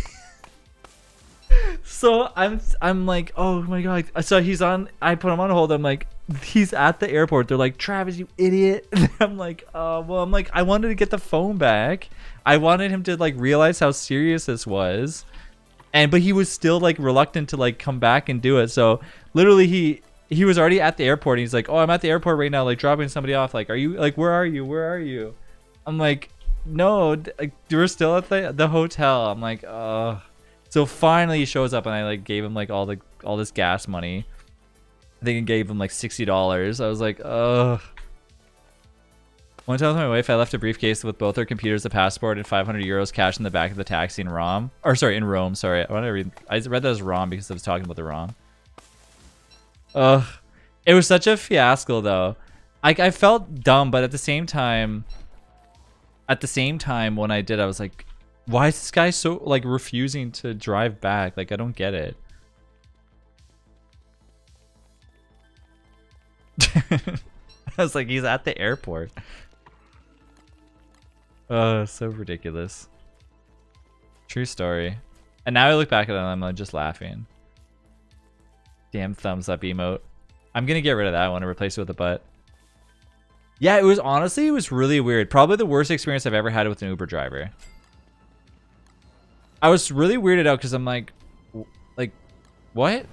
So I'm like, oh my God. So I put him on hold. I'm like, he's at the airport. They're like, Travis, you idiot. I'm like, oh, well, I'm like, I wanted to get the phone back. I wanted him to like realize how serious this was. But he was still like reluctant to like come back and do it. So literally he was already at the airport. And he's like, oh, I'm at the airport right now, like dropping somebody off. Like, are you like, where are you? Where are you? I'm like, no, we're still at the hotel. I'm like, oh. So finally he shows up and I like gave him like all this gas money. I think I gave him like $60. I was like, ugh. One time with my wife, I left a briefcase with both our computers, a passport, and 500 euros cash in the back of the taxi in Rome. Or sorry, in Rome. Sorry, I read that as Rome because I was talking about the Rome. Ugh. It was such a fiasco though. I felt dumb, but at the same time when I did, I was like, why is this guy so like refusing to drive back? Like, I don't get it. I was like, he's at the airport. Oh, so ridiculous. True story. And now I look back at it and I'm like just laughing. Damn thumbs up emote. I'm gonna get rid of that one and replace it with a butt. Yeah, it was really weird. Probably the worst experience I've ever had with an Uber driver. I was really weirded out because I'm like, what?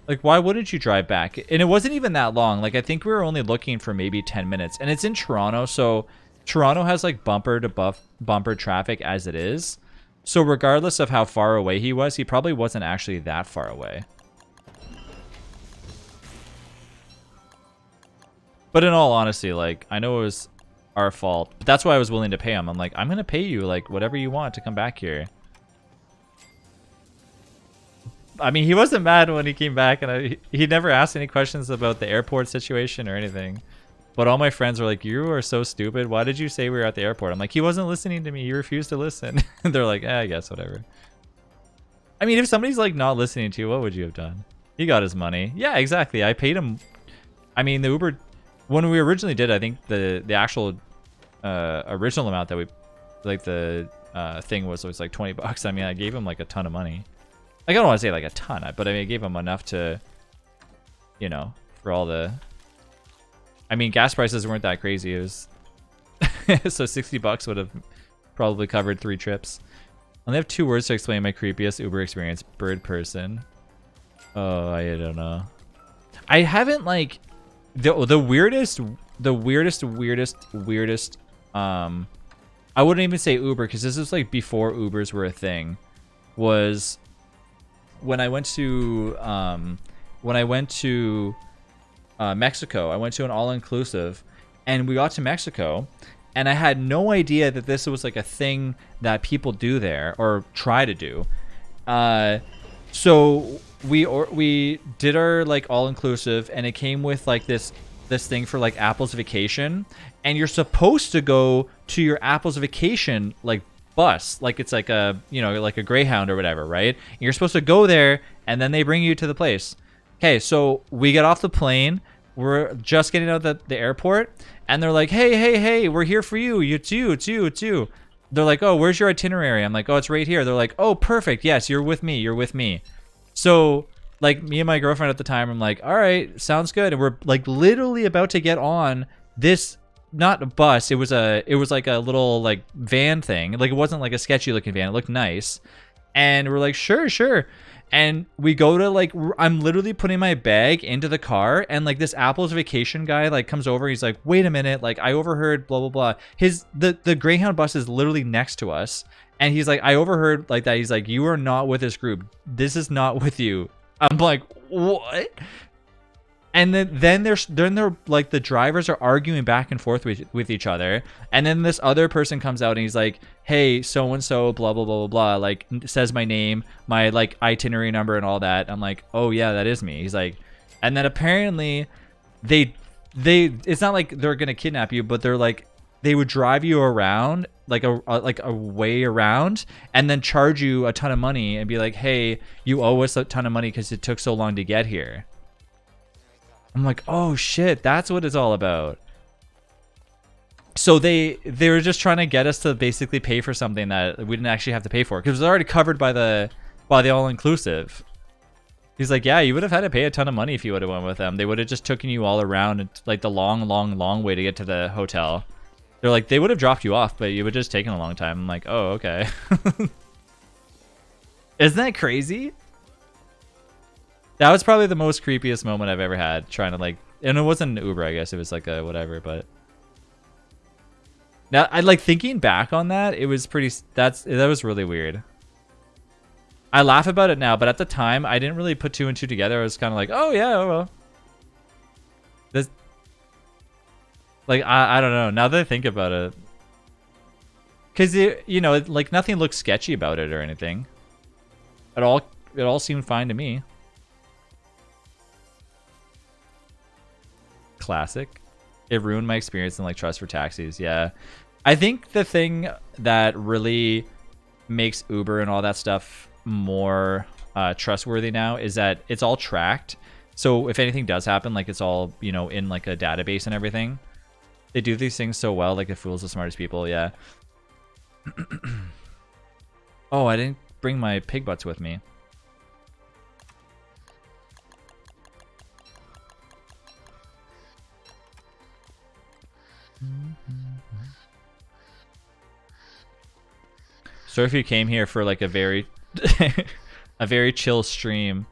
Like, why wouldn't you drive back? And it wasn't even that long. Like, I think we were only looking for maybe 10 minutes. And it's in Toronto, so Toronto has like bumper to bumper traffic as it is. So regardless of how far away he was, he probably wasn't actually that far away. But in all honesty, like, I know it was our fault, but that's why I was willing to pay him. I'm like, I'm gonna pay you like whatever you want to come back here. I mean, he wasn't mad when he came back, and he never asked any questions about the airport situation or anything. But all my friends were like, you are so stupid. Why did you say we were at the airport? I'm like, he wasn't listening to me. He refused to listen. And they're like, I guess whatever. I mean, if somebody's like not listening to you, what would you have done? He got his money. Yeah, exactly. I paid him. I mean, the Uber, when we originally did, I think the actual original amount that we, like the thing was like 20 bucks. I mean, I gave him like a ton of money. Like, I don't want to say like a ton, but I mean, I gave him enough to, you know, for all the, I mean, gas prices weren't that crazy. It was, so 60 bucks would have probably covered 3 trips. I only have 2 words to explain my creepiest Uber experience. Bird person. Oh, I don't know. I haven't like, the weirdest, I wouldn't even say Uber, because this is like before Ubers were a thing, was when I went to Mexico. I went to an all-inclusive, and we got to Mexico, and I had no idea that this was like a thing that people do there or try to do. So we did our like all-inclusive, and it came with like this thing for like Apple's Vacation, and you're supposed to go to your Apple's Vacation like bus, like it's like a, you know, like a Greyhound or whatever, right? And you're supposed to go there, and then they bring you to the place. Okay, so we get off the plane. We're just getting out of the airport, and they're like, hey, we're here for you. It's you. They're like, oh, where's your itinerary? I'm like, oh, it's right here. They're like, oh, perfect. Yes, you're with me. So like me and my girlfriend at the time, I'm like, all right, sounds good. And we're like literally about to get on this, not a bus. It was like a little like van thing. Like, it wasn't like a sketchy looking van. It looked nice. And we're like, sure. And we go to like, I'm literally putting my bag into the car, and like this Apple's Vacation guy like comes over. He's like, wait a minute, like I overheard blah blah blah. The Greyhound bus is literally next to us, and he's like, I overheard like that. He's like, you are not with this group. This is not with you. I'm like, what? And then they're like, the drivers are arguing back and forth with each other, and then this other person comes out and he's like, hey, so and so, blah blah blah blah blah, like says my name, my like itinerary number and all that. I'm like, oh yeah, that is me. He's like, and then apparently they it's not like they're gonna kidnap you, but they're like, they would drive you around like a way around and then charge you a ton of money and be like, hey, you owe us a ton of money because it took so long to get here. I'm like, oh shit, that's what it's all about. So they were just trying to get us to basically pay for something that we didn't actually have to pay for because it was already covered by the all-inclusive. He's like, yeah, you would have had to pay a ton of money if you would have went with them. They would have just taken you all around like the long way to get to the hotel. They're like, they would have dropped you off, but you would have just taken a long time. I'm like, oh, okay. Isn't that crazy? That was probably the most creepiest moment I've ever had trying to like, and it wasn't an Uber, I guess. It was like a whatever, but. Now, I like thinking back on that, it was pretty, that was really weird. I laugh about it now, but at the time, I didn't really put two and two together. I was kind of like, oh yeah, oh well. This, like, I don't know. Now that I think about it. Because, you know, like nothing looked sketchy about it or anything. It all seemed fine to me. Classic. It ruined my experience in like trust for taxis. Yeah. I think the thing that really makes Uber and all that stuff more trustworthy now is that it's all tracked. So if anything does happen, like it's all, you know, in like a database and everything. They do these things so well, like it fools the smartest people, yeah. Oh, I didn't bring my pig butts with me. So if you came here for like a very a very chill stream,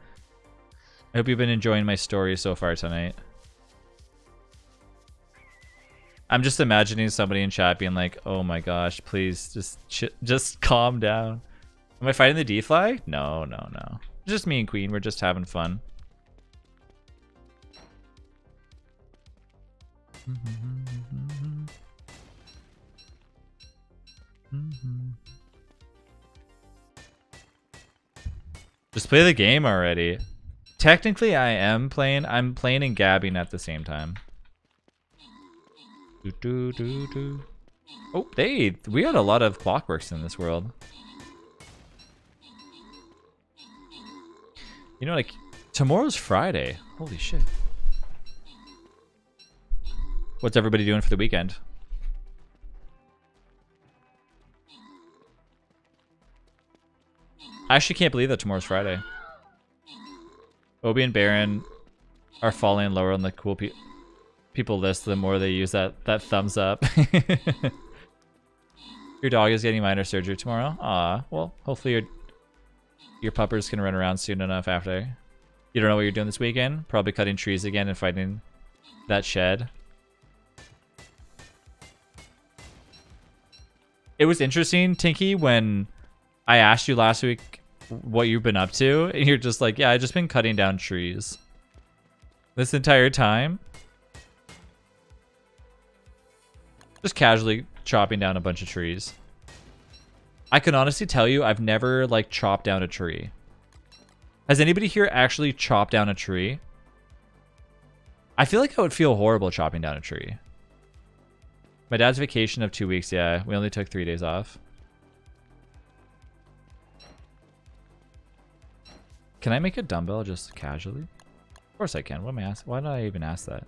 I hope you've been enjoying my story so far tonight. I'm just imagining somebody in chat being like, "Oh my gosh, please just calm down." Am I fighting the D-Fly? No. Just me and Queen. We're just having fun. Just play the game already. Technically, I am playing. I'm playing and gabbing at the same time. Oh, we had a lot of clockworks in this world. You know, like, tomorrow's Friday. Holy shit. What's everybody doing for the weekend? I actually can't believe that tomorrow's Friday. Obi and Baron are falling lower on the cool people list the more they use that thumbs up. Your dog is getting minor surgery tomorrow. Aw, well, hopefully your puppers can run around soon enough after. You don't know what you're doing this weekend? Probably cutting trees again and fighting that shed. It was interesting, Tinky, when I asked you last week what you've been up to, and you're just like, yeah, I've just been cutting down trees this entire time. Just casually chopping down a bunch of trees. I can honestly tell you, I've never like chopped down a tree. Has anybody here actually chopped down a tree? I feel like I would feel horrible chopping down a tree. My dad's vacation of 2 weeks, yeah. We only took 3 days off. Can I make a dumbbell just casually? Of course I can. What am I asking? Why did I even ask that?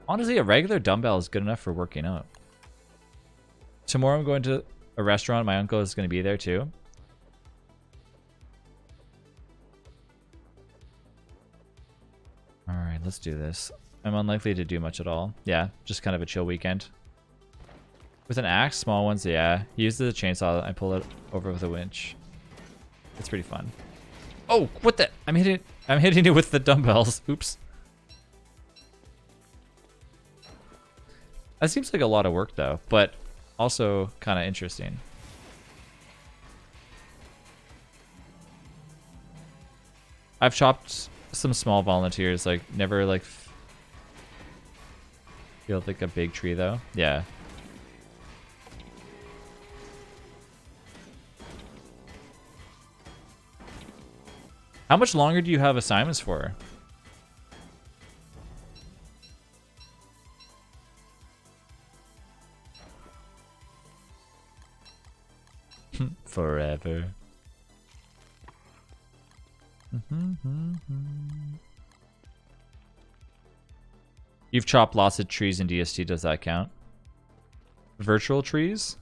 Honestly, a regular dumbbell is good enough for working out. Tomorrow I'm going to a restaurant. My uncle is going to be there too. Alright, let's do this. I'm unlikely to do much at all. Yeah, just kind of a chill weekend. With an axe, small ones, yeah. He uses a chainsaw. I pull it over with a winch. It's pretty fun. Oh, what the? I'm hitting it with the dumbbells. Oops. That seems like a lot of work though, but also kind of interesting. I've chopped some small volunteers, like never like feel like a big tree though. Yeah. How much longer do you have assignments for? forever. You've chopped lots of trees in DST. Does that count? Virtual trees?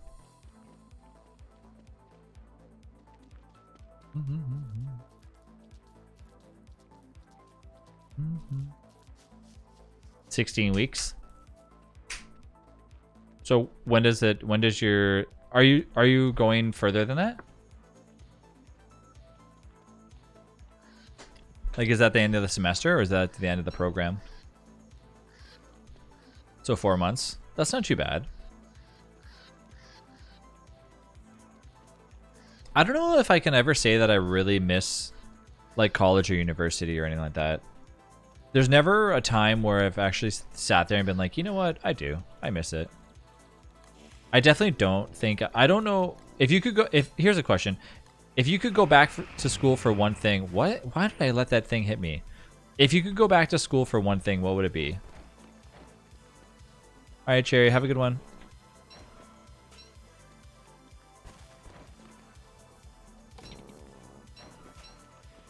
16 weeks. So when does your are you going further than that? Like, is that the end of the semester or is that the end of the program? So 4 months. That's not too bad. I don't know if I can ever say that I really miss like college or university or anything like that. There's never a time where I've actually sat there and been like, you know what? I do. I miss it. I definitely don't think, I don't know if you could go, here's a question. If you could go back to school for one thing, why did I let that thing hit me? If you could go back to school for one thing, what would it be? All right, Cherry, have a good one.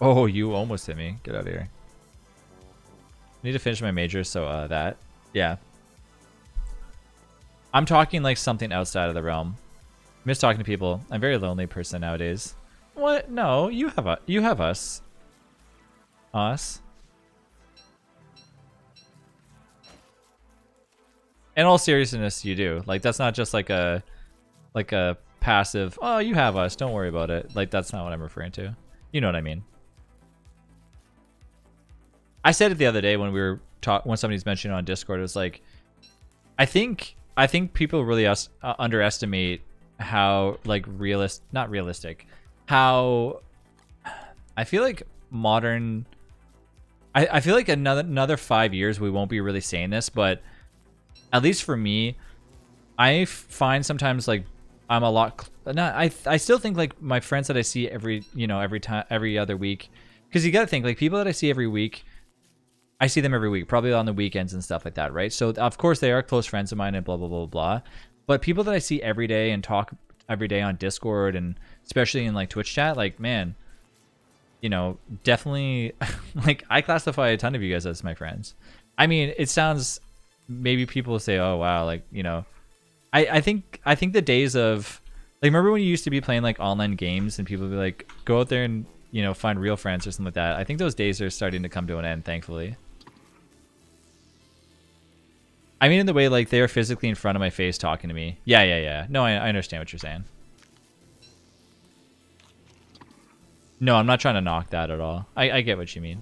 Oh, you almost hit me. Get out of here. I need to finish my major, so that. Yeah. I'm talking like something outside of the realm. Miss talking to people. I'm a very lonely person nowadays. What? No, you have us. Us. In all seriousness, you do. Like, that's not just like a passive, oh, you have us, don't worry about it. Like, that's not what I'm referring to. You know what I mean. I said it the other day when we were when somebody's mentioning it on Discord. It was like, I think people really underestimate how like not realistic. How I feel like modern. I feel like another 5 years we won't be really saying this, but at least for me, I find sometimes like I'm a lot. I still think like my friends that I see every other week, because you got to think like people that I see every week. I see them every week, probably on the weekends and stuff like that, right? So of course they are close friends of mine and blah, blah, blah, blah. But people that I see every day and talk every day on Discord and especially in like Twitch chat, like, man, you know, definitely like I classify a ton of you guys as my friends. I mean, it sounds, maybe people will say, oh, wow, like, you know, I think the days of, like, remember when you used to be playing like online games and people would be like, go out there and, you know, find real friends or something like that. I think those days are starting to come to an end, thankfully. I mean, in the way, like, they are physically in front of my face talking to me. Yeah. No, I understand what you're saying. No, I'm not trying to knock that at all. I get what you mean.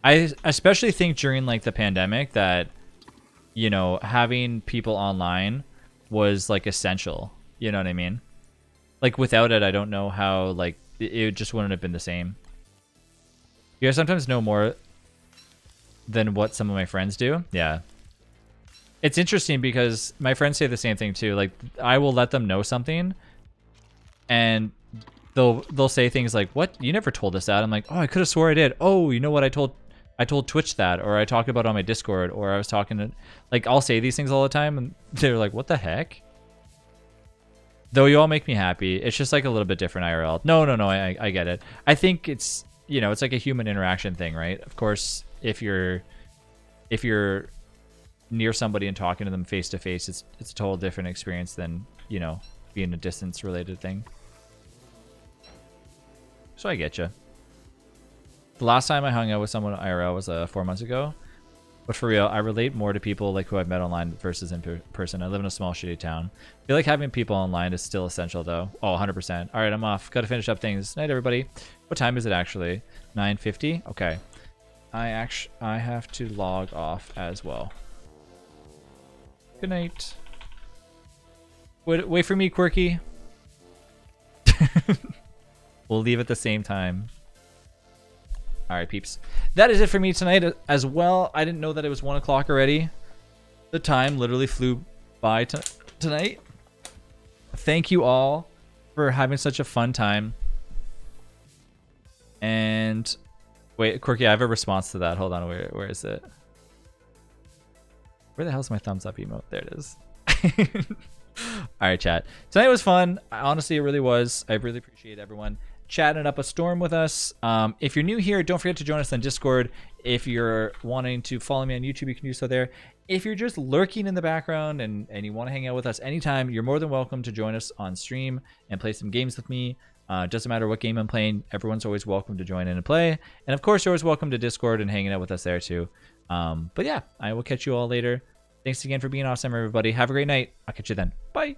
I especially think during, like, the pandemic that, you know, having people online was, like, essential. You know what I mean? Like, without it, I don't know how, like, it just wouldn't have been the same. You guys sometimes know more than what some of my friends do. Yeah. It's interesting because my friends say the same thing too. Like, I will let them know something and they'll say things like, what? You never told us that. I'm like, oh, I could have swore I did. Oh, you know what? I told Twitch that, or I talked about it on my Discord, or I was talking to, like, I'll say these things all the time and they're like, what the heck? Though you all make me happy. It's just like a little bit different IRL. No, I get it. I think it's, you know, it's like a human interaction thing, right? Of course, if you're near somebody and talking to them face to face, it's a total different experience than, you know, being a distance related thing. So I get you. The last time I hung out with someone IRL was 4 months ago. But for real, I relate more to people like who I've met online versus in person. I live in a small, shitty town. I feel like having people online is still essential, though. Oh, 100%. All right, I'm off. Got to finish up things. Night, everybody. What time is it, actually? 9:50? Okay. I have to log off as well. Good night. Wait for me, Quirky. We'll leave at the same time. All right, peeps. That is it for me tonight as well. I didn't know that it was 1 o'clock already. The time literally flew by tonight. Thank you all for having such a fun time. And wait, Quirky, I have a response to that. Hold on, where is it? Where the hell's my thumbs up emote? There it is. All All right, chat. Tonight was fun. Honestly, it really was. I really appreciate everyone chatting up a storm with us. If you're new here, don't forget to join us on Discord. If you're wanting to follow me on YouTube, you can do so there. If you're just lurking in the background and you want to hang out with us anytime, you're more than welcome to join us on stream and play some games with me. Doesn't matter what game I'm playing. Everyone's always welcome to join in and play. And of course, you're always welcome to Discord and hanging out with us there too. But yeah, I will catch you all later. Thanks again for being awesome, everybody. Have a great night. I'll catch you then. Bye.